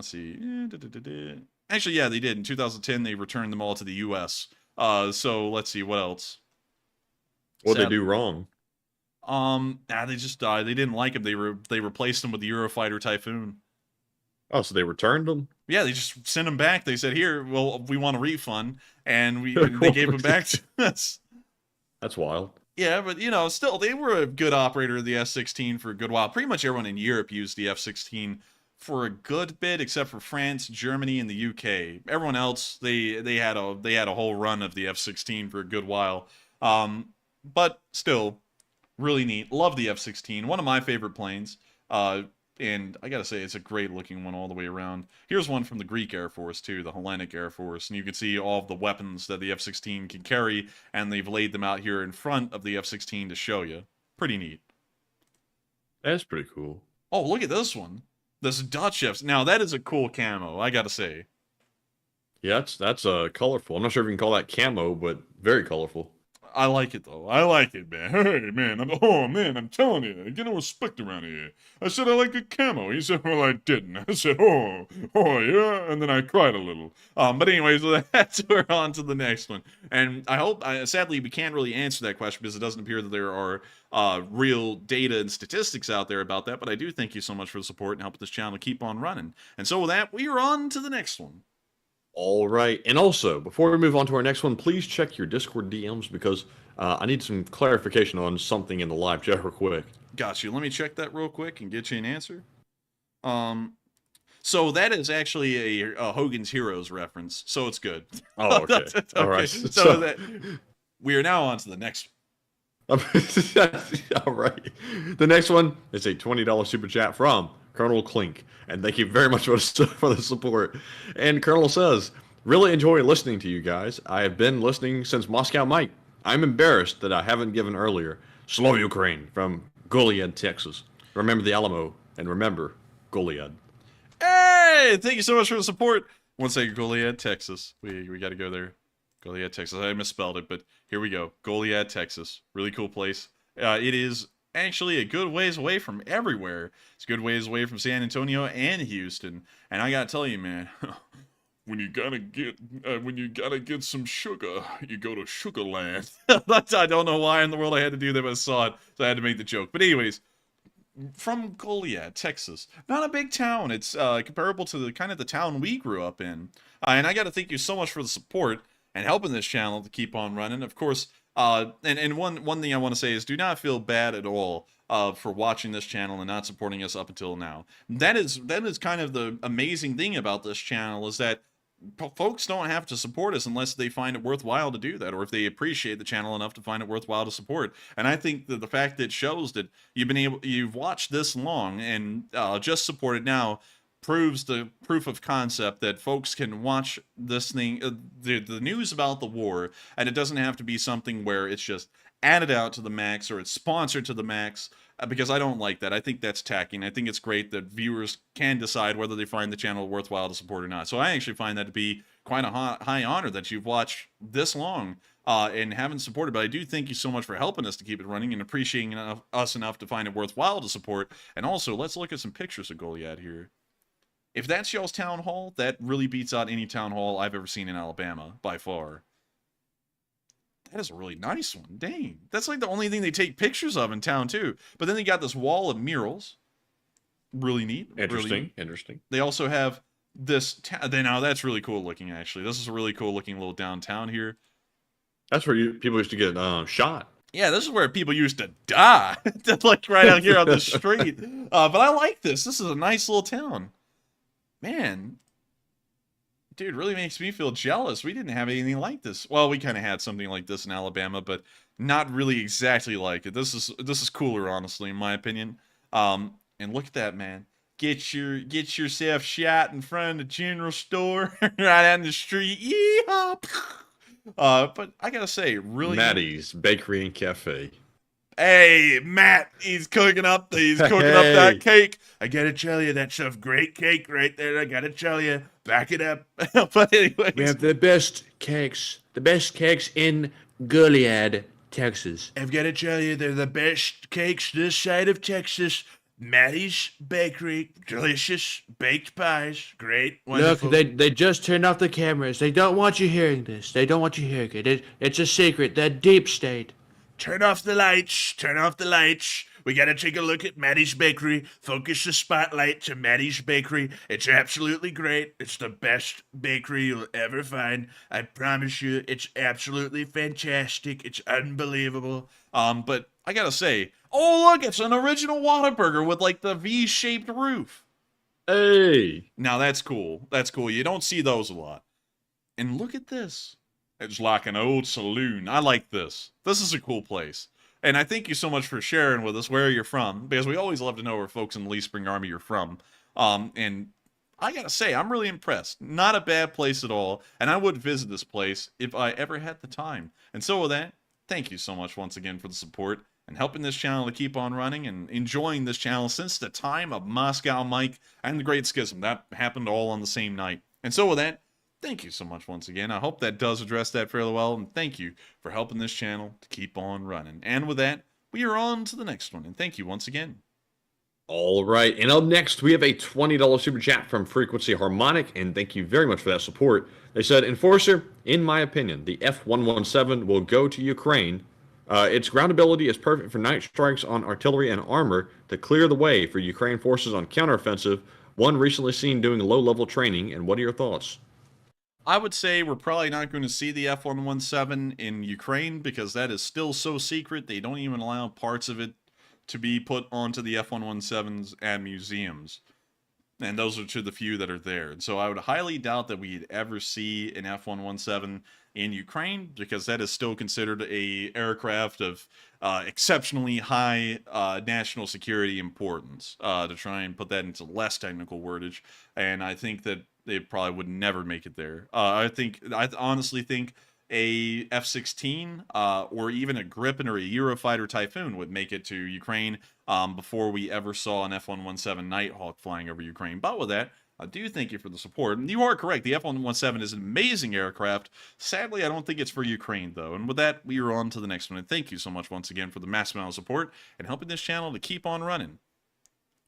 see. Actually, yeah, they did. In 2010, they returned them all to the U.S. So, let's see. What else? What'd they do wrong? They just died. They didn't like them. They replaced them with the Eurofighter Typhoon. Oh, so they returned them? Yeah, they just sent them back. They said, "Here, well, we want a refund," and they gave them back to us. That's wild. Yeah, but still, they were a good operator of the F-16 for a good while. Pretty much everyone in Europe used the F-16 for a good bit, except for France, Germany, and the UK. Everyone else, they had a whole run of the F-16 for a good while. But still, really neat. Love the F-16. One of my favorite planes. And I gotta say, it's a great looking one all the way around. Here's one from the Greek Air Force, too, the Hellenic Air Force. And you can see all of the weapons that the F-16 can carry, and they've laid them out here in front of the F-16 to show you. Pretty neat. That's pretty cool. Oh, look at this one. This Dutch F. Now, that is a cool camo, I gotta say. Yeah, that's colorful. I'm not sure if you can call that camo, but very colorful. I like it, though. I like it, man. Hey, man. I'm telling you. Get no respect around here. I said I like a camo. He said, well, I didn't. I said, oh, yeah? And then I cried a little. But anyways, we're on to the next one. And I hope, sadly, we can't really answer that question because it doesn't appear that there are real data and statistics out there about that. But I do thank you so much for the support and helping this channel keep on running. And so with that, we are on to the next one. All right. And also, before we move on to our next one, please check your Discord DMs because I need some clarification on something in the live chat real quick. Got you. Let me check that real quick and get you an answer. So that is actually a Hogan's Heroes reference, so it's good. Oh, okay. Okay. All right. So we are now on to the next one. All right. The next one is a $20 super chat from Colonel Clink, and thank you very much for the support. And Colonel says, really enjoy listening to you guys. I have been listening since Moscow Mike. I'm embarrassed that I haven't given earlier. Slow Ukraine from Goliad, Texas. Remember the Alamo, and remember Goliad. Hey, thank you so much for the support. One second, Goliad, Texas. We got to go there. Goliad, Texas. I misspelled it, but here we go. Goliad, Texas. Really cool place. It is actually a good ways away from everywhere. It's a good ways away from San Antonio and Houston. And I gotta tell you, man, when you gotta get some sugar, you go to Sugarland. I don't know why in the world I had to do that, but I saw it, so I had to make the joke. But anyways, from Goliad, Texas. Not a big town. It's comparable to the kind of the town we grew up in. And I gotta thank you so much for the support and helping this channel to keep on running. Of course, and one thing I want to say is do not feel bad at all for watching this channel and not supporting us up until now. That is kind of the amazing thing about this channel is that folks don't have to support us unless they find it worthwhile to do that, or if they appreciate the channel enough to find it worthwhile to support. And I think that the fact that it shows that you've watched this long and just supported now proves the proof of concept that folks can watch this thing, the news about the war, and it doesn't have to be something where it's just added out to the max or it's sponsored to the max, because I don't like that. I think that's tacking. I think it's great that viewers can decide whether they find the channel worthwhile to support or not. So I actually find that to be quite a high honor that you've watched this long and haven't supported. But I do thank you so much for helping us to keep it running and appreciating us enough to find it worthwhile to support. And also, let's look at some pictures of Goliad here. If that's y'all's town hall, that really beats out any town hall I've ever seen in Alabama, by far. That is a really nice one. Dang. That's like the only thing they take pictures of in town, too. But then they got this wall of murals. Really neat. Interesting. Really neat. Interesting. They also have this... Now, that's really cool looking, actually. This is a really cool looking little downtown here. That's where people used to get shot. Yeah, this is where people used to die. Like right out here on the street. But I like this. This is a nice little town. Man. Dude, really makes me feel jealous. We didn't have anything like this. Well, we kind of had something like this in Alabama, but not really exactly like it. This is cooler, honestly, in my opinion. And look at that, man. Get yourself shot in front of the general store, right out in the street. Yeehaw! But I gotta say, really, Maddie's Bakery and Cafe. Hey, Matt, he's cooking up that cake. I gotta tell you, that's a great cake right there. I gotta tell you, back it up. But anyways, we have the best cakes in Goliad, Texas. I've gotta tell you, they're the best cakes this side of Texas. Maddie's Bakery, delicious baked pies, great, wonderful. Look, they just turned off the cameras. They don't want you hearing this. They don't want you hearing it. It's a secret. The deep state. Turn off the lights. Turn off the lights. We gotta take a look at Maddie's Bakery. Focus the spotlight to Maddie's Bakery. It's absolutely great. It's the best bakery you'll ever find. I promise you, it's absolutely fantastic. It's unbelievable. But I gotta say, oh look, it's an original Whataburger with like the V-shaped roof. Hey. Now that's cool. That's cool. You don't see those a lot. And look at this. It's like an old saloon. I like this. This is a cool place. And I thank you so much for sharing with us where you're from, because we always love to know where folks in the Lee Spring Army are from. And I gotta say, I'm really impressed. Not a bad place at all. And I would visit this place if I ever had the time. And so with that, thank you so much once again for the support and helping this channel to keep on running and enjoying this channel since the time of Moscow Mike and the Great Schism. That happened all on the same night. And so with that, thank you so much once again. I hope that does address that fairly well, and thank you for helping this channel to keep on running. And with that, we are on to the next one, and thank you once again. All right, and up next, we have a $20 super chat from Frequency Harmonic, and thank you very much for that support. They said, Enforcer, in my opinion, the F-117 will go to Ukraine. Its ground ability is perfect for night strikes on artillery and armor to clear the way for Ukraine forces on counteroffensive, one recently seen doing low-level training, and what are your thoughts? I would say we're probably not going to see the F-117 in Ukraine because that is still so secret. They don't even allow parts of it to be put onto the F-117s at museums. And those are to the few that are there. And so I would highly doubt that we'd ever see an F-117 in Ukraine because that is still considered a aircraft of exceptionally high national security importance, to try and put that into less technical wordage. And I think that they probably would never make it there. I honestly think a F-16 or even a Gripen or a Eurofighter Typhoon would make it to Ukraine before we ever saw an F-117 Nighthawk flying over Ukraine. But with that, I do thank you for the support. And you are correct. The F-117 is an amazing aircraft. Sadly, I don't think it's for Ukraine, though. And with that, we are on to the next one. And thank you so much once again for the massive amount of support and helping this channel to keep on running.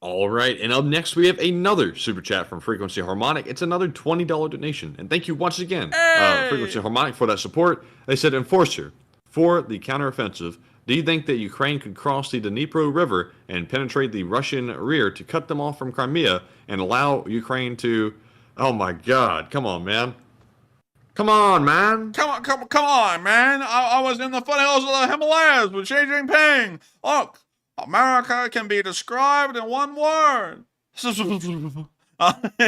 All right, and up next we have another super chat from Frequency Harmonic. It's another $20 donation, and thank you once again, Frequency Harmonic, for that support. They said, Enforcer, for the counteroffensive, do you think that Ukraine could cross the Dnipro River and penetrate the Russian rear to cut them off from Crimea and allow Ukraine to... Oh my God, come on, man. Come on, man. Come on, man. I was in the foothills of the Himalayas with Xi Jinping. Look. America can be described in one word. But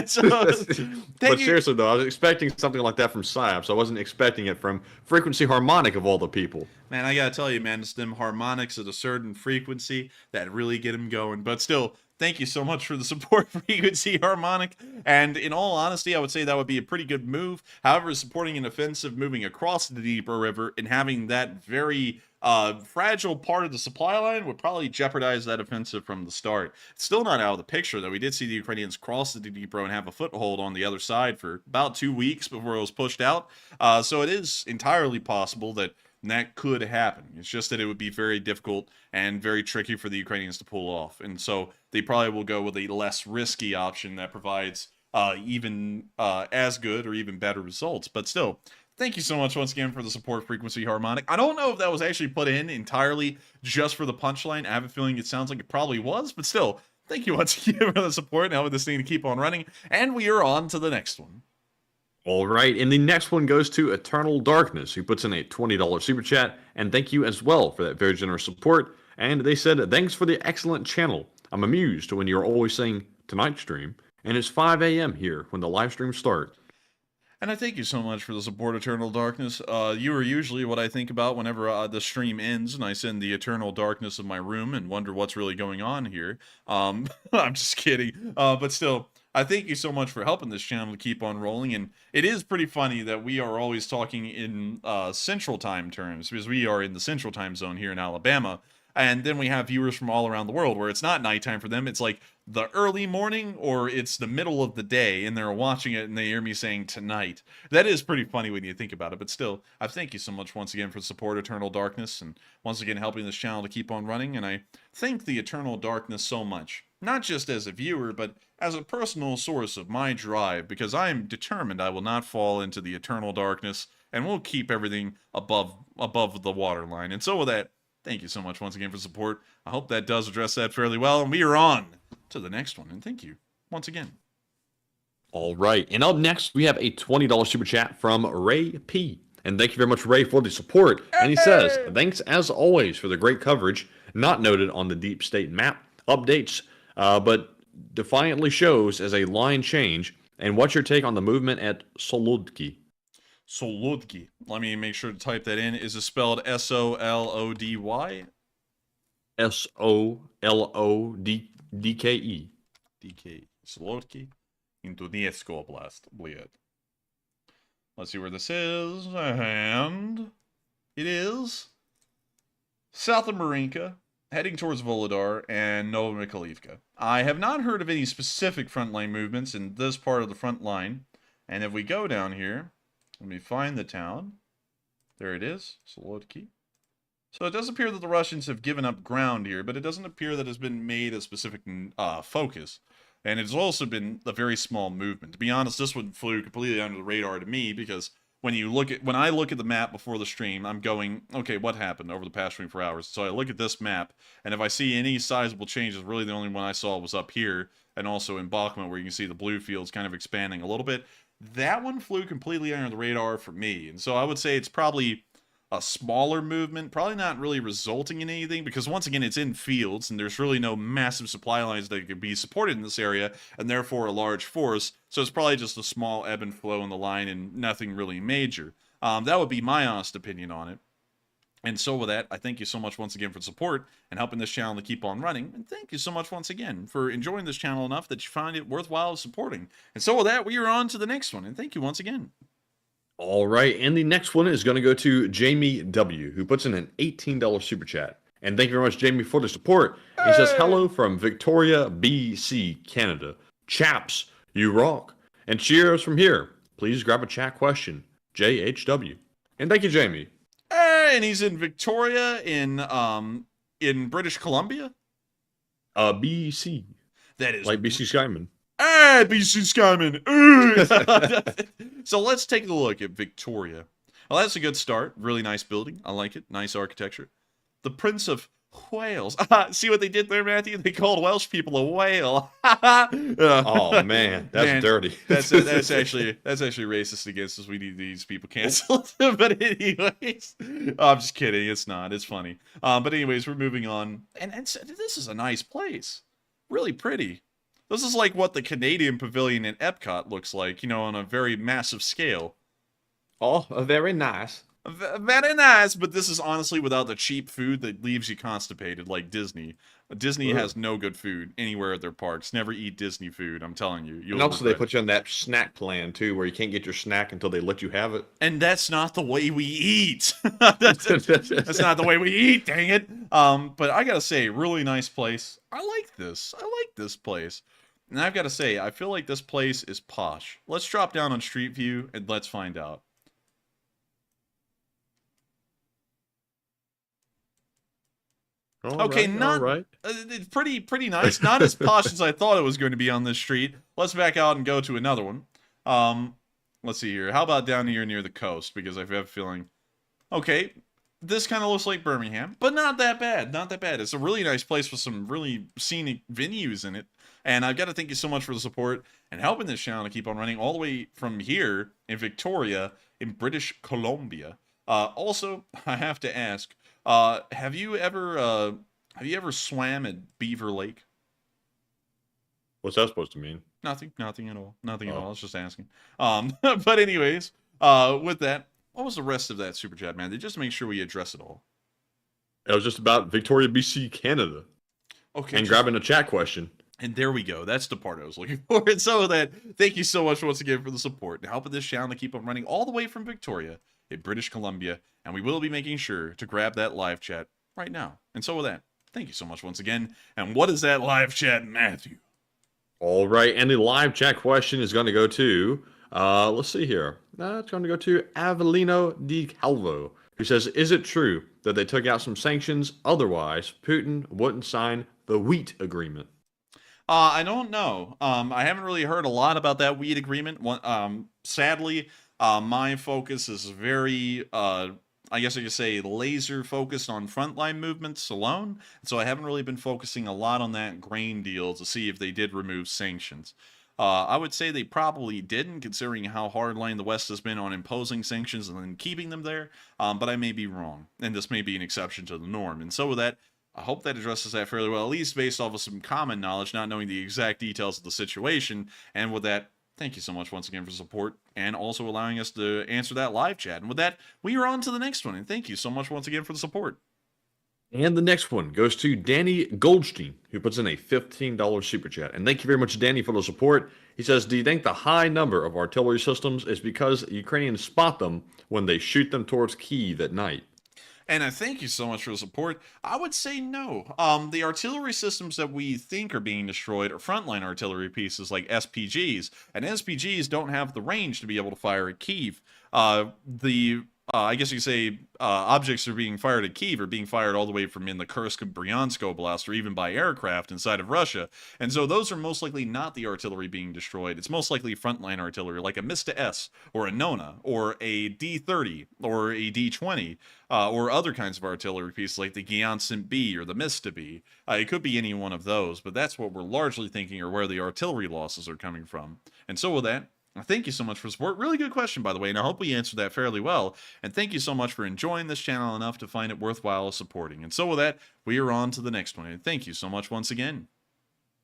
seriously, though, I was expecting something like that from Psyops. I wasn't expecting it from Frequency Harmonic, of all the people. Man, I gotta tell you, man, it's them harmonics at a certain frequency that really get them going. But still, Thank you so much for the support frequency harmonic. And in all honesty, I would say that would be a pretty good move. However, supporting an offensive moving across the Dnieper River and having that very fragile part of the supply line would probably jeopardize that offensive from the start. It's still not out of the picture, though. We did see the Ukrainians cross the Dnieper and have a foothold on the other side for about 2 weeks before it was pushed out. So it is entirely possible that could happen. It's just that it would be very difficult and very tricky for the Ukrainians to pull off. And so they probably will go with a less risky option that provides even as good or even better results. But still, thank you so much once again for the support frequency harmonic. I don't know if that was actually put in entirely just for the punchline. I have a feeling it sounds like it probably was, but still, thank you once again for the support and helping this thing to keep on running. And we are on to the next one. All right, and the next one goes to Eternal Darkness, who puts in a $20 super chat, and thank you as well for that very generous support. And they said, thanks for the excellent channel. I'm amused when you're always saying tonight stream, and it's 5 a.m. here when the live streams start. And I thank you so much for the support, Eternal Darkness. You are usually what I think about whenever the stream ends and I send the eternal darkness of my room and wonder what's really going on here. I'm just kidding. But still, I thank you so much for helping this channel to keep on rolling. And it is pretty funny that we are always talking in Central Time terms, because we are in the Central Time Zone here in Alabama. And then we have viewers from all around the world where it's not nighttime for them. It's like the early morning or it's the middle of the day and they're watching it and they hear me saying tonight. That is pretty funny when you think about it. But still, I thank you so much once again for the support, Eternal Darkness, and once again helping this channel to keep on running. And I thank the Eternal Darkness so much, not just as a viewer, but as a personal source of my drive, because I am determined I will not fall into the Eternal Darkness and we'll keep everything above the waterline. And so with that, thank you so much once again for support. I hope that does address that fairly well. And we are on to the next one. And thank you once again. All right. And up next, we have a $20 super chat from Ray P. And thank you very much, Ray, for the support. And he says, thanks as always for the great coverage, not noted on the deep state map updates, but defiantly shows as a line change. And what's your take on the movement at Solodki? Solodki. Let me make sure to type that in. Is it spelled S-O-L-O-D-Y? S-O-L-O-D-K-E. D-K. Solodki. In Donetsk Oblast. Bled. Let's see where this is. And it is south of Marinka, heading towards Volodar and Novomikhailivka. I have not heard of any specific frontline movements in this part of the front line. And if we go down here, let me find the town. There it is, Solodki. So it does appear that the Russians have given up ground here, but it doesn't appear that it's been made a specific focus. And it's also been a very small movement. To be honest, this one flew completely under the radar to me, because when I look at the map before the stream, I'm going, okay, what happened over the past 24 hours? So I look at this map, and if I see any sizable changes, really the only one I saw was up here, and also in Bakhmut, where you can see the blue fields kind of expanding a little bit. That one flew completely under the radar for me. And so I would say it's probably a smaller movement, probably not really resulting in anything, because once again, it's in fields and there's really no massive supply lines that could be supported in this area, and therefore a large force. So it's probably just a small ebb and flow in the line and nothing really major. That would be my honest opinion on it. And so with that, I thank you so much once again for the support and helping this channel to keep on running. And thank you so much once again for enjoying this channel enough that you find it worthwhile supporting. And so with that, we are on to the next one. And thank you once again. All right. And the next one is going to go to Jamie W., who puts in an $18 super chat. And thank you very much, Jamie, for the support. He says, hello from Victoria, BC, Canada. Chaps, you rock. And cheers from here. Please grab a chat question. JHW. And thank you, Jamie. And he's in Victoria in British Columbia? BC. That is like BC Skyman. BC Skyman. So let's take a look at Victoria. Well, that's a good start. Really nice building. I like it. Nice architecture. The Prince of Wales. See what they did there, Matthew? They called Welsh people a whale. Oh man, that's dirty. That's actually racist against us. We need these people canceled. But anyways, I'm just kidding. It's not. It's funny. But anyways, we're moving on. And this is a nice place. Really pretty. This is like what the Canadian Pavilion in Epcot looks like, you know, on a very massive scale. Oh, very nice. Very nice, but this is honestly without the cheap food that leaves you constipated, like Disney. Disney Ugh. has no good food anywhere at their parks. Never eat Disney food, I'm telling you. And also, they put you on that snack plan, too, where you can't get your snack until they let you have it. And that's not the way we eat. that's not the way we eat, dang it. But I gotta say, really nice place. I like this. I like this place. And I've gotta say, I feel like this place is posh. Let's drop down on Street View and let's find out. Okay, not right. It's pretty nice. Not as posh as I thought it was going to be on this street. Let's back out and go to another one. Let's see here. How about down here near the coast? Because I have a feeling. Okay, this kind of looks like Birmingham, but not that bad. Not that bad. It's a really nice place with some really scenic venues in it. And I've got to thank you so much for the support and helping this channel to keep on running all the way from here in Victoria in British Columbia. Also, I have to ask. Have you ever swam at Beaver Lake? What's that supposed to mean? Nothing at all. Nothing at all. I was just asking. But anyways, with that, what was the rest of that super chat, man? They just make sure we address it all. It was just about Victoria, BC, Canada. Okay. And grabbing a chat question. And there we go. That's the part I was looking for. And so that, thank you so much once again for the support and helping this channel to keep on running all the way from Victoria in British Columbia. And we will be making sure to grab that live chat right now. And so with that, thank you so much once again. And what is that live chat, Matthew? All right. And the live chat question is going to go to, let's see here. It's going to go to Avelino Di Calvo, who says, is it true that they took out some sanctions? Otherwise, Putin wouldn't sign the wheat agreement. I don't know. I haven't really heard a lot about that wheat agreement. Sadly, my focus is very, I guess I could say, laser focused on frontline movements alone. So I haven't really been focusing a lot on that grain deal to see if they did remove sanctions. I would say they probably didn't, considering how hardline the West has been on imposing sanctions and then keeping them there. But I may be wrong, and this may be an exception to the norm. And so with that, I hope that addresses that fairly well, at least based off of some common knowledge, not knowing the exact details of the situation. And with that, thank you so much once again for support and also allowing us to answer that live chat. And with that, we are on to the next one. And thank you so much once again for the support. And the next one goes to Danny Goldstein, who puts in a $15 super chat. And thank you very much, Danny, for the support. He says, do you think the high number of artillery systems is because Ukrainians spot them when they shoot them towards Kyiv at night? And I thank you so much for the support. I would say no. The artillery systems that we think are being destroyed are frontline artillery pieces like SPGs. And SPGs don't have the range to be able to fire at Kyiv. I guess you could say objects are being fired at Kyiv are being fired all the way from in the Kursk and Bryansk Oblast or even by aircraft inside of Russia. And so those are most likely not the artillery being destroyed. It's most likely frontline artillery like a Mista-S or a Nona or a D-30 or a D-20 or other kinds of artillery pieces like the Gyansin B or the Mista B. It could be any one of those, but that's what we're largely thinking are where the artillery losses are coming from. And so with that, thank you so much for support. Really good question, by the way, and I hope we answered that fairly well. And thank you so much for enjoying this channel enough to find it worthwhile supporting. And so with that, we are on to the next one. And thank you so much once again.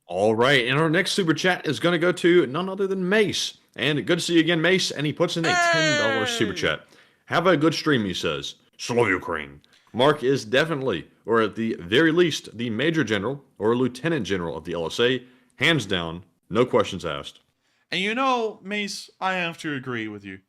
All right, and our next super chat is going to go to none other than Mace. And good to see you again, Mace. And he puts in a $10 super chat. Have a good stream, he says. Slow Ukraine. Mark is definitely, or at the very least, the Major General or Lieutenant General of the LSA. Hands down, no questions asked. And you know, Mace, I have to agree with you.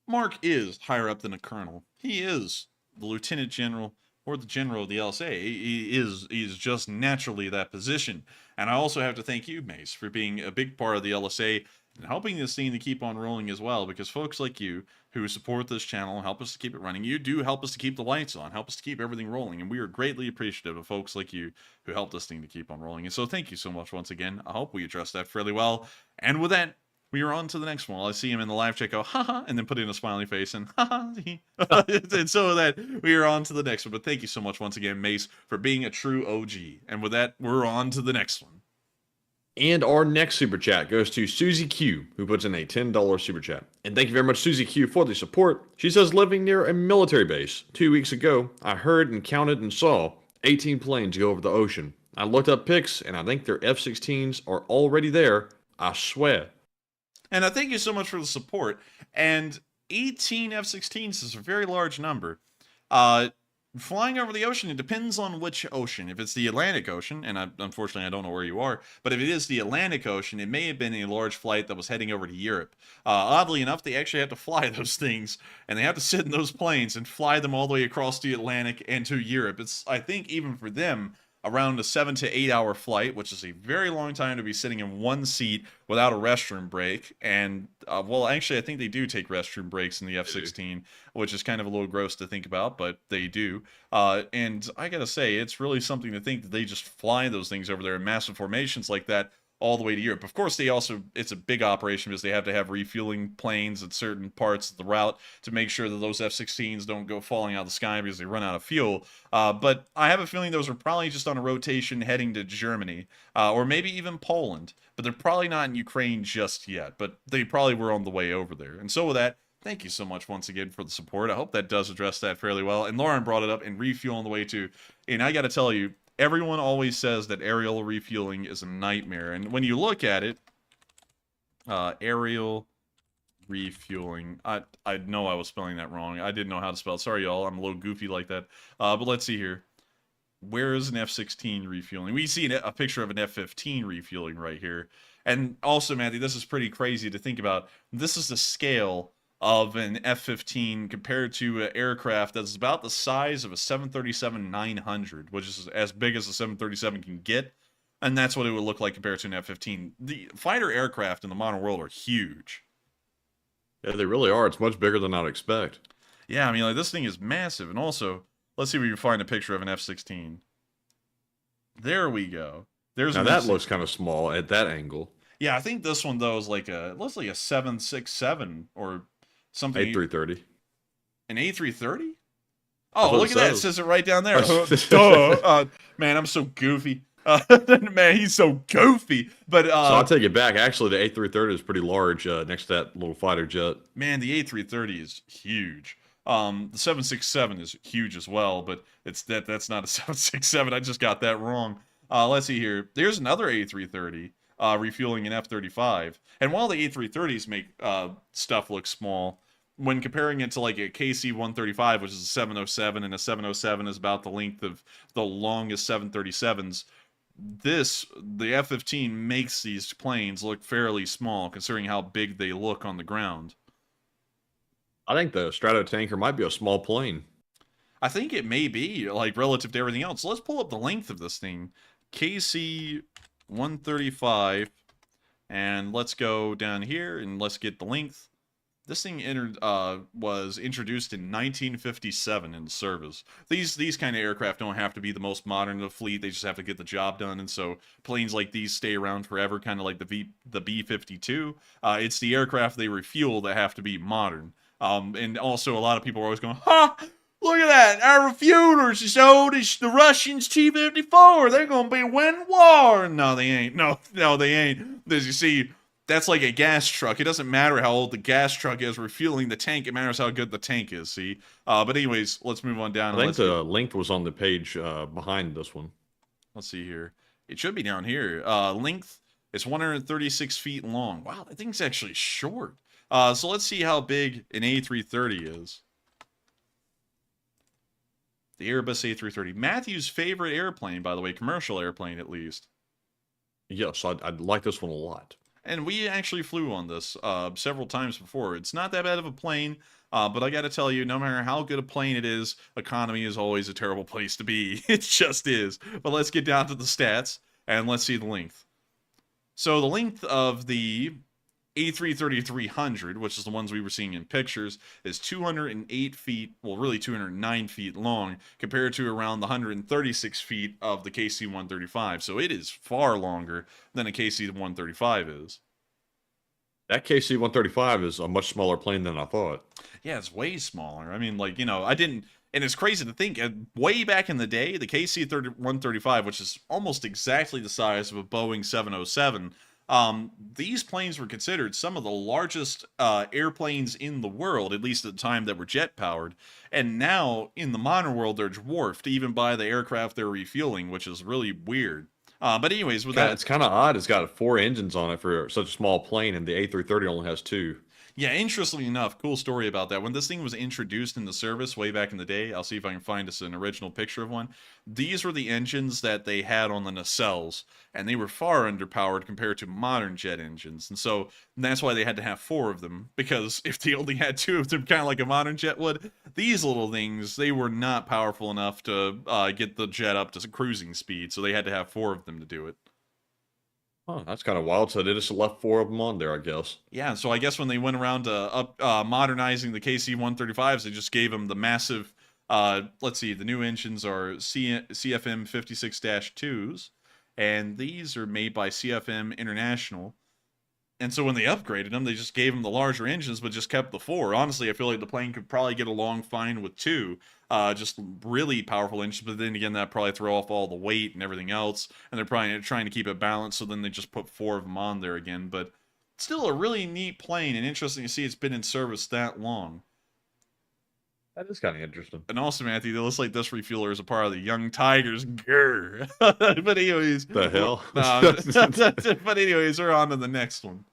Mark is higher up than a colonel. He is the lieutenant general or the general of the LSA. He is just naturally that position. And I also have to thank you, Mace, for being a big part of the LSA and helping this scene to keep on rolling as well, because folks like you who support this channel, help us to keep it running, you do help us to keep the lights on, help us to keep everything rolling, and we are greatly appreciative of folks like you who help this thing to keep on rolling. And so thank you so much once again. I hope we addressed that fairly well. And with that, we are on to the next one. I see him in the live chat go, haha, and then put in a smiley face and haha. And so with that, we are on to the next one. But thank you so much once again, Mace, for being a true OG. And with that, we're on to the next one. And our next super chat goes to Susie Q, who puts in a $10 super chat. And thank you very much, Susie Q, for the support. She says, living near a military base 2 weeks ago, I heard and counted and saw 18 planes go over the ocean. I looked up pics, and I think their F-16s are already there. I swear. And I thank you so much for the support. And 18 F-16s is a very large number. Flying over the ocean, it depends on which ocean. If it's the Atlantic Ocean, and unfortunately I don't know where you are, but if it is the Atlantic Ocean, it may have been a large flight that was heading over to Europe. Oddly enough, they actually have to fly those things, and they have to sit in those planes and fly them all the way across the Atlantic and to Europe. It's, I think, even for them, around a 7 to 8 hour flight, which is a very long time to be sitting in one seat without a restroom break. And, well, actually, I think they do take restroom breaks in the F-16, which is kind of a little gross to think about, but they do. And I gotta say, it's really something to think that they just fly those things over there in massive formations like that all the way to Europe. Of course, they also, it's a big operation because they have to have refueling planes at certain parts of the route to make sure that those F-16s don't go falling out of the sky because they run out of fuel. But I have a feeling those are probably just on a rotation heading to Germany, or maybe even Poland. But they're probably not in Ukraine just yet, but they probably were on the way over there. And so with that, thank you so much once again for the support. I hope that does address that fairly well. And Lauren brought it up, and refuel on the way too. And I gotta tell you, everyone always says that aerial refueling is a nightmare. And when you look at it, aerial refueling, I know I was spelling that wrong. I didn't know how to spell it. Sorry, y'all. I'm a little goofy like that. But let's see here. Where is an F-16 refueling? We see a picture of an F-15 refueling right here. And also, Matthew, this is pretty crazy to think about. This is the scale of an F-15 compared to an aircraft that's about the size of a 737-900, which is as big as a 737 can get, and that's what it would look like compared to an F-15. The fighter aircraft in the modern world are huge. Yeah, they really are. It's much bigger than I'd expect. Yeah, I mean, like, this thing is massive, and also, let's see if we can find a picture of an F-16. There we go. There's now that looks kind of small at that angle. Yeah, I think this one, though, is like a, it looks like a 767 or something. A330. An A330? Oh, look at that. It says it right down there. Man, I'm so goofy. Man, he's so goofy. But so I'll take it back. Actually, the A330 is pretty large next to that little fighter jet. Man, the A330 is huge. The 767 is huge as well, but that's not a 767. I just got that wrong. Let's see here. There's another A330 refueling an F-35. And while the A330s make stuff look small, when comparing it to like a KC-135, which is a 707, and a 707 is about the length of the longest 737s, the F-15 makes these planes look fairly small, considering how big they look on the ground. I think the Stratotanker might be a small plane. I think it may be, like, relative to everything else. So let's pull up the length of this thing. KC-135, and let's go down here, and let's get the length. This thing was introduced in 1957 into service. These kind of aircraft don't have to be the most modern of the fleet. They just have to get the job done. And so planes like these stay around forever, kind of like the B-52. It's the aircraft they refuel that have to be modern. And also a lot of people are always going, ha! Look at that! Our refuelers is old as the Russians' T-54. They're going to be winning war. No, they ain't. No, they ain't. As you see, that's like a gas truck. It doesn't matter how old the gas truck is refueling the tank. It matters how good the tank is, see? But anyways, let's move on down. I think the length was on the page behind this one. Let's see here. It should be down here. Length is 136 feet long. Wow, that thing's actually short. So let's see how big an A330 is. The Airbus A330. Matthew's favorite airplane, by the way. Commercial airplane, at least. Yes, I like this one a lot. And we actually flew on this several times before. It's not that bad of a plane, but I got to tell you, no matter how good a plane it is, economy is always a terrible place to be. It just is. But let's get down to the stats, and let's see the length. So the length of the A330-300, which is the ones we were seeing in pictures, is 208 feet, well, really 209 feet long, compared to around the 136 feet of the KC-135. So it is far longer than a KC-135 is. That KC-135 is a much smaller plane than I thought. Yeah, it's way smaller. I mean, like, you know, I didn't... And it's crazy to think, way back in the day, the KC-135, which is almost exactly the size of a Boeing 707... these planes were considered some of the largest airplanes in the world, at least at the time, that were jet-powered. And now, in the modern world, they're dwarfed, even by the aircraft they're refueling, which is really weird. But anyways, with that... It's kind of odd. It's got 4 engines on it for such a small plane, and the A330 only has 2. Yeah, interestingly enough, cool story about that. When this thing was introduced in the service way back in the day, I'll see if I can find us an original picture of one. These were the engines that they had on the nacelles, and they were far underpowered compared to modern jet engines. And so that's why they had to have 4 of them, because if they only had 2 of them, kind of like a modern jet would, these little things, they were not powerful enough to get the jet up to cruising speed, so they had to have 4 of them to do it. Oh, that's kind of wild. So they just left 4 of them on there, I guess. Yeah, so I guess when they went around to modernizing the KC-135s, they just gave them the massive, let's see, the new engines are CFM 56-2s, and these are made by CFM International. And so when they upgraded them, they just gave them the larger engines, but just kept the 4. Honestly, I feel like the plane could probably get along fine with 2, just really powerful engines. But then again, that'd probably throw off all the weight and everything else. And they're probably trying to keep it balanced, so then they just put 4 of them on there again. But still a really neat plane, and interesting to see it's been in service that long. That is kind of interesting. And also, Matthew, it looks like this refueler is a part of the Young Tigers. Grr. But anyways. The hell? But anyways, we're on to the next one.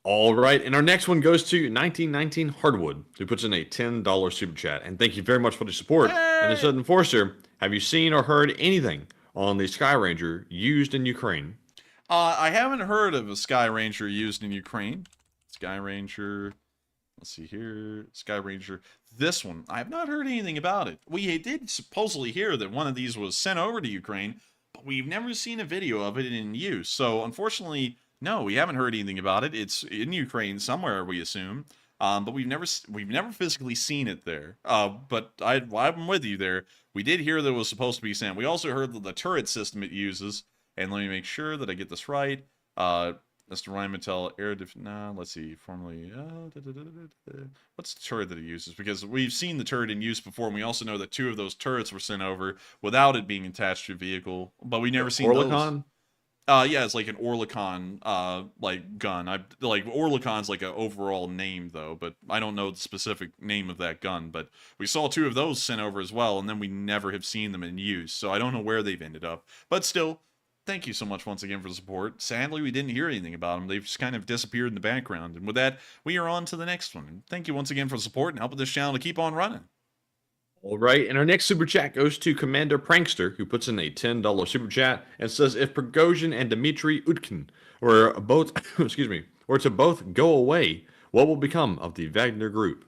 All right, and our next one goes to 1919 Hardwood, who puts in a $10 super chat. And thank you very much for the support. And it said, Enforcer, have you seen or heard anything on the Sky Ranger used in Ukraine? I haven't heard of a Sky Ranger used in Ukraine. Sky Ranger... Let's see here. Sky Ranger. This one. I have not heard anything about it. We did supposedly hear that one of these was sent over to Ukraine, but we've never seen a video of it in use. So, unfortunately, no, we haven't heard anything about it. It's in Ukraine somewhere, we assume. But we've never physically seen it there. But I'm with you there. We did hear that it was supposed to be sent. We also heard that the turret system it uses, and let me make sure that I get this right. Mr. Rheinmetall let's see, formerly, what's the turret that it uses? Because we've seen the turret in use before, and we also know that 2 of those turrets were sent over without it being attached to a vehicle, but we never seen Orlikon? those. Yeah, it's like an Orlikon, like, gun. Orlikon's like an overall name, though, but I don't know the specific name of that gun, but we saw 2 of those sent over as well, and then we never have seen them in use, so I don't know where they've ended up, but still, thank you so much once again for the support. Sadly, we didn't hear anything about them. They've just kind of disappeared in the background. And with that, we are on to the next one. And thank you once again for the support and helping this channel to keep on running. All right, and our next super chat goes to Commander Prankster, who puts in a $10 super chat and says, if Prigozhin and Dmitry Utkin were both, were to both go away, what will become of the Wagner Group?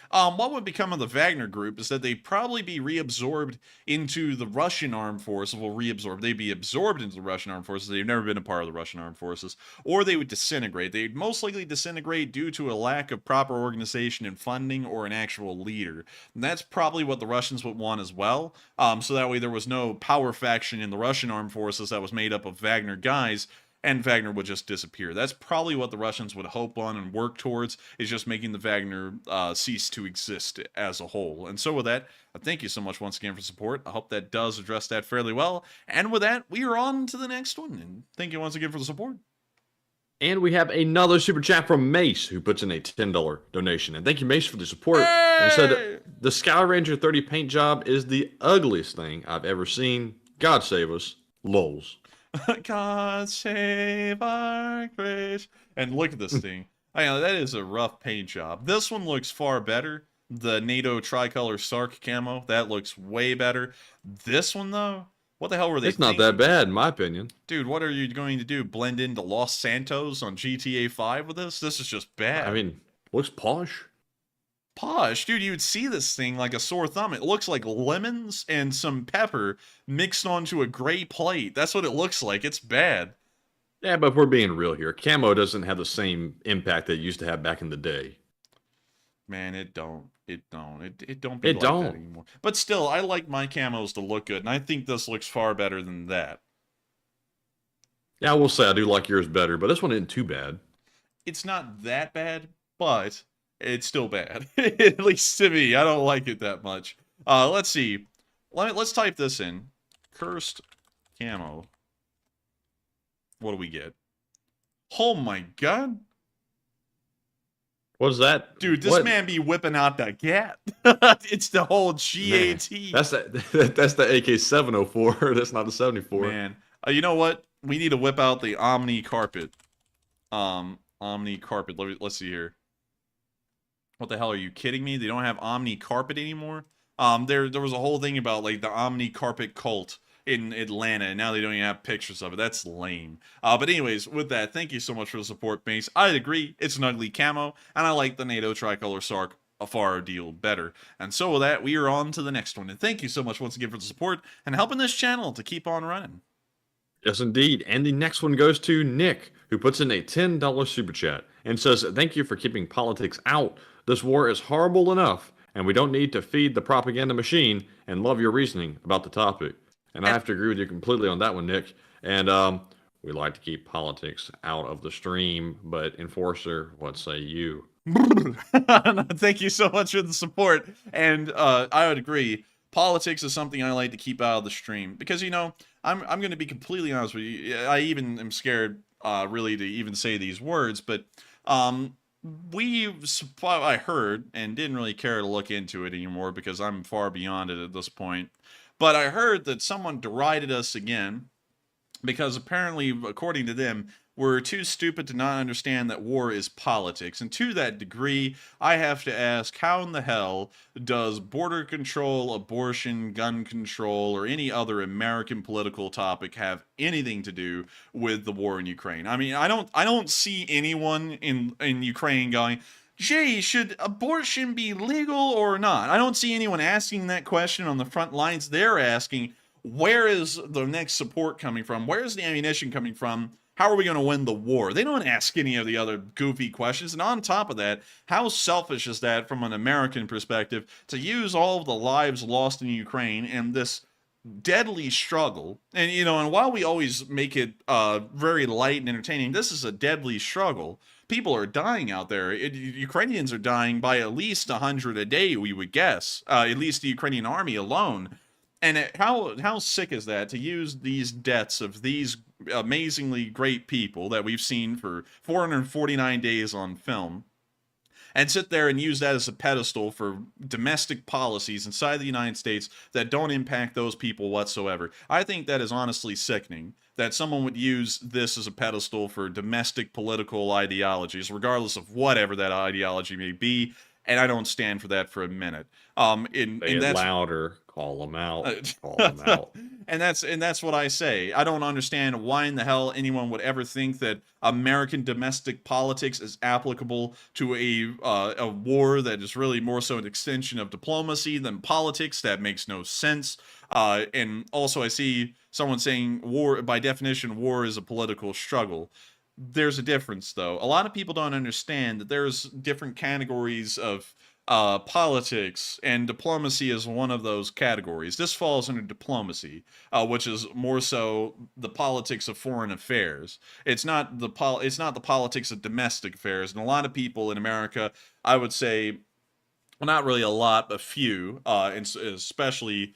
What would become of the Wagner Group is that they'd probably be reabsorbed into the Russian armed forces. Well, they'd be absorbed into the Russian armed forces. They've never been a part of the Russian armed forces. Or they would disintegrate. They'd most likely disintegrate due to a lack of proper organization and funding or an actual leader. And that's probably what the Russians would want as well. So that way there was no power faction in the Russian armed forces that was made up of Wagner guys, and Wagner would just disappear. That's probably what the Russians would hope on and work towards, is just making the Wagner cease to exist as a whole. And so with that, thank you so much once again for support. I hope that does address that fairly well. And with that, we are on to the next one. And thank you once again for the support. And we have another super chat from Mace, who puts in a $10 donation. And thank you, Mace, for the support. Hey! And said, the Sky Ranger 30 paint job is the ugliest thing I've ever seen. God save us. Lols. God save our grace. And look at this thing. I know that is a rough paint job. This one looks far better. The NATO tricolor Sark camo, that looks way better. This one, though, what the hell were they It's not that bad, in my opinion. Dude, what are you going to do? Blend into Los Santos on GTA 5 with this? This is just bad. I mean, looks posh. Posh, dude, you would see this thing like a sore thumb. It looks like lemons and some pepper mixed onto a gray plate. That's what it looks like. It's bad. Yeah, but we're being real here. Camo doesn't have the same impact that it used to have back in the day. Man, it don't be like that anymore. But still, I like my camos to look good, and I think this looks far better than that. Yeah, I will say I do like yours better, but this one isn't too bad. It's not that bad, but it's still bad. At least to me. I don't like it that much. Let's see. Let's type this in. Cursed camo. What do we get? Oh my god. What's that? Dude, this man be whipping out the gat. It's the whole GAT. Man, that's the AK-704. That's not the 74. Man. You know what? We need to whip out the Omni carpet. Omni carpet. Let's see here. What the hell, are you kidding me? They don't have Omni carpet anymore? There was a whole thing about like the Omni carpet cult in Atlanta, and now they don't even have pictures of it. That's lame. But anyways, with that, thank you so much for the support, Mace. I agree, it's an ugly camo, and I like the NATO tricolor Sark a far deal better. And so with that, we are on to the next one. And thank you so much once again for the support and helping this channel to keep on running. Yes, indeed. And the next one goes to Nick, who puts in a $10 super chat and says, "Thank you for keeping politics out. This war is horrible enough, and we don't need to feed the propaganda machine, and love your reasoning about the topic." And I have to agree with you completely on that one, Nick. And we like to keep politics out of the stream, but Enforcer, what say you? Thank you so much for the support. And I would agree. Politics is something I like to keep out of the stream because, you know, I'm going to be completely honest with you. I even am scared really to even say these words, but I heard and didn't really care to look into it anymore because I'm far beyond it at this point. But I heard that someone derided us again because apparently, according to them, we're too stupid to not understand that war is politics. And to that degree, I have to ask, how in the hell does border control, abortion, gun control, or any other American political topic have anything to do with the war in Ukraine? I mean, I don't see anyone in Ukraine going, "Gee, should abortion be legal or not?" I don't see anyone asking that question on the front lines. They're asking, where is the next support coming from? Where is the ammunition coming from? How are we going to win the war? They don't ask any of the other goofy questions. And on top of that, how selfish is that from an American perspective to use all of the lives lost in Ukraine and this deadly struggle? And, you know, and while we always make it very light and entertaining, this is a deadly struggle. People are dying out there. Ukrainians are dying by at least 100 a day, we would guess. At least the Ukrainian army alone. And how sick is that to use these deaths of these amazingly great people that we've seen for 449 days on film and sit there and use that as a pedestal for domestic policies inside the United States that don't impact those people whatsoever? I think that is honestly sickening that someone would use this as a pedestal for domestic political ideologies, regardless of whatever that ideology may be. And I don't stand for that for a minute. Say it louder. Call them out. Call them out. And that's what I say. I don't understand why in the hell anyone would ever think that American domestic politics is applicable to a war that is really more so an extension of diplomacy than politics. That makes no sense. And also I see someone saying war, by definition, war is a political struggle. There's a difference, though. A lot of people don't understand that there's different categories of politics, and diplomacy is one of those categories. This falls under diplomacy, which is more so the politics of foreign affairs. It's not the politics of domestic affairs. And a lot of people in America, I would say, well, not really a lot, but few, and especially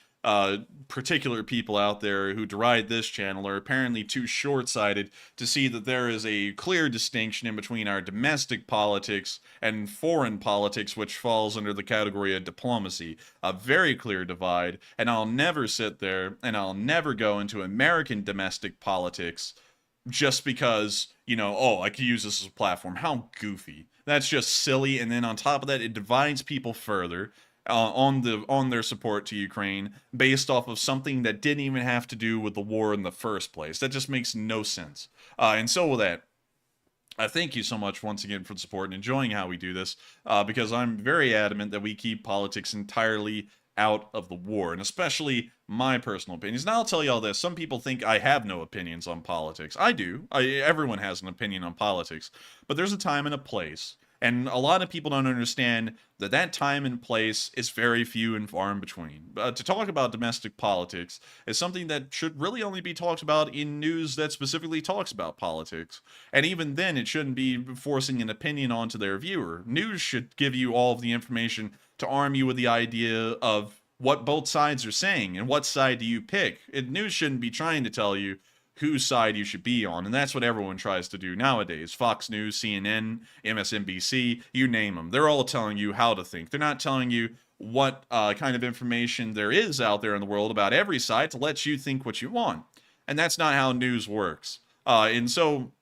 particular people out there who deride this channel are apparently too short-sighted to see that there is a clear distinction in between our domestic politics and foreign politics, which falls under the category of diplomacy. A very clear divide, and I'll never sit there and I'll never go into American domestic politics just because, you know, oh, I could use this as a platform. How goofy. That's just silly, and then on top of that, it divides people further on their support to Ukraine based off of something that didn't even have to do with the war in the first place. That just makes no sense. And so with that, I thank you so much once again for the support and enjoying how we do this, because I'm very adamant that we keep politics entirely out of the war, and especially my personal opinions. And I'll tell you all this, some people think I have no opinions on politics. I do. Everyone has an opinion on politics, but there's a time and a place. And a lot of people don't understand that that time and place is very few and far in between. To talk about domestic politics is something that should really only be talked about in news that specifically talks about politics. And even then, it shouldn't be forcing an opinion onto their viewer. News should give you all of the information to arm you with the idea of what both sides are saying and what side do you pick. News shouldn't be trying to tell you whose side you should be on, and that's what everyone tries to do nowadays. Fox News, CNN, MSNBC, you name them. They're all telling you how to think. They're not telling you what kind of information there is out there in the world about every side to let you think what you want. And that's not how news works. And so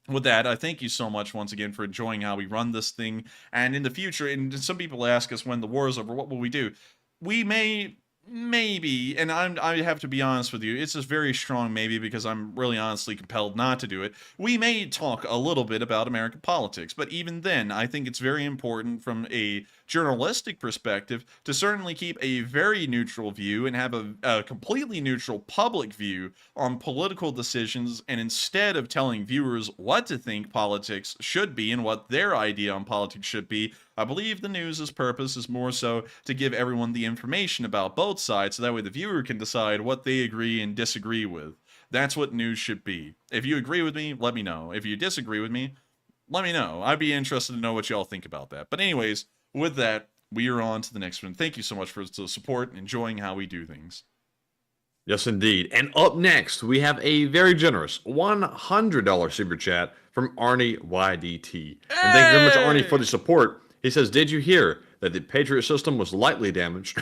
with that, I thank you so much once again for enjoying how we run this thing. And in the future, and some people ask us when the war is over, what will we do? We maybe, and I have to be honest with you, it's a very strong maybe because I'm really honestly compelled not to do it. We may talk a little bit about American politics, but even then, I think it's very important from a journalistic perspective to certainly keep a very neutral view and have a completely neutral public view on political decisions, and instead of telling viewers what to think politics should be and what their idea on politics should be, I believe the news's purpose is more so to give everyone the information about both sides so that way the viewer can decide what they agree and disagree with. That's what news should be. If you agree with me, let me know. If you disagree with me, let me know. I'd be interested to know what y'all think about that. But anyways, with that, we are on to the next one. Thank you so much for the support and enjoying how we do things. Yes, indeed. And up next, we have a very generous $100 super chat from Arnie YDT. And thank you very much, Arnie, for the support. He says, did you hear that the Patriot system was lightly damaged,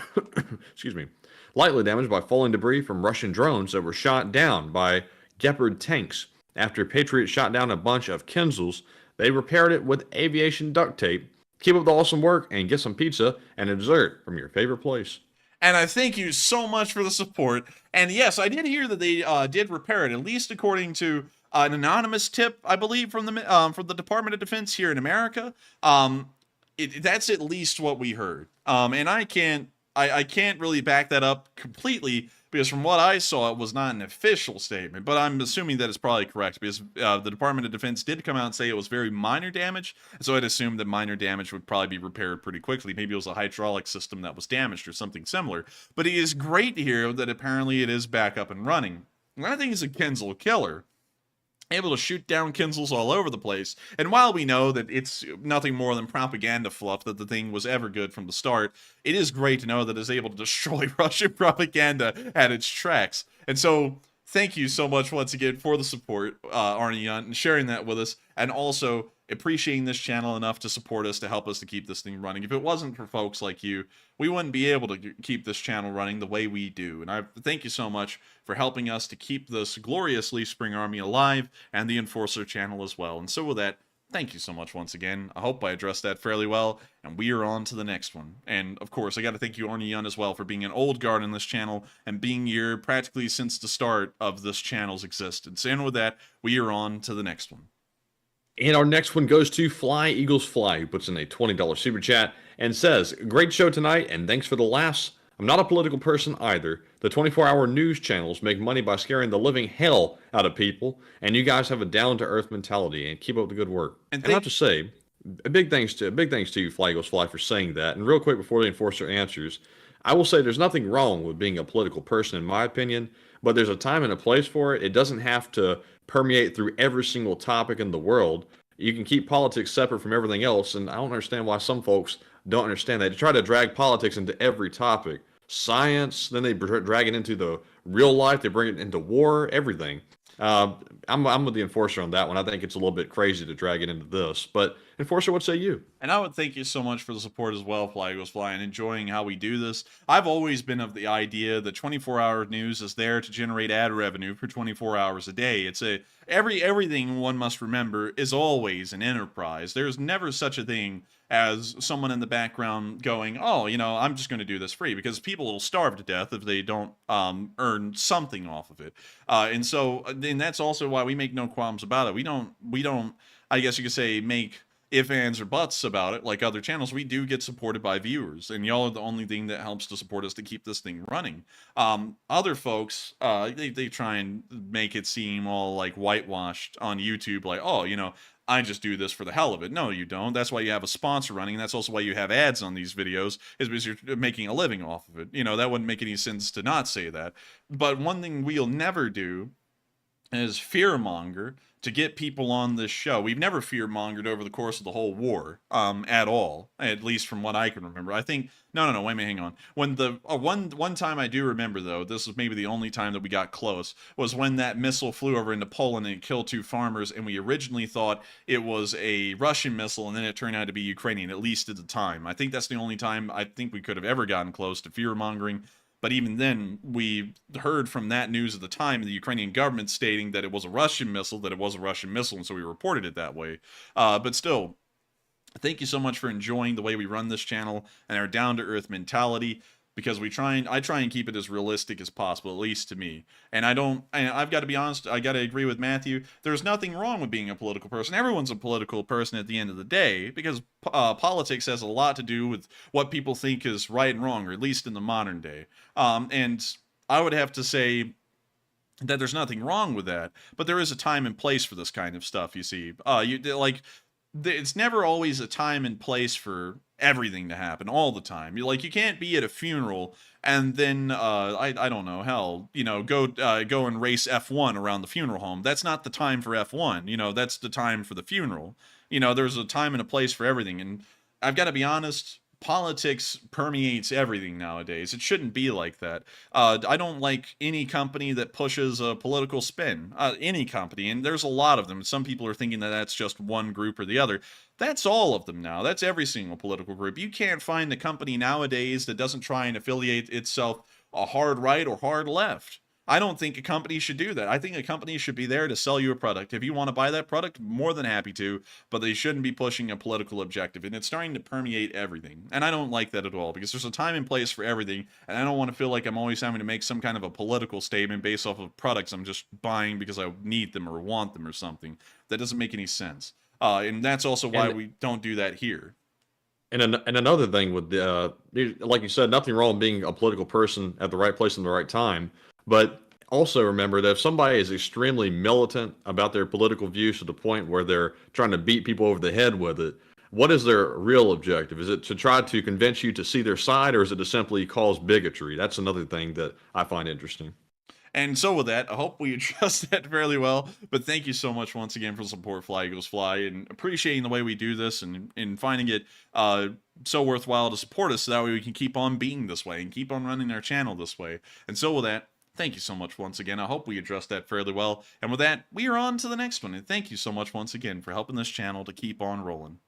lightly damaged by falling debris from Russian drones that were shot down by Gepard tanks? After Patriot shot down a bunch of Kinzels, they repaired it with aviation duct tape. Keep up the awesome work and get some pizza and a dessert from your favorite place. And I thank you so much for the support. And yes, I did hear that they did repair it, at least according to an anonymous tip, I believe, from the Department of Defense here in America. That's at least what we heard. And I can't really back that up completely because from what I saw, it was not an official statement, but I'm assuming that it's probably correct because the Department of Defense did come out and say it was very minor damage. So I'd assume that minor damage would probably be repaired pretty quickly. Maybe it was a hydraulic system that was damaged or something similar. But it is great to hear that apparently it is back up and running. And I think it's a Kinzel killer. Able to shoot down Kinzels all over the place. And while we know that it's nothing more than propaganda fluff, that the thing was ever good from the start, it is great to know that it's able to destroy Russian propaganda at its tracks. And so, thank you so much once again for the support, Arnie Yunt, and sharing that with us, and also appreciating this channel enough to support us to help us to keep this thing running. If it wasn't for folks like you, we wouldn't be able to keep this channel running the way we do. And I thank you so much for helping us to keep this glorious Leaf Spring Army alive and the Enforcer channel as well. And so with that, thank you so much once again. I hope I addressed that fairly well, and we are on to the next one. And of course, I got to thank you, Arnie Yunt, as well, for being an old guard in this channel and being here practically since the start of this channel's existence. And with that, we are on to the next one. And our next one goes to Fly Eagles Fly, who puts in a $20 super chat and says, great show tonight, and thanks for the laughs. I'm not a political person either. The 24-hour news channels make money by scaring the living hell out of people, and you guys have a down-to-earth mentality, and keep up the good work. And I have to say, big thanks to you, Fly Eagles Fly, for saying that. And real quick before the Enforcer answers, I will say there's nothing wrong with being a political person, in my opinion, but there's a time and a place for it. It doesn't have to permeate through every single topic in the world. You can keep politics separate from everything else, and I don't understand why some folks don't understand that. They try to drag politics into every topic. Science, then they drag it into the real life, they bring it into war, everything. I'm with the Enforcer on that one. I think it's a little bit crazy to drag it into this. But, Enforcer, what say you? And I would thank you so much for the support as well, Fly Eagles Fly, and enjoying how we do this. I've always been of the idea that 24-hour news is there to generate ad revenue for 24 hours a day. It's everything one must remember is always an enterprise. There's never such a thing as someone in the background going, oh, I'm just going to do this free, because people will starve to death if they don't earn something off of it. And that's also why we make no qualms about it. We don't, I guess you could say, make ifs, ands, or buts about it like other channels. We do get supported by viewers, and y'all are the only thing that helps to support us to keep this thing running. Other folks, they try and make it seem all like whitewashed on YouTube, like, oh, I just do this for the hell of it. No, you don't. That's why you have a sponsor running, and that's also why you have ads on these videos, is because you're making a living off of it. That wouldn't make any sense to not say that. But one thing we'll never do is fearmonger to get people on this show. We've never fearmongered over the course of the whole war, at all, at least from what I can remember. I think, no, wait a minute, hang on. When the, one time I do remember, though, this was maybe the only time that we got close, was when that missile flew over into Poland and killed 2 farmers, and we originally thought it was a Russian missile, and then it turned out to be Ukrainian, at least at the time. I think that's the only time I think we could have ever gotten close to fear-mongering. But even then, we heard from that news at the time, the Ukrainian government stating that it was a Russian missile, and so we reported it that way. But still, thank you so much for enjoying the way we run this channel and our down-to-earth mentality, because I try and keep it as realistic as possible, at least to me. And I've got to be honest, I got to agree with Matthew. There's nothing wrong with being a political person. Everyone's a political person at the end of the day, because politics has a lot to do with what people think is right and wrong, or at least in the modern day. And I would have to say that there's nothing wrong with that, but there is a time and place for this kind of stuff, you see. It's never always a time and place for everything to happen all the time. You can't be at a funeral and then I don't know, hell, go and race F1 around the funeral home. That's not the time for F1. That's the time for the funeral. There's a time and a place for everything. And I've got to be honest, politics permeates everything nowadays. It shouldn't be like that. I don't like any company that pushes a political spin. Any company, and there's a lot of them. Some people are thinking that that's just one group or the other. That's all of them now. That's every single political group. You can't find a company nowadays that doesn't try and affiliate itself a hard right or hard left. I don't think a company should do that. I think a company should be there to sell you a product. If you want to buy that product, more than happy to, but they shouldn't be pushing a political objective. And it's starting to permeate everything. And I don't like that at all, because there's a time and place for everything. And I don't want to feel like I'm always having to make some kind of a political statement based off of products I'm just buying because I need them or want them or something. That doesn't make any sense. And that's also why we don't do that here. And another thing with like you said, nothing wrong with being a political person at the right place in the right time. But also remember that if somebody is extremely militant about their political views to the point where they're trying to beat people over the head with it, what is their real objective? Is it to try to convince you to see their side, or is it to simply cause bigotry? That's another thing that I find interesting. And so with that, I hope we addressed that fairly well. But thank you so much once again for the support, Fly Eagles Fly, and appreciating the way we do this and finding it so worthwhile to support us, so that way we can keep on being this way and keep on running our channel this way. And so with that, thank you so much once again. I hope we addressed that fairly well. And with that, we are on to the next one. And thank you so much once again for helping this channel to keep on rolling.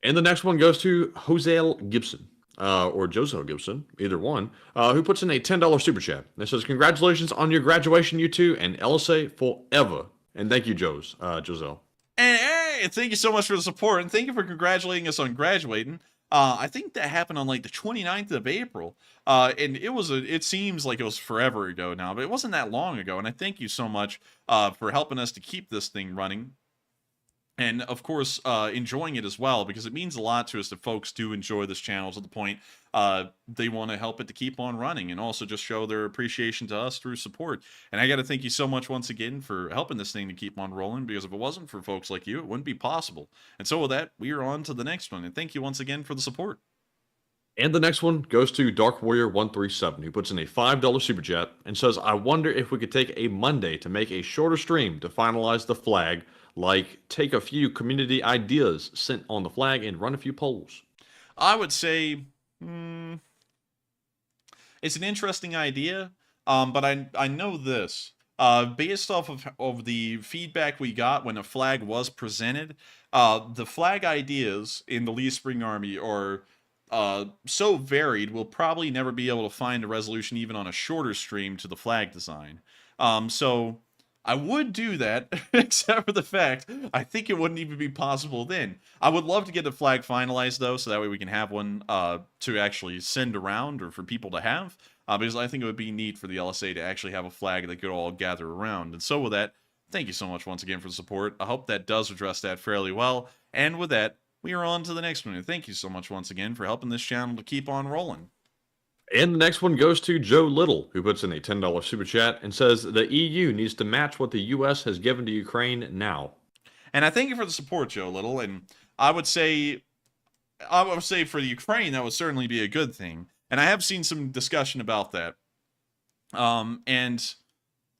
And the next one goes to Jose Gibson, or Josel Gibson, either one, who puts in a $10 super chat. It says, "Congratulations on your graduation, you two, and LSA forever." And thank you, Josel. And hey, thank you so much for the support, and thank you for congratulating us on graduating. I think that happened on like the 29th of April. And it seems like it was forever ago now, but it wasn't that long ago. And I thank you so much for helping us to keep this thing running. And of course, enjoying it as well, because it means a lot to us that folks do enjoy this channel to the point they want to help it to keep on running, and also just show their appreciation to us through support. And I got to thank you so much once again for helping this thing to keep on rolling, because if it wasn't for folks like you, it wouldn't be possible. And so with that, we are on to the next one. And thank you once again for the support. And the next one goes to Dark Warrior 137, who puts in a $5 super chat and says, "I wonder if we could take a Monday to make a shorter stream to finalize the flag, like take a few community ideas sent on the flag and run a few polls." I would say it's an interesting idea, but I know this. Based off of the feedback we got when a flag was presented, the flag ideas in the Lee Spring Army are so varied, we'll probably never be able to find a resolution even on a shorter stream to the flag design. So I would do that, except for the fact I think it wouldn't even be possible then. I would love to get the flag finalized, though, so that way we can have one to actually send around, or for people to have, because I think it would be neat for the LSA to actually have a flag that could all gather around. And so with that, thank you so much once again for the support. I hope that does address that fairly well. And with that, we are on to the next one. And thank you so much once again for helping this channel to keep on rolling. And the next one goes to Joe Little, who puts in a $10 super chat and says, "The EU needs to match what the US has given to Ukraine now." And I thank you for the support, Joe Little. And I would say for the Ukraine, that would certainly be a good thing. And I have seen some discussion about that. And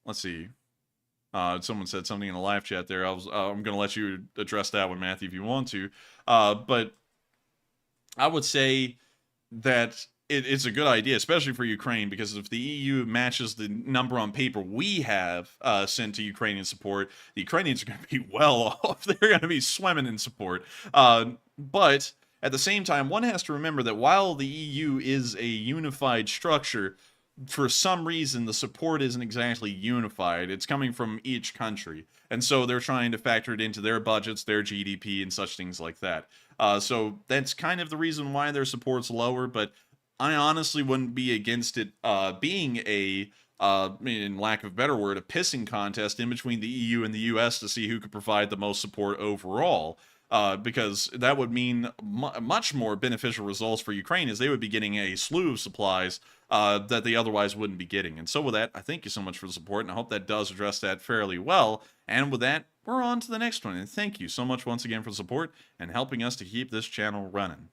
let's see. Someone said something in the live chat there. I'm going to let you address that one, Matthew, if you want to. But I would say that it's a good idea, especially for Ukraine, because if the EU matches the number on paper we have sent to Ukrainian support, the Ukrainians are going to be well off. They're going to be swimming in support. But at the same time, one has to remember that while the EU is a unified structure, for some reason, the support isn't exactly unified. It's coming from each country. And so they're trying to factor it into their budgets, their GDP, and such things like that. So that's kind of the reason why their support's lower, but I honestly wouldn't be against it being a, in lack of a better word, a pissing contest in between the EU and the US to see who could provide the most support overall. Because that would mean much more beneficial results for Ukraine, as they would be getting a slew of supplies that they otherwise wouldn't be getting. And so with that, I thank you so much for the support, and I hope that does address that fairly well. And with that, we're on to the next one. And thank you so much once again for the support and helping us to keep this channel running.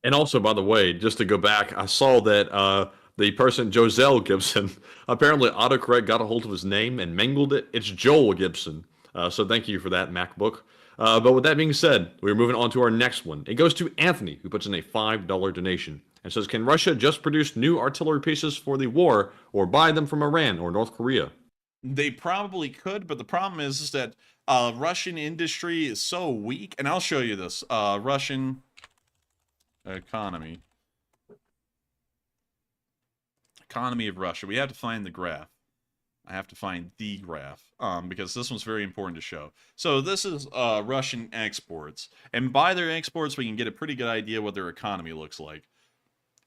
And also, by the way, just to go back, I saw that the person, Joselle Gibson, apparently autocorrect got a hold of his name and mangled it. It's Joel Gibson. So thank you for that, MacBook. But with that being said, we're moving on to our next one. It goes to Anthony, who puts in a $5 donation and says, can Russia just produce new artillery pieces for the war or buy them from Iran or North Korea? They probably could, but the problem is that Russian industry is so weak. And I'll show you this. Russian economy. Economy of Russia. We have to find the graph. I have to find the graph because this one's very important to show. So this is Russian exports. And by their exports, we can get a pretty good idea what their economy looks like.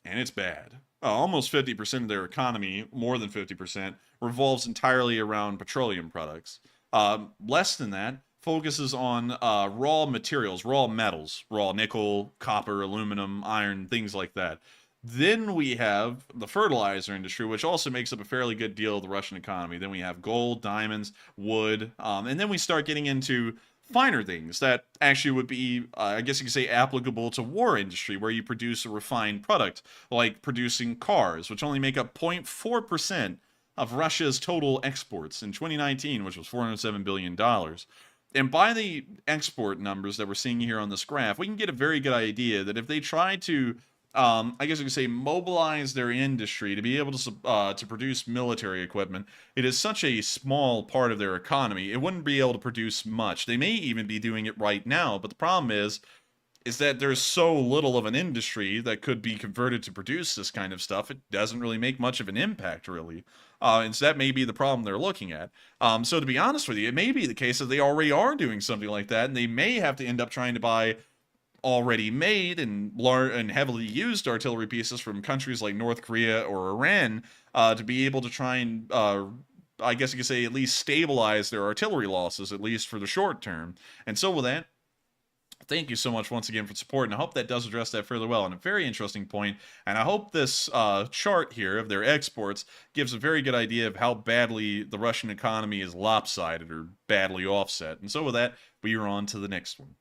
And it's bad. Almost 50% of their economy, more than 50%, revolves entirely around petroleum products. Less than that focuses on raw materials, raw metals, raw nickel, copper, aluminum, iron, things like that. Then we have the fertilizer industry, which also makes up a fairly good deal of the Russian economy. Then we have gold, diamonds, wood, and then we start getting into finer things that actually would be, I guess you could say, applicable to war industry, where you produce a refined product, like producing cars, which only make up 0.4% of Russia's total exports in 2019, which was $407 billion. And by the export numbers that we're seeing here on this graph, we can get a very good idea that if they try to I guess you could say mobilize their industry to be able to produce military equipment, it is such a small part of their economy, it wouldn't be able to produce much. They may even be doing it right now, but the problem is that there's so little of an industry that could be converted to produce this kind of stuff, it doesn't really make much of an impact, really. And so that may be the problem they're looking at. So to be honest with you, it may be the case that they already are doing something like that, and they may have to end up trying to buy already made and heavily used artillery pieces from countries like North Korea or Iran to be able to try and, I guess you could say, at least stabilize their artillery losses, at least for the short term. And so with that, thank you so much once again for support, and I hope that does address that fairly well. And a very interesting point, and I hope this chart here of their exports gives a very good idea of how badly the Russian economy is lopsided or badly offset. And so with that, we are on to the next one.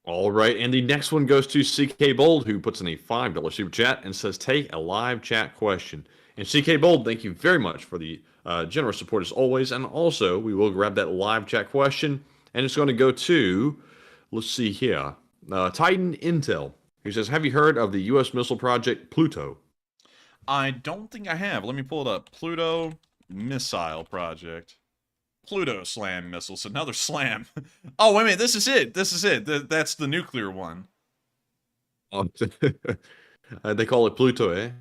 All right, and the next one goes to CK Bold, who puts in a $5 super chat and says, take a live chat question. And CK Bold, thank you very much for the generous support as always. And also, we will grab that live chat question, and it's going to go to, let's see here, Titan Intel. He says, have you heard of the U.S. missile project Pluto? I don't think I have. Let me pull it up. Pluto Missile Project. Pluto Slam missiles. Another slam. Oh, wait a minute. This is it. This is it. That's the nuclear one. They call it Pluto, eh?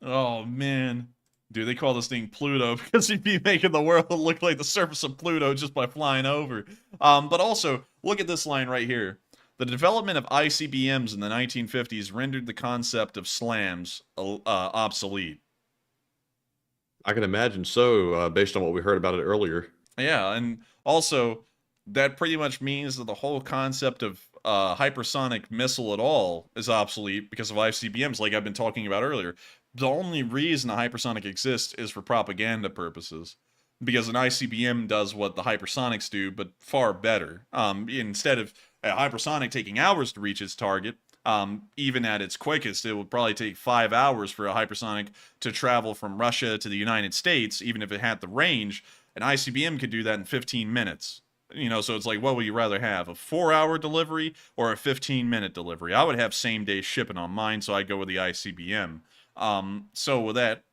Oh, man. Dude, they call this thing Pluto because he'd be making the world look like the surface of Pluto just by flying over. But also, look at this line right here. The development of ICBMs in the 1950s rendered the concept of slams obsolete. I can imagine so, based on what we heard about it earlier. Yeah, and also, that pretty much means that the whole concept of hypersonic missile at all is obsolete because of ICBMs, like I've been talking about earlier. The only reason a hypersonic exists is for propaganda purposes, because an ICBM does what the hypersonics do, but far better. Instead of a hypersonic taking hours to reach its target, even at its quickest, it would probably take 5 hours for a hypersonic to travel from Russia to the United States, even if it had the range. An ICBM could do that in 15 minutes. You know, so it's like, what would you rather have, a 4-hour delivery or a 15-minute delivery? I would have same-day shipping on mine, so I'd go with the ICBM. So with that,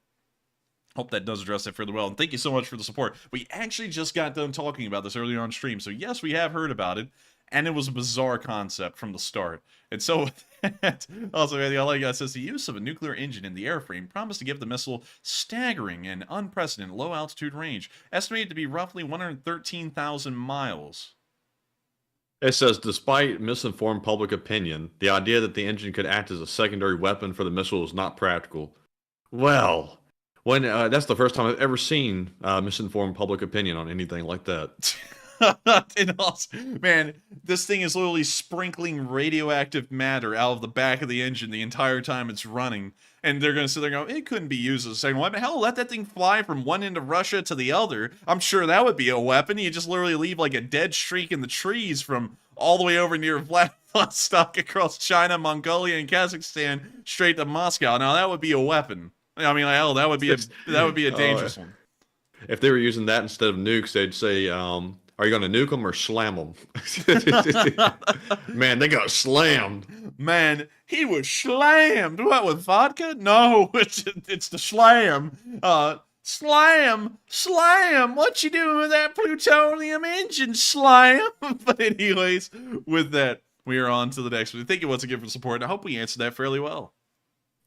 hope that does address that fairly well. And thank you so much for the support. We actually just got done talking about this earlier on stream, so yes, we have heard about it. and it was a bizarre concept from the start. And so, also, the other guy says the use of a nuclear engine in the airframe promised to give the missile staggering and unprecedented low altitude range, estimated to be roughly 113,000 miles. It says, despite misinformed public opinion, the idea that the engine could act as a secondary weapon for the missile is not practical. Well, when that's the first time I've ever seen misinformed public opinion on anything like that. And also, man, this thing is literally sprinkling radioactive matter out of the back of the engine the entire time it's running. And they're going to sit there and go, it couldn't be used as a second weapon. Hell, let that thing fly from one end of Russia to the other. I'm sure that would be a weapon. You just literally leave like a dead streak in the trees from all the way over near Vladivostok across China, Mongolia, and Kazakhstan straight to Moscow. Now, that would be a weapon. I mean, hell, that would be a dangerous one. If they were using that instead of nukes, they'd say, are you going to nuke them or slam them? Man, they got slammed. Man, he was slammed. What, with vodka? No, it's the slam. Slam. What you doing with that plutonium engine, slam? But anyways, with that, we are on to the next one. Thank you once again for the support, and I hope we answered that fairly well.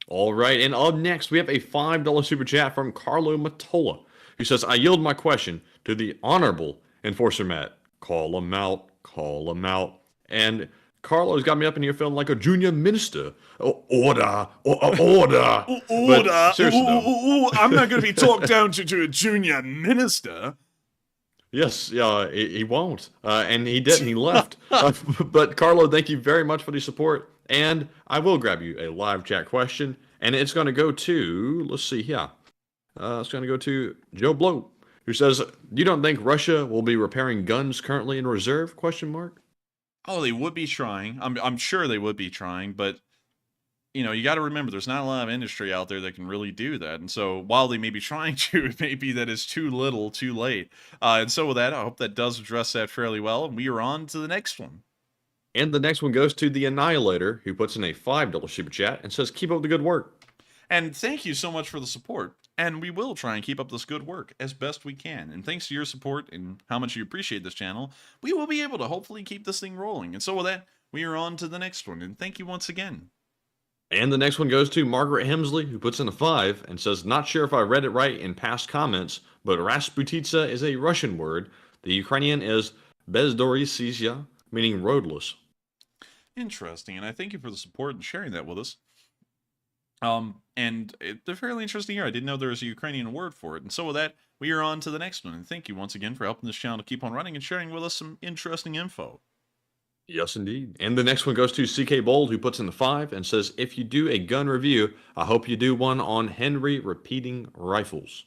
All right, and up next, we have a $5 super chat from Carlo Matola, who says, I yield my question to the Honorable Enforcer Matt. Call him out. And Carlo's got me up in here feeling like a junior minister. Order. Order. Seriously, though. I'm not going to be talked down to a junior minister. Yes, he won't. And he didn't. He left. But Carlo, thank you very much for the support. And I will grab you a live chat question. And it's going to go to, let's see here. It's going to go to Joe Blow, who says, you don't think Russia will be repairing guns currently in reserve? ? Oh, they would be trying. I'm sure they would be trying, but you got to remember there's not a lot of industry out there that can really do that. And so while they may be trying to, it may be that it's too little, too late. And so with that, I hope that does address that fairly well. And we are on to the next one. And the next one goes to the Annihilator, who puts in a $5 super chat and says, keep up the good work. And thank you so much for the support. And we will try and keep up this good work as best we can. And thanks to your support and how much you appreciate this channel, we will be able to hopefully keep this thing rolling. And so with that, we are on to the next one. And thank you once again. And the next one goes to Margaret Hemsley, who puts in a 5 and says, not sure if I read it right in past comments, but Rasputitsa is a Russian word. The Ukrainian is Bezdorysizya, meaning roadless. Interesting. And I thank you for the support and sharing that with us. And they're fairly interesting here. I didn't know there was a Ukrainian word for it. And so with that, we are on to the next one. And thank you once again for helping this channel to keep on running and sharing with us some interesting info. Yes, indeed. And the next one goes to CK Bold, who puts in the 5 and says, if you do a gun review, I hope you do one on Henry repeating rifles.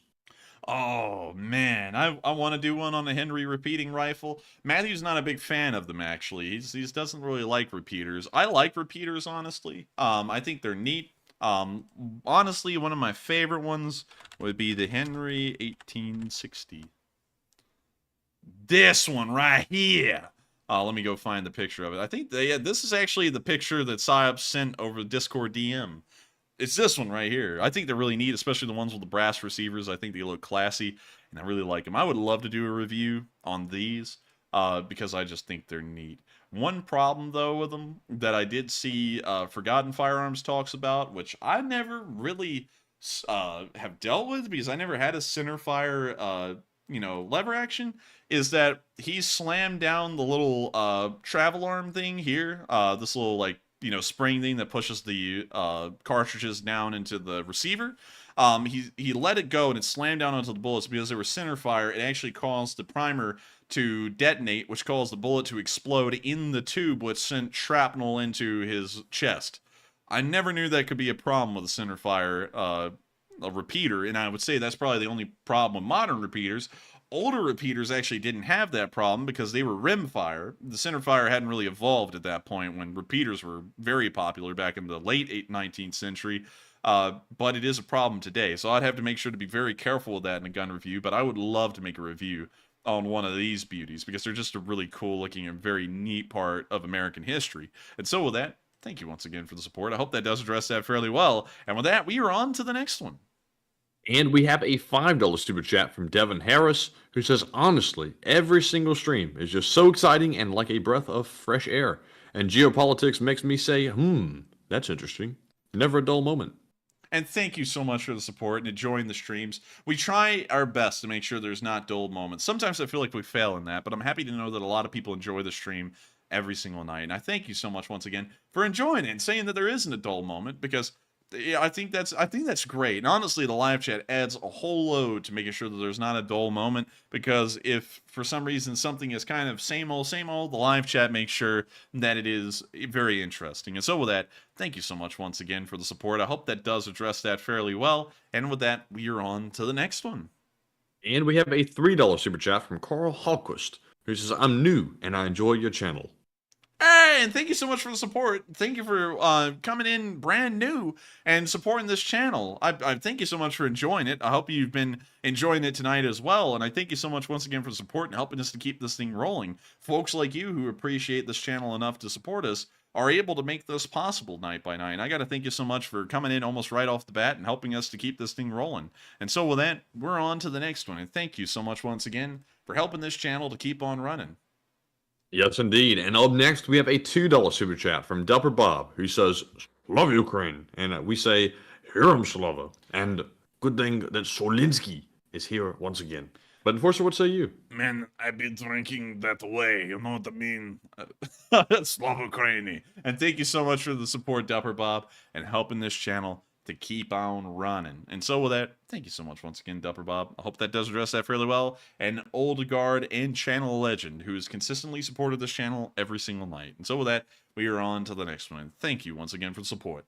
Oh, man. I want to do one on the Henry repeating rifle. Matthew's not a big fan of them, actually. He doesn't really like repeaters. I like repeaters, honestly. I think they're neat. Honestly, one of my favorite ones would be the Henry 1860. This one right here. Let me go find the picture of it. I think this is actually the picture that Psyop sent over Discord DM. It's this one right here. I think they're really neat, especially the ones with the brass receivers. I think they look classy, and I really like them. I would love to do a review on these because I just think they're neat. One problem, though, with them that I did see Forgotten Firearms talks about, which I never really have dealt with because I never had a centerfire, lever action, is that he slammed down the little travel arm thing here, this little, spring thing that pushes the cartridges down into the receiver. He let it go and it slammed down onto the bullets because they were centerfire. It actually caused the primer to detonate, which caused the bullet to explode in the tube, which sent shrapnel into his chest. I never knew that could be a problem with a centerfire a repeater, and I would say that's probably the only problem with modern repeaters. Older repeaters actually didn't have that problem because they were rimfire. The centerfire hadn't really evolved at that point when repeaters were very popular back in the late 19th century. But it is a problem today, so I'd have to make sure to be very careful with that in a gun review, but I would love to make a review on one of these beauties because they're just a really cool looking and very neat part of American history. And so with that, thank you once again for the support. I hope that does address that fairly well. And with that, we are on to the next one. And we have a $5 super chat from Devin Harris, who says, honestly, every single stream is just so exciting and like a breath of fresh air. And geopolitics makes me say, that's interesting. Never a dull moment. And thank you so much for the support and enjoying the streams. We try our best to make sure there's not dull moments. Sometimes I feel like we fail in that, but I'm happy to know that a lot of people enjoy the stream every single night. And I thank you so much once again for enjoying it and saying that there isn't a dull moment, because I think that's great. And honestly, the live chat adds a whole load to making sure that there's not a dull moment, because if for some reason something is kind of same old, the live chat makes sure that it is very interesting. And so with that, thank you so much once again for the support. I hope that does address that fairly well. And with that, we are on to the next one. And we have a $3 super chat from Carl Hallquist, who says, I'm new and I enjoy your channel. Hey, and thank you so much for the support. Thank you for coming in brand new and supporting this channel. I thank you so much for enjoying it. I hope you've been enjoying it tonight as well. And I thank you so much once again for the support and helping us to keep this thing rolling. Folks like you who appreciate this channel enough to support us are able to make this possible night by night. And I got to thank you so much for coming in almost right off the bat and helping us to keep this thing rolling. And so with that, we're on to the next one. And thank you so much once again for helping this channel to keep on running. Yes, indeed. And up next, we have a $2 super chat from Dupper Bob, who says, Slava Ukraine. And we say, Heram Slava. And good thing that Zelenskyy is here once again. But Enforcer, what say you? Man, I've been drinking that way, you know what I mean? Slava Ukraini. And thank you so much for the support, Dupper Bob, and helping this channel to keep on running. And so with that, thank you so much once again, Dupper Bob. I hope that does address that fairly well. An old guard and channel legend who has consistently supported this channel every single night. And so with that, we are on to the next one. And thank you once again for the support.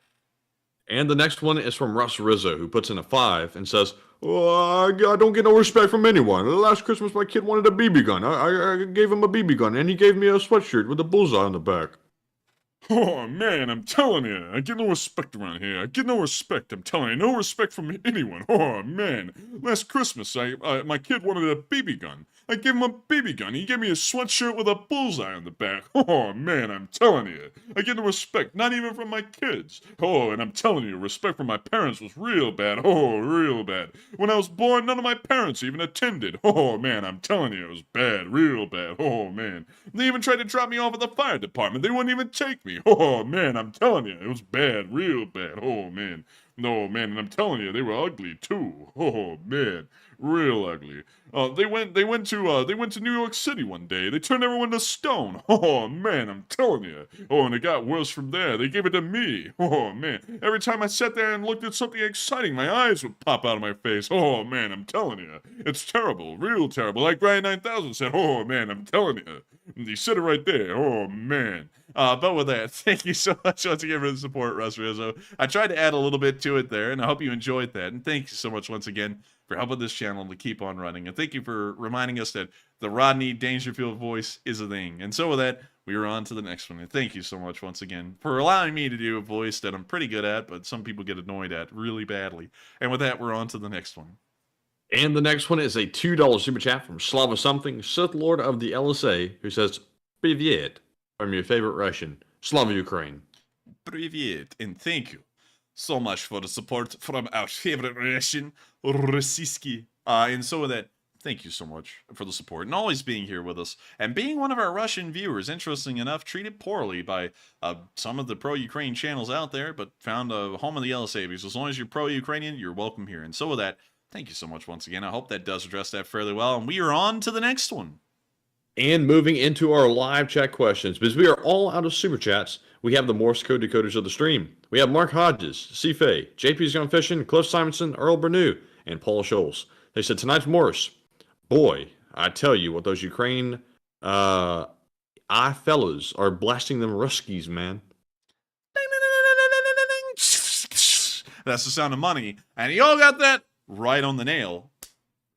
And the next one is from Russ Rizzo, who puts in a 5 and says, I don't get no respect from anyone. Last Christmas, my kid wanted a BB gun. I gave him a BB gun, and he gave me a sweatshirt with a bullseye on the back. Oh, man, I'm telling you, I get no respect around here. I get no respect, I'm telling you. No respect from anyone. Oh, man. Last Christmas, my kid wanted a BB gun. I gave him a BB gun. He gave me a sweatshirt with a bullseye on the back. Oh, man, I'm telling you. I get no respect, not even from my kids. Oh, and I'm telling you, respect from my parents was real bad. Oh, real bad. When I was born, none of my parents even attended. Oh, man, I'm telling you, it was bad, real bad. Oh, man. They even tried to drop me off at the fire department. They wouldn't even take me. Oh, man, I'm telling you, it was bad, real bad. Oh, man. No, man, and I'm telling you, they were ugly, too. Oh, man, real ugly. They went to New York City one day. They turned everyone to stone. Oh, man, I'm telling you. Oh, and it got worse from there. They gave it to me. Oh, man. Every time I sat there and looked at something exciting, my eyes would pop out of my face. Oh, man, I'm telling you. It's terrible, real terrible. Like Brian 9000 said, oh, man, I'm telling you. And he said it right there. Oh, man. But with that, thank you so much once again for the support, Russ Rizzo. I tried to add a little bit to it there, and I hope you enjoyed that. And thank you so much once again for helping this channel to keep on running. And thank you for reminding us that the Rodney Dangerfield voice is a thing. And so with that, we are on to the next one. And thank you so much once again for allowing me to do a voice that I'm pretty good at, but some people get annoyed at really badly. And with that, we're on to the next one. And the next one is a $2 super chat from Slava Something, Sith Lord of the LSA, who says, Privyet, from your favorite Russian, Slava Ukraine. Privyet, and thank you so much for the support from our favorite Russian, Rossiyski. And so with that, thank you so much for the support and always being here with us. And being one of our Russian viewers, interesting enough, treated poorly by some of the pro-Ukraine channels out there, but found a home in the LSA, because as long as you're pro-Ukrainian, you're welcome here. And so with that, thank you so much once again. I hope that does address that fairly well. And we are on to the next one. And moving into our live chat questions, because we are all out of super chats, we have the Morse code decoders of the stream. We have Mark Hodges, C-Fay, JP's Gone Fishing, Cliff Simonson, Earl Bernew, and Paul Scholes. They said, tonight's Morse. Boy, I tell you what, those Ukraine fellas are blasting them Ruskies, man. That's the sound of money. And y'all got that right on the nail.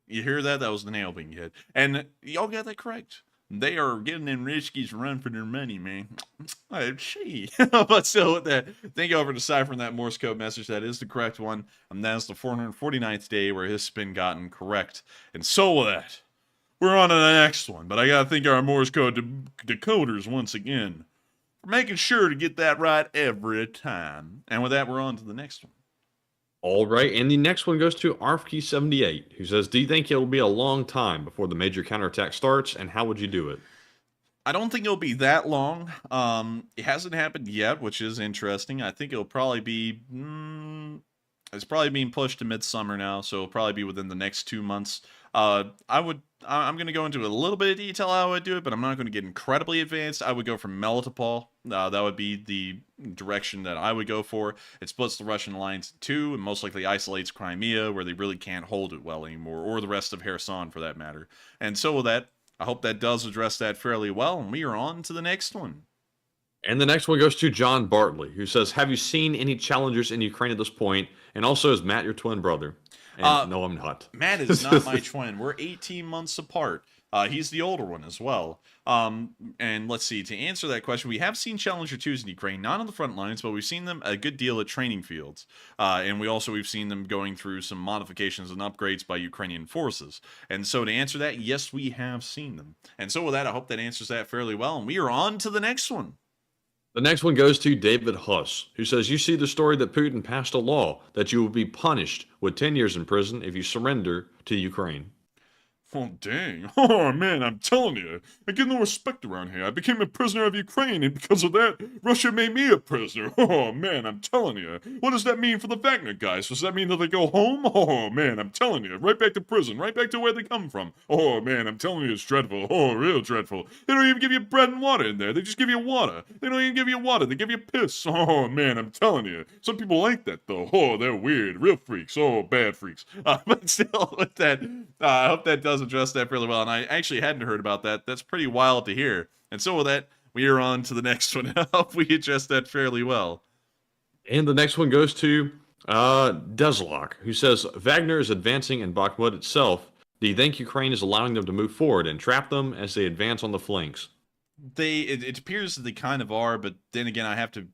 You hear that? That was the nail being hit. And y'all got that correct. They are getting them Ruskies run for their money, man. Oh, gee. But still, with that, thank you all for deciphering that Morse code message. That is the correct one. And that's the 449th day where his spin gotten correct. And so with that, we're on to the next one. But I got to thank our Morse code decoders once again for making sure to get that right every time. And with that, we're on to the next one. All right, and the next one goes to Arfkey78, who says, do you think it'll be a long time before the major counterattack starts, and how would you do it? I don't think it'll be that long. It hasn't happened yet, which is interesting. I think it'll probably be... it's probably being pushed to midsummer now, so it'll probably be within the next 2 months. I'm going to go into a little bit of detail how I would do it, but I'm not going to get incredibly advanced. I would go from Melitopol. That would be the direction that I would go for. It splits the Russian alliance in two, and most likely isolates Crimea, where they really can't hold it well anymore, or the rest of Kherson, for that matter. And so with that, I hope that does address that fairly well, and we are on to the next one. And the next one goes to John Bartley, who says, have you seen any challengers in Ukraine at this point? And also, is Matt your twin brother? And no, I'm not. Matt is not my twin. We're 18 months apart. He's the older one as well. And let's see, to answer that question, we have seen Challenger 2s in Ukraine, not on the front lines, but we've seen them a good deal at training fields. And we've seen them going through some modifications and upgrades by Ukrainian forces. And so to answer that, yes, we have seen them. And so with that, I hope that answers that fairly well. And we are on to the next one. The next one goes to David Huss, who says, you see the story that Putin passed a law that you will be punished with 10 years in prison if you surrender to Ukraine. Oh, dang. Oh, man, I'm telling you. I get no respect around here. I became a prisoner of Ukraine, and because of that, Russia made me a prisoner. Oh, man, I'm telling you. What does that mean for the Wagner guys? Does that mean that they go home? Oh, man, I'm telling you. Right back to prison. Right back to where they come from. Oh, man, I'm telling you, it's dreadful. Oh, real dreadful. They don't even give you bread and water in there. They just give you water. They don't even give you water. They give you piss. Oh, man, I'm telling you. Some people like that, though. Oh, they're weird. Real freaks. Oh, bad freaks. But still, with that, I hope that does address that fairly well, and I actually hadn't heard about that. That's pretty wild to hear. And so with that, we are on to the next one. I hope we addressed that fairly well. And the next one goes to Deslock, who says, Wagner is advancing in Bakhmut itself. Do you think Ukraine is allowing them to move forward and trap them as they advance on the flanks? It appears that they kind of are, but then again, I have to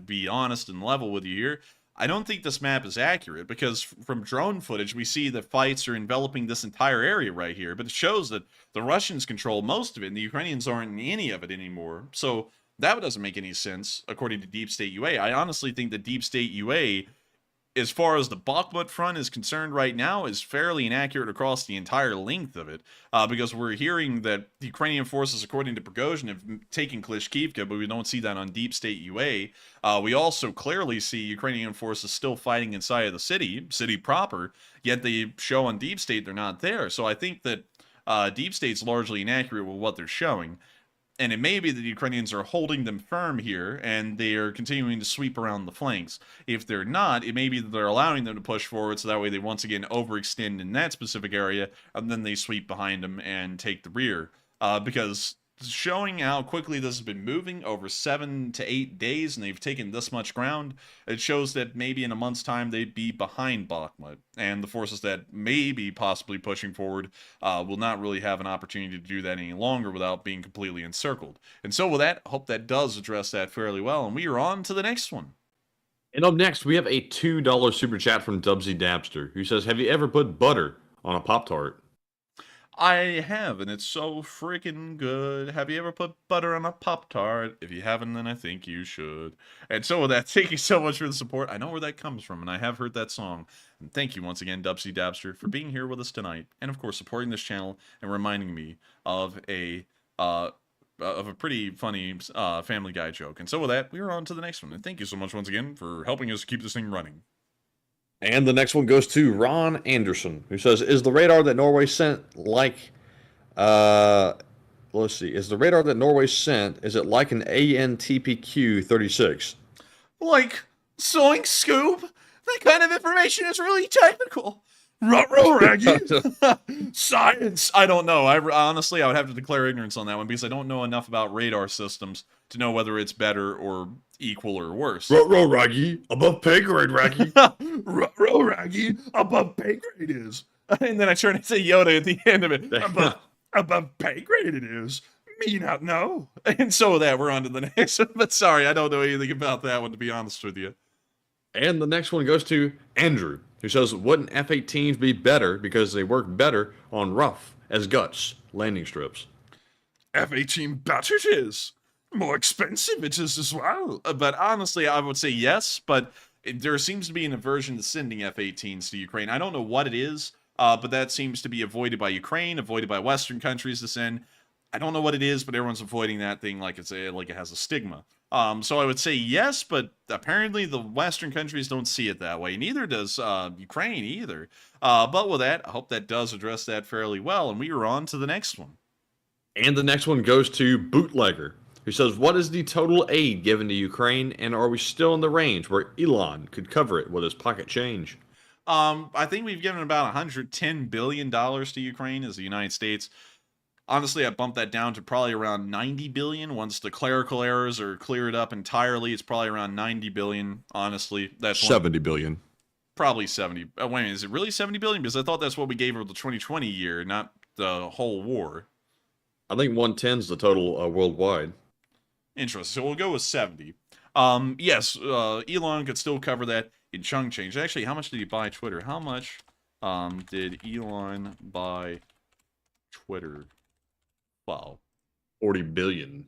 be honest and level with you here. I don't think this map is accurate, because from drone footage, we see that fights are enveloping this entire area right here, but it shows that the Russians control most of it, and the Ukrainians aren't in any of it anymore. So that doesn't make any sense, according to Deep State UA. I honestly think that Deep State UA, as far as the Bakhmut front is concerned right now, is fairly inaccurate across the entire length of it, because we're hearing that the Ukrainian forces, according to Prigozhin, have taken Klishkivka, but we don't see that on Deep State UA. We also clearly see Ukrainian forces still fighting inside of the city proper, yet they show on Deep State they're not there. So I think that Deep State's largely inaccurate with what they're showing. And it may be that the Ukrainians are holding them firm here, and they are continuing to sweep around the flanks. If they're not, it may be that they're allowing them to push forward, so that way they once again overextend in that specific area, and then they sweep behind them and take the rear. Because showing how quickly this has been moving over 7 to 8 days, and they've taken this much ground, it shows that maybe in a month's time they'd be behind Bakhmut, and the forces that may be possibly pushing forward will not really have an opportunity to do that any longer without being completely encircled. And so with that, I hope that does address that fairly well, and we are on to the next one. And up next, we have a $2 super chat from Dubsy Dabster, who says, have you ever put butter on a Pop-Tart? I have, and it's so freaking good. Have you ever put butter on a Pop-Tart? If you haven't, then I think you should. And so with that, thank you so much for the support. I know where that comes from, and I have heard that song. And thank you once again, Dubsy Dabster, for being here with us tonight, and of course, supporting this channel and reminding me of a pretty funny Family Guy joke. And so with that, we are on to the next one. And thank you so much once again for helping us keep this thing running. And the next one goes to Ron Anderson, who says, is the radar that Norway sent like, let's see, is the radar that Norway sent, is it like an ANTPQ-36? Like, Soink Scoop? That kind of information is really technical. Ruh-roh, Raggy. Science. I don't know. Honestly, I would have to declare ignorance on that one, because I don't know enough about radar systems to know whether it's better or equal or worse. Ruh-roh, Raggy. Above pay grade, Raggy. Ruh-roh, Raggy. Above pay grade is. And then I turn into Yoda at the end of it. Above pay grade it is. Me not know. And so with that, we're on to the next one. But sorry, I don't know anything about that one, to be honest with you. And the next one goes to Andrew, who says, wouldn't F-18s be better because they work better on rough as guts landing strips? F-18 better it is. More expensive it is as well. But honestly, I would say yes, but there seems to be an aversion to sending F-18s to Ukraine. I don't know what it is, but that seems to be avoided by Ukraine, avoided by Western countries to send. I don't know what it is, but everyone's avoiding that thing like it has a stigma. So I would say yes, but apparently the Western countries don't see it that way. Neither does Ukraine either. But with that, I hope that does address that fairly well, and we are on to the next one. And the next one goes to Bootlegger, who says, what is the total aid given to Ukraine, and are we still in the range where Elon could cover it with his pocket change? I think we've given about $110 billion to Ukraine as the United States. Honestly, I bumped that down to probably around 90 billion. Once the clerical errors are cleared up entirely, it's probably around 90 billion. Honestly, that's 70 billion. Probably 70. Wait a minute, is it really 70 billion? Because I thought that's what we gave over the 2020 year, not the whole war. I think 110 is the total worldwide. Interesting. So we'll go with 70. Yes, Elon could still cover that in chunk change. Actually, how much did he buy Twitter? How much did Elon buy Twitter? Wow. 40 billion.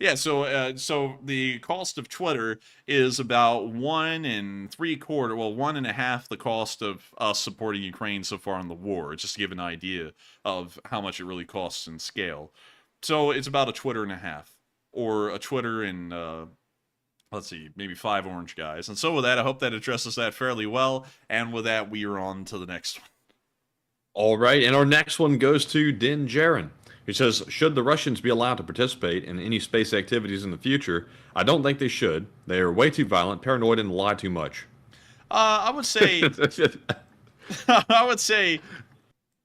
Yeah, so the cost of Twitter is about 1.75, well, 1.5 the cost of us supporting Ukraine so far in the war, just to give an idea of how much it really costs in scale. So it's about a Twitter and a half, or a Twitter and, let's see, maybe 5 orange guys. And so with that, I hope that addresses that fairly well, and with that, we are on to the next one. All right, and our next one goes to Din Djarin. He says, should the Russians be allowed to participate in any space activities in the future? I don't think they should. They are way too violent, paranoid, and lie too much. I would say... I would say...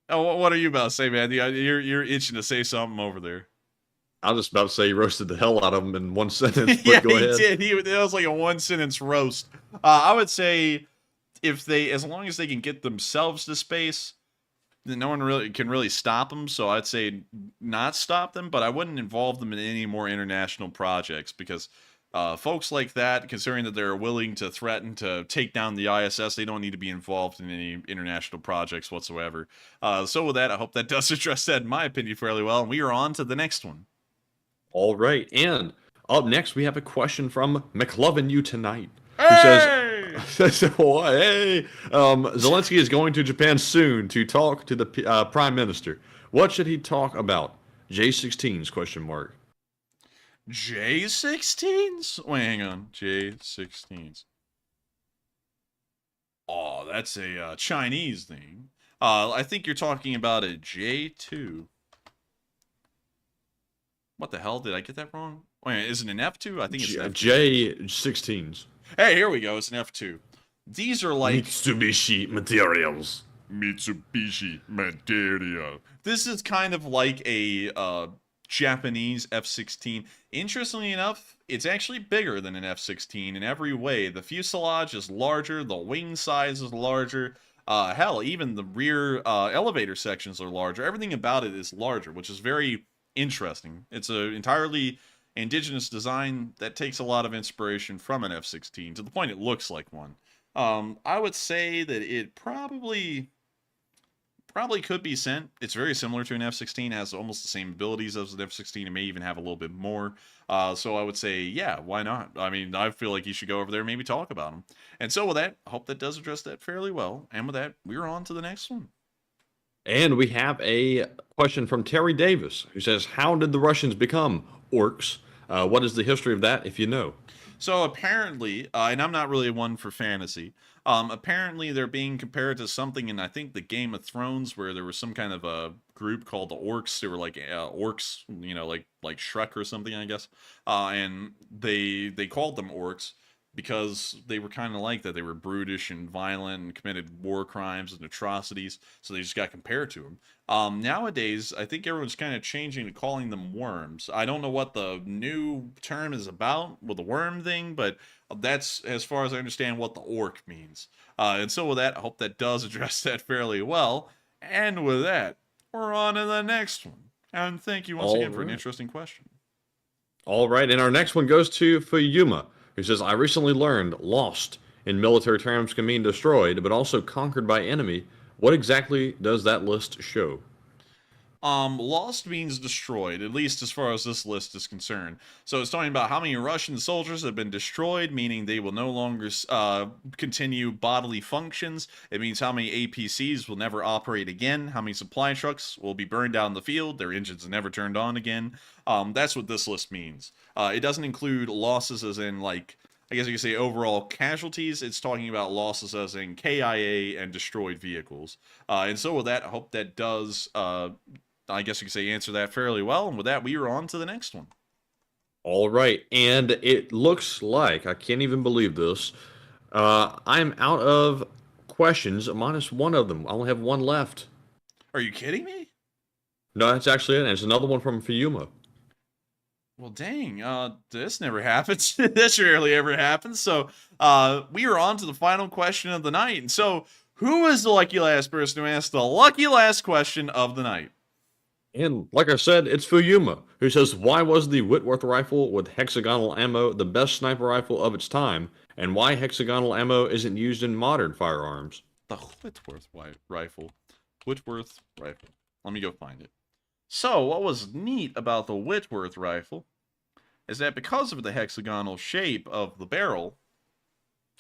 Oh, what are you about to say, man? You're itching to say something over there. I was just about to say he roasted the hell out of him in one sentence, but yeah, go ahead. He did. It was like a one-sentence roast. I would say as long as they can get themselves to space, then no one really can stop them. So I'd say not stop them, but I wouldn't involve them in any more international projects because folks like that, considering that they're willing to threaten to take down the ISS, they don't need to be involved in any international projects whatsoever. So with that, I hope that does address that, in my opinion, fairly well. And we are on to the next one. All right, and up next we have a question from McLovin You Tonight, who says, "Hey, Zelenskyy is going to Japan soon to talk to the Prime Minister. What should he talk about? J-16s? Question mark. J-16s? Wait, hang on. J-16s. Oh, that's a Chinese thing. I think you're talking about a J2. What the hell? Did I get that wrong? Wait, is it an F2? I think it's an F2. J-16s. Hey, here we go. It's an F2. These are like... Mitsubishi Materials. Mitsubishi Material. This is kind of like a Japanese F-16. Interestingly enough, it's actually bigger than an F-16 in every way. The fuselage is larger. The wing size is larger. Hell, even the rear elevator sections are larger. Everything about it is larger, which is very... interesting. It's an entirely indigenous design that takes a lot of inspiration from an F-16 to the point it looks like one. I would say that it probably could be sent. It's very similar to an F-16, has almost the same abilities as an F-16. It may even have a little bit more. So I would say, yeah, why not? I mean, I feel like you should go over there and maybe talk about them. And so with that, I hope that does address that fairly well. And with that, we're on to the next one. And we have a question from Terry Davis, who says, how did the Russians become orcs? What is the history of that, if you know? So apparently, and I'm not really one for fantasy, apparently they're being compared to something in, I think, the Game of Thrones, where there was some kind of a group called the Orcs. They were like orcs, you know, like Shrek or something, I guess. And they called them orcs because they were kind of like that. They were brutish and violent and committed war crimes and atrocities, so they just got compared to them. Nowadays, I think everyone's kind of changing to calling them worms. I don't know what the new term is about with the worm thing, but that's, as far as I understand, what the orc means. And so with that, I hope that does address that fairly well. And with that, we're on to the next one. And thank you once again for an interesting question. All right, and our next one goes to Fuyuma, who says, I recently learned lost in military terms can mean destroyed, but also conquered by enemy. What exactly does that list show? Lost means destroyed, at least as far as this list is concerned. So it's talking about how many Russian soldiers have been destroyed, meaning they will no longer continue bodily functions. It means how many APCs will never operate again, how many supply trucks will be burned out in the field, their engines are never turned on again. That's what this list means. It doesn't include losses as in, like, I guess you could say overall casualties. It's talking about losses as in KIA and destroyed vehicles. And so with that, I hope that does, I guess you could say, answer that fairly well. And with that, we are on to the next one. All right, and it looks like, I can't even believe this, I'm out of questions, minus one of them. I only have one left. Are you kidding me? No, that's actually it. There's another one from Fuyuma. Well, dang, this never happens. This rarely ever happens. So, we are on to the final question of the night. And so, who is the lucky last person who asked the lucky last question of the night? And like I said, it's Fuyuma, who says, why was the Whitworth rifle with hexagonal ammo the best sniper rifle of its time, and why hexagonal ammo isn't used in modern firearms? The Whitworth rifle. Whitworth rifle. Let me go find it. So, what was neat about the Whitworth rifle is that because of the hexagonal shape of the barrel,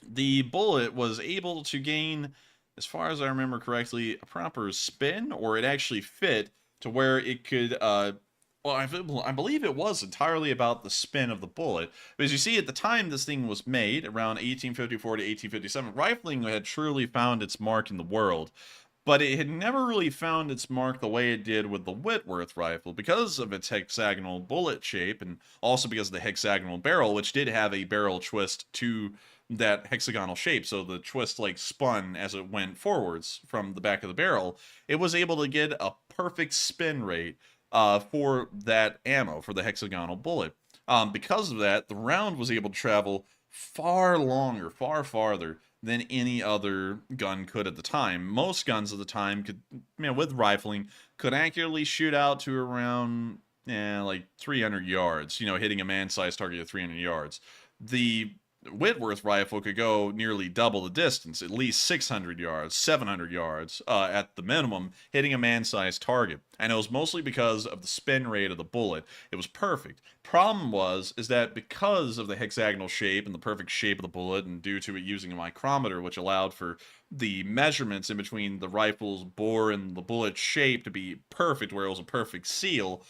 the bullet was able to gain, as far as I remember correctly, a proper spin, or it actually fit to where it could, well, I believe it was entirely about the spin of the bullet. But as you see, at the time this thing was made, around 1854 to 1857, rifling had truly found its mark in the world. But it had never really found its mark the way it did with the Whitworth rifle because of its hexagonal bullet shape, and also because of the hexagonal barrel, which did have a barrel twist to that hexagonal shape, so the twist like spun as it went forwards from the back of the barrel. It was able to get a perfect spin rate for that ammo, for the hexagonal bullet. Because of that, the round was able to travel far longer, far farther than any other gun could at the time. Most guns at the time could, with rifling, could accurately shoot out to around, like 300 yards, hitting a man-sized target at 300 yards. The Whitworth rifle could go nearly double the distance, at least 600 yards, 700 yards at the minimum, hitting a man-sized target. And it was mostly because of the spin rate of the bullet. It was perfect. Problem is that because of the hexagonal shape and the perfect shape of the bullet, and due to it using a micrometer, which allowed for the measurements in between the rifle's bore and the bullet shape to be perfect, where it was a perfect seal,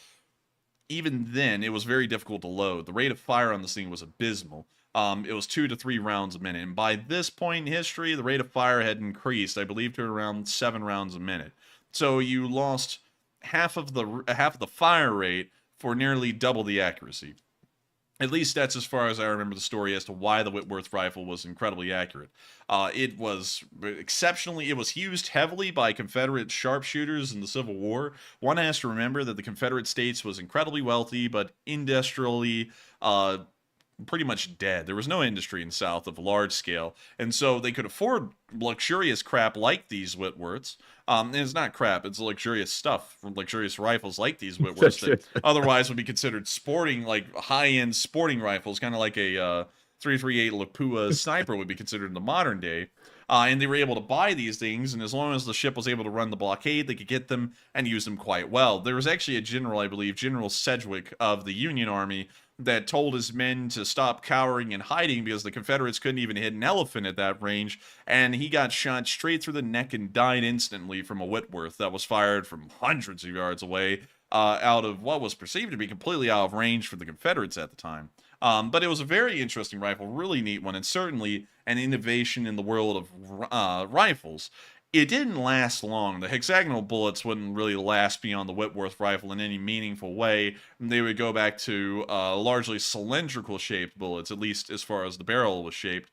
even then, it was very difficult to load. The rate of fire on this thing was abysmal. It was 2 to 3 rounds a minute. And by this point in history, the rate of fire had increased, I believe, to around 7 rounds a minute. So you lost half of the fire rate for nearly double the accuracy. At least that's as far as I remember the story as to why the Whitworth rifle was incredibly accurate. It was used heavily by Confederate sharpshooters in the Civil War. One has to remember that the Confederate States was incredibly wealthy, but industrially, pretty much dead. There was no industry in the South of large scale, and so they could afford luxurious crap like these Whitworths. And it's not crap, it's luxurious stuff from luxurious rifles like these Whitworths that otherwise would be considered sporting, like high-end sporting rifles, kind of like a 338 Lapua sniper would be considered in the modern day. And they were able to buy these things, and as long as the ship was able to run the blockade, they could get them and use them quite well. There was actually a general, I believe, General Sedgwick of the Union Army, that told his men to stop cowering and hiding because the Confederates couldn't even hit an elephant at that range, and he got shot straight through the neck and died instantly from a Whitworth that was fired from hundreds of yards away, out of what was perceived to be completely out of range for the Confederates at the time. But it was a very interesting rifle, really neat one, and certainly an innovation in the world of rifles. It didn't last long. The hexagonal bullets wouldn't really last beyond the Whitworth rifle in any meaningful way. They would go back to largely cylindrical shaped bullets, at least as far as the barrel was shaped.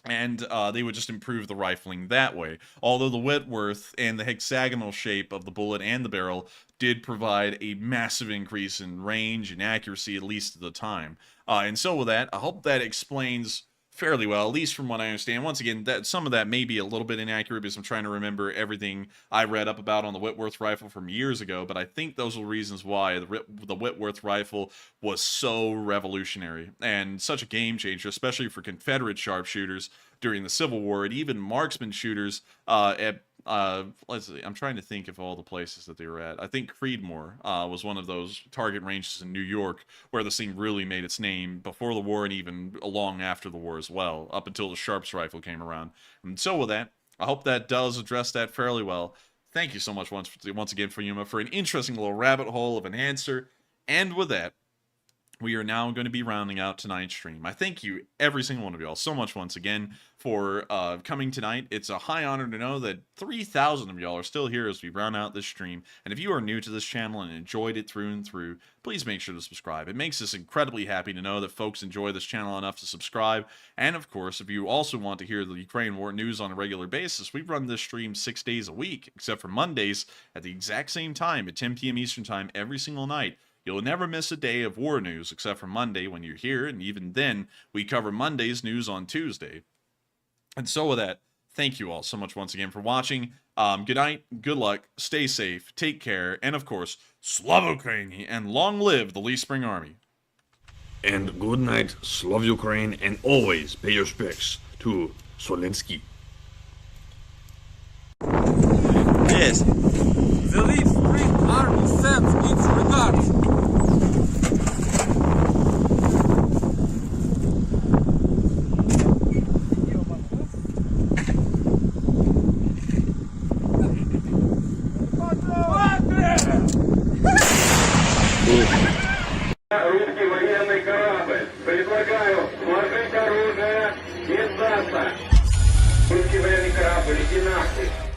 And they would just improve the rifling that way. Although the Whitworth and the hexagonal shape of the bullet and the barrel did provide a massive increase in range and accuracy, at least at the time. And so with that, I hope that explains fairly well, at least from what I understand. Once again, that some of that may be a little bit inaccurate because I'm trying to remember everything I read up about on the Whitworth rifle from years ago, but I think those are reasons why the Whitworth rifle was so revolutionary and such a game changer, especially for Confederate sharpshooters during the Civil War, and even marksman shooters at let's see, I'm trying to think of all the places that they were at. I think Creedmoor was one of those target ranges in New York where this thing really made its name before the war and even long after the war as well, up until the Sharps rifle came around. And so with that, I hope that does address that fairly well. Thank you so much once again for Yuma for an interesting little rabbit hole of an answer. And with that, we are now going to be rounding out tonight's stream. I thank you, every single one of y'all, so much once again for coming tonight. It's a high honor to know that 3,000 of y'all are still here as we round out this stream. And if you are new to this channel and enjoyed it through and through, please make sure to subscribe. It makes us incredibly happy to know that folks enjoy this channel enough to subscribe. And of course, if you also want to hear the Ukraine war news on a regular basis, we run this stream 6 days a week, except for Mondays at the exact same time at 10 p.m. Eastern Time every single night. You'll never miss a day of war news except for Monday when you're here, and even then, we cover Monday's news on Tuesday. And so with that, thank you all so much once again for watching. Good night, good luck, stay safe, take care, and of course, Slava Ukraini, and long live the Lee Spring Army. And good night, Slav Ukraine, and always pay your respects to Zelenskyy. Yes. The Lee Spring Army sends its regards. Русский военный корабль. Предлагаю сложить оружие и сдаться. Русский военный корабль, иди нахуй.